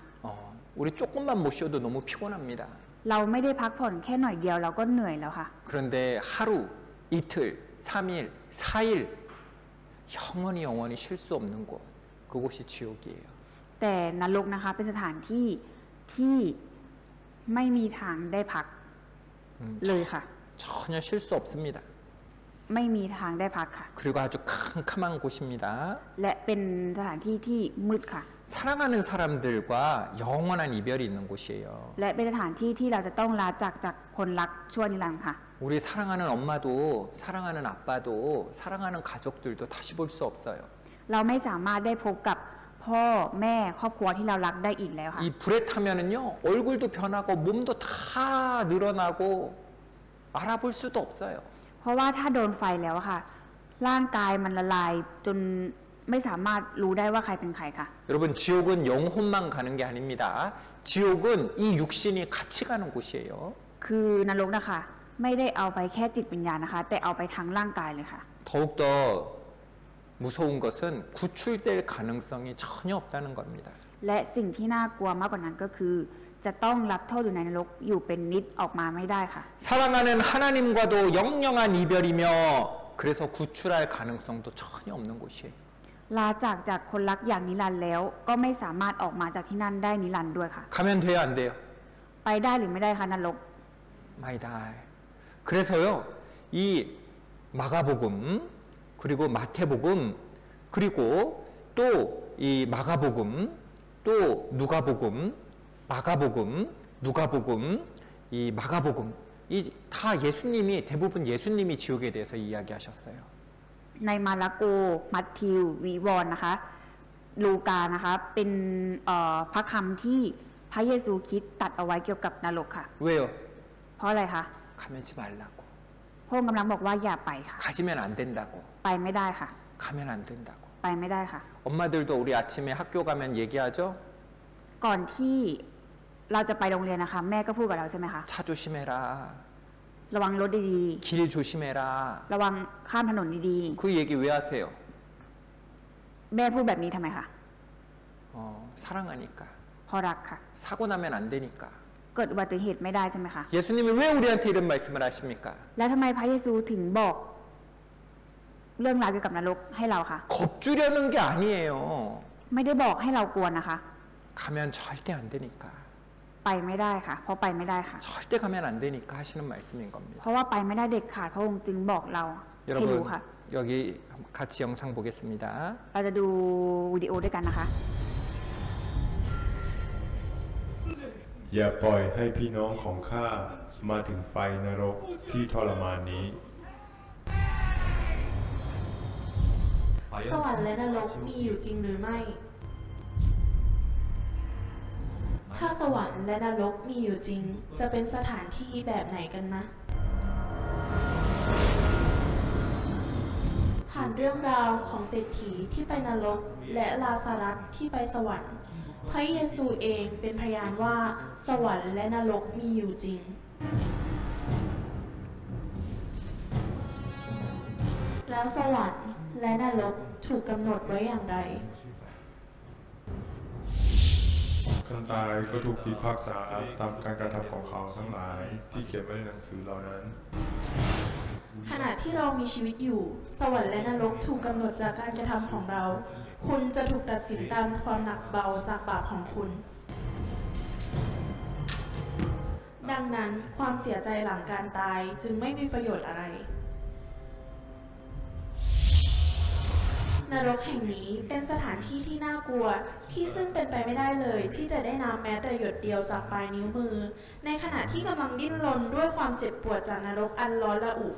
우리 조금만 못 쉬어도 너무 피곤합니다. เราไม่ได้พักผ่อนแค่หน่อยเดียวเราก็เหนื่อยแล้วค่ะ 그런데 하루, 이틀, 3일, 4일 영원히 쉴 수 없는 곳 그곳이 지옥이에요. แต่นรกนะคะเป็นสถานที่ที่ไม่มีทางได้พักเลยค่ะ 전혀 쉴 수 없습니다. ไม่มีทางได้พักค่ะ 그리고 아주 캄캄한 곳입니다. และเป็นสถานที่ที่มืดค่ะ 사랑하는 사람들과 영원한 이별이 있는 곳이에요. และเป็นสถานที่ที่เราจะต้องลาจากคนรักชั่วนิรันดร์ค่ะ 우리 사랑하는 엄마도 사랑하는 아빠도 사랑하는 가족들도 다시 볼 수 없어요. เราไม่สามารถได้พบกับพ่อแม่ครอบครัวที่เรารักได้อีกแล้วค่ะ 이 불에 타면은요 얼굴도 변하고 몸도 다 늘어나고 알아볼 수도 없어요. เพราะว่าถ้าโดนไฟแล้วอะค่ะ ร่างกายมันละลายจนไม่สามารถรู้ได้ว่าใครเป็นใครค่ะ 여러분 지옥은 영혼만 가는 게 아닙니다. 지옥은 이 육신이 같이 가는 곳이에요. คือนรกนะคะไม่ได้เอาไปแค่จิตวิญญาณนะคะ แต่เอาไปทั้งร่างกายเลยค่ะ 더욱더 무서운 것은 구출될 가능성이 전혀 없다는 겁니다. และสิ่งที่น่ากลัวมากกว่านั้นก็คือจะต้องรับโทษอยู่ในนรกอยู่เป็นนิดออกมาไม่ได้ค่ะ 사랑하는 하나님과도 영영한 이별이며 그래서 구출할 가능성도 전혀 없는 곳이에요. ลาจากคนรักอย่างนิรันดร์แล้วก็ไม่สามารถออกมาจากที่นั่นได้นิรันดร์ด้วยค่ะ 가면 돼요 안 돼요? ไปได้หรือไม่ได้คะนรก 마이다. 그래서요 이 마가복음 그리고 마태복음 그리고 또 이 마가복음 또 누가복음 마가복음 누가복음 이 마가복음 이 다 예수님이 대부분 예수님이 지옥에 대해서 이야기하셨어요. ในมาระโกมัทธิววิวรณ์นะคะลูกานะคะเป็นพระคำที่พระเยซูคริสต์ตรัสเอาไว้เกี่ยวกับนรกค่ะ 왜요? เพราะอะไรคะ 가면지 말라고. พระองค์กำลังบอกว่าอย่าไปค่ะ 가시면 안 된다고. ไปไม่ได้ค่ะ 가면 안 된다고. ไปไม่ได้ค่ะ 엄마들도 우리 아침에 학교 가면 얘기하죠? ก่อนที่เราจะไปโรงเรียนนะคะ แม่ก็พูดกับเราใช่ไหมคะ 차 조심해라. ระวังรถดี 길 조심해라. ๆ ระวังข้ามถนนดี 그 얘기 왜 하세요? ๆ แม่พูดแบบนี้ทำไมคะ 사랑하니까. เพราะรักค่ะ 사고 나면 안 되니까. เกิดอุบัติเหตุไม่ได้ใช่ไหมคะ 예수님이 왜 우리한테 이런 말씀을 하십니까? แล้วทำไมพระเยซูถึงบอกเรื่องราวเกี่ยวกับนรกให้เราคะ 겁주려는 게 아니에요. ไม่ได้บอกให้เรากลัวนะคะ 가면 절대 안 되니까. ไปไม่ได้ค่ะ เพราะไปไม่ได้ค่ะ 절대 가면 안 되니까 하시는 말씀인 겁니다. เพราะว่าไปไม่ได้เด็ดขาดพระองค์จึงบอกเราให้รู้ 여러분 ค่ะ 여기 같이 영상 보겠습니다. เราจะดูวิดีโอด้วยกันนะคะ อย่าปล่อยให้พี่น้องของข้ามาถึงไฟนรกที่ทรมานนี้ สวรรค์และนรกมีอยู่จริงหรือไม่ ถ้าสวรรค์และนรกมีอยู่จริงจะเป็นสถานที่แบบไหนกันนะผ่านเรื่องราวของเศรษฐีที่ไปนรกและลาซารัสที่ไปสวรรค์พระเยซูเองเป็นพยานว่าสวรรค์และนรกมีอยู่จริงแล้วสวรรค์และนรกถูกกำหนดไว้อย่างไรคนตายก็ถูกพิพากษาตามการกระทำของเขาทั้งหลายที่เขียนไว้ในหนังสือเหล่านั้นขณะที่เรามีชีวิตอยู่สวรรค์และนรกถูกกำหนดจากการกระทำของเราคุณจะถูกตัดสินตามความหนักเบาจากบาปของคุณดังนั้นความเสียใจหลังการตายจึงไม่มีประโยชน์อะไรนรกแห่งนี้เป็นสถานที่ที่น่ากลัวที่ซึ่งเป็นไปไม่ได้เลยที่จะได้น้ำแม้แต่หยดเดียวจากปลายนิ้วมือในขณะที่กำลังดิ้นรนด้วยความเจ็บปวดจากนรกอันร้อนระอุ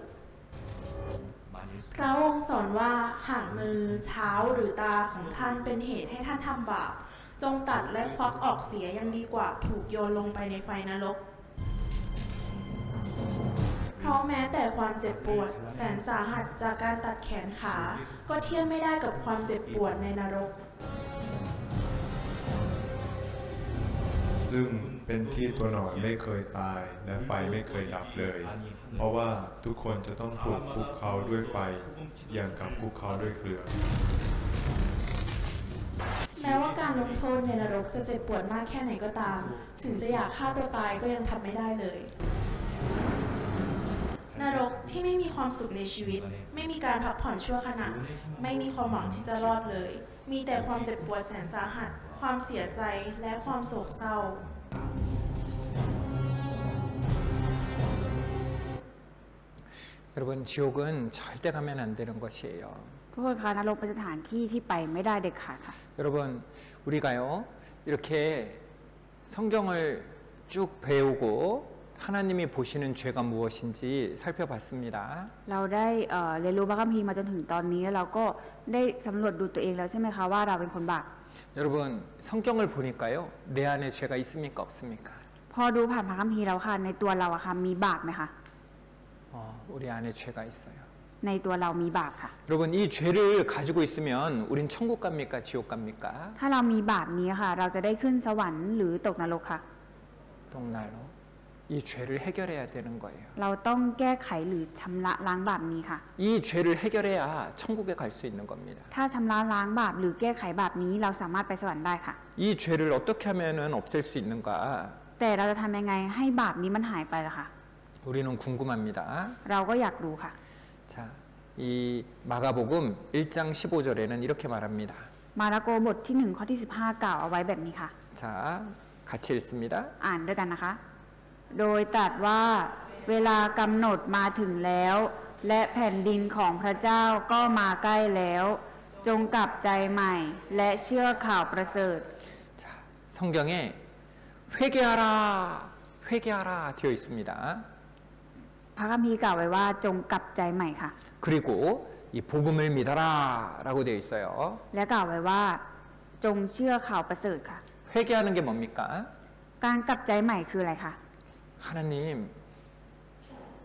พระองค์สอนว่าหากมือเท้าหรือตาของท่านเป็นเหตุให้ท่านทำบาปจงตัดและควักออกเสียยังดีกว่าถูกโยนลงไปในไฟนรกเพราะแม้แต่ความเจ็บปวดแสนสาหัสจากการตัดแขนขาก็เทียบไม่ได้กับความเจ็บปวดในนรกซึ่งเป็นที่ตัวหนอนไม่เคยตายและไฟไม่เคยดับเลยเพราะว่าทุกคนจะต้องถูกคลุกเคล้าด้วยไฟอย่างกับคลุกเคล้าด้วยเกลือแม้ว่าการลงโทษในนรกจะเจ็บปวดมากแค่ไหนก็ตามถึงจะอยากฆ่าตัวตายก็ยังทำไม่ได้เลยนรกที่ไม่มีความสุขในชีวิตไม่มีการพักผ่อนชั่วขณะไม่มีความหวังที่จะรอดเลยมีแต่ความเจ็บปวดแสนสาหัสความเสียใจและความโศกเศร้า여러분지옥은절대가면안되는것이에요ทุกคนคะนรกเป็นสถานที่ที่ไปไม่ได้เด็ดขาดค่ะ 여러분우리가요 이렇게 성경을쭉배우고하나님이 보시는 죄가 무엇인지 살펴봤습니다. เราได้เรียนรู้พระคัมภีร์มาจนถึงตอนนี้แล้วเราก็ได้สำรวจดูตัวเองแล้วใช่ไหมคะว่าเราเป็นคนบาป 여러분 성경을 보니까요 내 안에 죄가 있습니까 없습니까? พอดูผ่านพระคัมภีร์แล้วค่ะในตัวเราอะค่ะมีบาปไหมคะ 우리 안에 죄가 있어요. ในตัวเรามีบาปค่ะ 여러분 이 죄를 가지고 있으면 우린 천국 갑니까 지옥 갑니까? ถ้าเรามีบาปนี้ค่ะเราจะได้ขึ้นสวรรค์หรือตกนรกค่ะ 동날로 이 죄를 해결해야 되는 거예요. เราต้องแก้ไขหรือชำระล้างบาปนี้ค่ะ 이 죄를 해결해야 천국에 갈 수 있는 겁니다. ถ้าชำระล้างบาปหรือแก้ไขบาปนี้เราสามารถไปสวรรค์ได้ค่ะ 이 죄를 어떻게 하면은 없앨 수 있는가? แต่เราจะทำยังไงให้บาปนี้มันหายไปล่ะคะ 우리는 궁금합니다. เราก็อยากรู้ค่ะ 자, 이 마가복음 1장 15절에는 이렇게 말합니다. มาระโกบทที่1ข้อที่15กล่าวเอาไว้แบบนี้ค่ะ 자, 같이 읽습니다. อ่านด้วยกันนะคะ โดยตรัสว่าเวลากำหนดมาถึงแล้วและแผ่นดินของพระเจ้าก็มาใกล้แล้วจงกลับใจใหม่และเชื่อข่าวประเสริฐ 자, 성경에 회개하라, 회개하라 되어 있습니다. พระคัมภีร์กล่าวไว้ว่าจงกลับใจใหม่ค่ะ 그리고 이 복음을 믿어라라고 되어 있어요. และกล่าวไว้ว่าจงเชื่อข่าวประเสริฐค่ะ 회개하는 게 뭡니까? การกลับใจใหม่คืออะไรคะ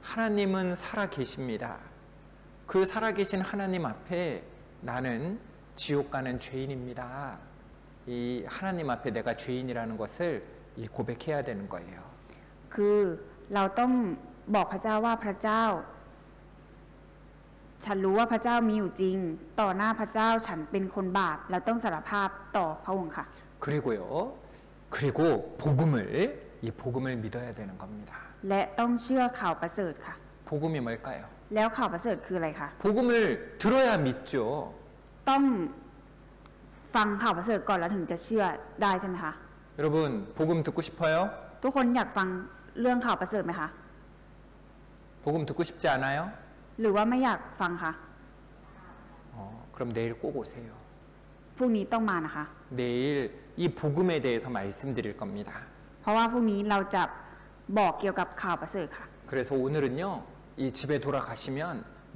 하나님은 살아 계십니다. 그 살아 계신 하나님 앞에 나는 지옥 가는 죄인입니다. 이 하나님 앞에 내가 죄인이라는 것을 고백해야 되는 거예요. คือเราต้องบอกพระเจ้าว่าพระเจ้าฉันรู้ว่าพระเจ้ามีอยู่จริงต่อหน้าพระเจ้าฉันเป็นคนบาปเราต้องสารภาพต่อพระองค์ค่ะ 그리고 이 복음을 믿어야 되는 겁니다. และต้องเชื่อข่าวประเสริฐค่ะ 복음이 뭘까요? แล้วข่าวประเสริฐคืออะไรคะ 복음을 들어야 믿죠. ต้องฟังข่าวประเสริฐก่อนแล้วถึงจะเชื่อได้ใช่ไหมคะ 여러분 복음 듣고 싶어요? ทุกคนอยากฟังเรื่องข่าวประเสริฐไหมคะ 복음 듣고 싶지 않아요? หรือว่าไม่อยากฟังคะ 그럼 내일 꼭 오세요. พรุ่งนี้ต้องมานะคะ 내일 이 복음에 대해서 말씀드릴 겁니다. เพราะว่าพรุ่งนี้เราจะบอกเกี่ยวกับข่าวประเสริฐค่ะ 그래서 오늘은요 이 집에 돌아가시면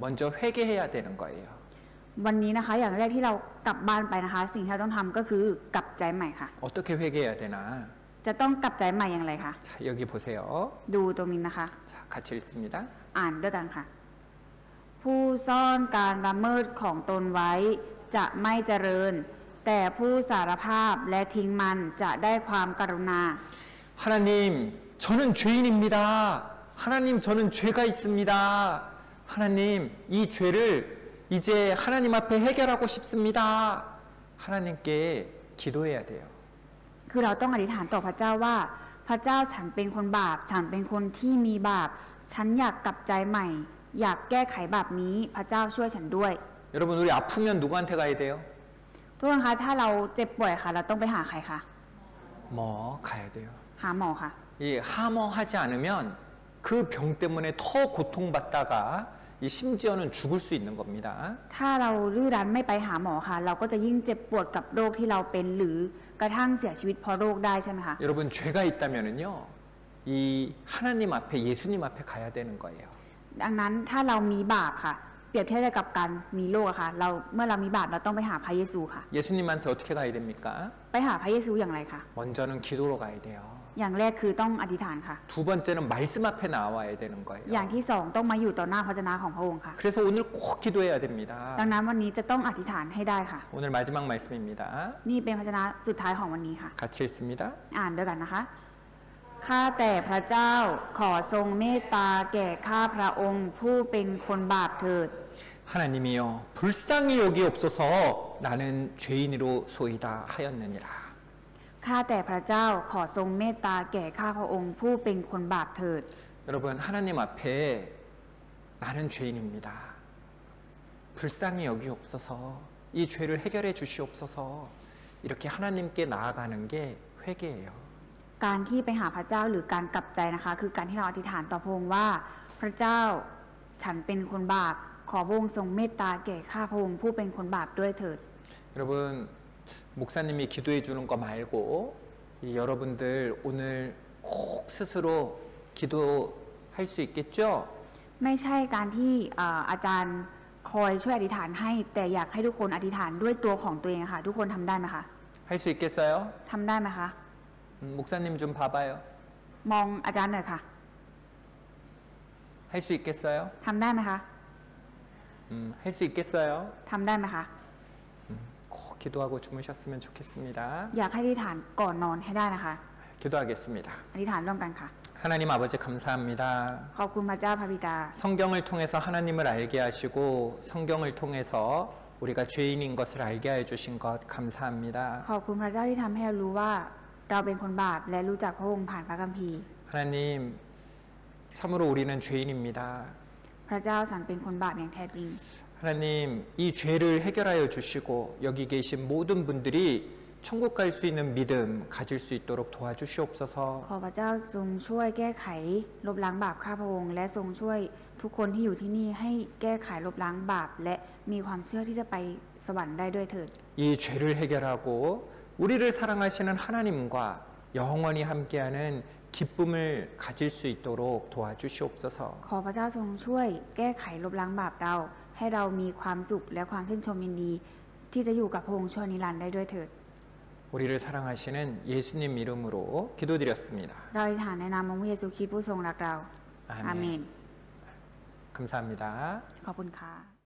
먼저 회개해야 되는 거예요. วันนี้นะคะอย่างแรกที่เรากลับบ้านไปนะคะ สิ่งที่เราต้องทำก็คือกลับใจใหม่ค่ะ 어떻게 회개해야 되나? จะต้องกลับใจใหม่อย่างไรคะ 자, 여기 보세요. ดูตรงนี้นะคะ 자, 같이 읽습니다. อ่านด้วยกันค่ะ ผู้ซ่อนการละเมิดของตนไว้จะไม่เจริญ แต่ผู้สารภาพและทิ้งมันจะได้ความกรุณา 하나님, 저는 죄인입니다. 하나님, 저는 죄가 있습니다. 하나님, 이 죄를 이제 하나님 앞에 해결하고 싶습니다. 하나님께 기도해야 돼요. คือเราต้องอธิษฐานต่อพระเจ้าว่า พระเจ้าฉันเป็นคนบาป ฉันเป็นคนที่มีบาป ฉันอยากกลับใจใหม่ อยากแก้ไขบาปนี้พระเจ้าช่วยฉันด้วย 여러분, 우리 아프면 누구한테 가야 돼요? ทุกคนคะถ้าเราเจ็บป่วยค่ะ เราต้องไปหาใครคะ 뭐 가야 돼요. หาหมอค่ะ 이 하모하지 않으면 그 병 때문에 더 고통받다가 이 심지어는 죽을 수 있는 겁니다. ถ้าเรารื้อรั้นไม่ไปหาหมอค่ะ เราก็จะยิ่งเจ็บปวดกับโรคที่เราเป็นหรือกระทั่งเสียชีวิตเพราะโรคได้ใช่ไหมคะ 여러분, 죄가 있다면은요, 이 하나님 앞에 예수님 앞에 가야 되는 거예요. ดังนั้นถ้าเรามีบาปค่ะ เปรียบเทียบได้กับการมีโรคอะค่ะ เมื่อเรามีบาปเราต้องไปหาพระเยซูค่ะ 예수님한테 어떻게 가야 됩니까? ไปหาพระเยซูอย่างไรคะ 먼저는 기도로 가야 돼요. อย่างแรกคือต้องอธิษฐานค่ะ 두 번째는 말씀 앞에 나와야 되는 อย่าง 거예요. ที่สองต้องมาอยู่ต่อหน้าพระเจ้าของพระองค์ค่ะ 그래서 오늘 꼭 기도해야 됩니다. ดังนั้นวันนี้จะต้องอธิษฐานให้ได้ค่ะ 오늘 마지막 말씀입니다. นี่เป็นพระเจ้าสุดท้ายของวันนี้ค่ะ 같이 읽습니다. อ่านด้วยกันนะคะ ข้าแต่พระเจ้าขอทรงเมตตาแก่ข้าพระองค์ผู้เป็นคนบาปเถิด 하나님이여 불쌍히 여기옵소서 나는 죄인으로 소이다 하였느니라. ข้าแต่พระเจ้าขอทรงเมตตาแก่ข้าพระองค์ผู้เป็นคนบาปเถิด 여러분 하나님 앞에 나는 죄인입니다. 불쌍히 여기옵소서 이 죄를 해결해 주시옵소서 이렇게 하나님께 나아가는 게 회개예요. การที่ไปหาพระเจ้าหรือการกลับใจนะคะ คือการที่เราอธิษฐานต่อพระองค์ว่า พระเจ้าฉันเป็นคนบาปขอพระองค์ทรงเมตตาแก่ข้าพระองค์ผู้เป็นคนบาปด้วยเถิด 여러분 목사님이 기도해 주는 거 말고 이 여러분들 오늘 꼭 스스로 기도할 수 있겠죠? ไม่ใช่การที่อาจารย์คอยช่วยอธิษฐานให้ แต่อยากให้ทุกคนอธิษฐานด้วยตัวของตัวเองค่ะ ทุกคนทำได้ไหมคะ 할 수 있겠어요? ทำได้ไหมคะ 목사님 좀 봐봐요. มองอาจารย์หน่อยค่ะ 할 수 있겠어요? ทำได้ไหมคะ 할 수 있겠어요? ทำได้ไหมคะ 꼭 기도하고 주무셨으면 좋겠습니다. อยากให้อธิษฐานก่อนนอนให้ได้นะคะ 기도하겠습니다. อธิษฐานร่วมกันค่ะ 하나님 아버지 감사합니다. ขอบคุณพระเจ้าพระบิดา 성경을 통해서 하나님을 알게 하시고 성경을 통해서 우리가 죄인인 것을 알게 해 주신 것 감사합니다. ขอบคุณพระเจ้าที่ทำให้เรารู้ว่าเราเป็นคนบาปและรู้จักพระองค์ผ่านพระคัมภีร์ 하나님 참으로 우리는 죄인입니다. พระเจ้าฉันเป็นคนบาปอย่างแท้จริง 하나님 이 죄를 해결하여 주시고 여기 계신 모든 분들이 천국 갈 수 있는 믿음 가질 수 있도록 도와주시옵소서. ขอพระเจ้าทรงช่วยแก้ไขลบล้างบาปข้าพระองค์และทรงช่วยทุกคนที่อยู่ที่นี่ให้แก้ไขลบล้างบาปและมีความเชื่อที่จะไปสวรรค์ได้ด้วยเถิด 이 죄를 해결하고 우리를 사랑하시는 하나님과 영원히 함께하는 기쁨을 가질 수 있도록 도와주시옵소서. ขอพระเจ้าทรงช่วยแก้ไขลบล้างบาปเราให้เรามีความสุขและความชื่นชมยินดี ที่จะอยู่กับพระองค์ชั่วนิรันดร์ได้ด้วยเถิด 우리를 사랑하시는 예수님 이름으로 기도드렸습니다. เราอธิษฐานในนามของพระเยซูคริสต์ผู้ทรงรักเรา อาเมน 감사합니다. ขอบคุณค่ะ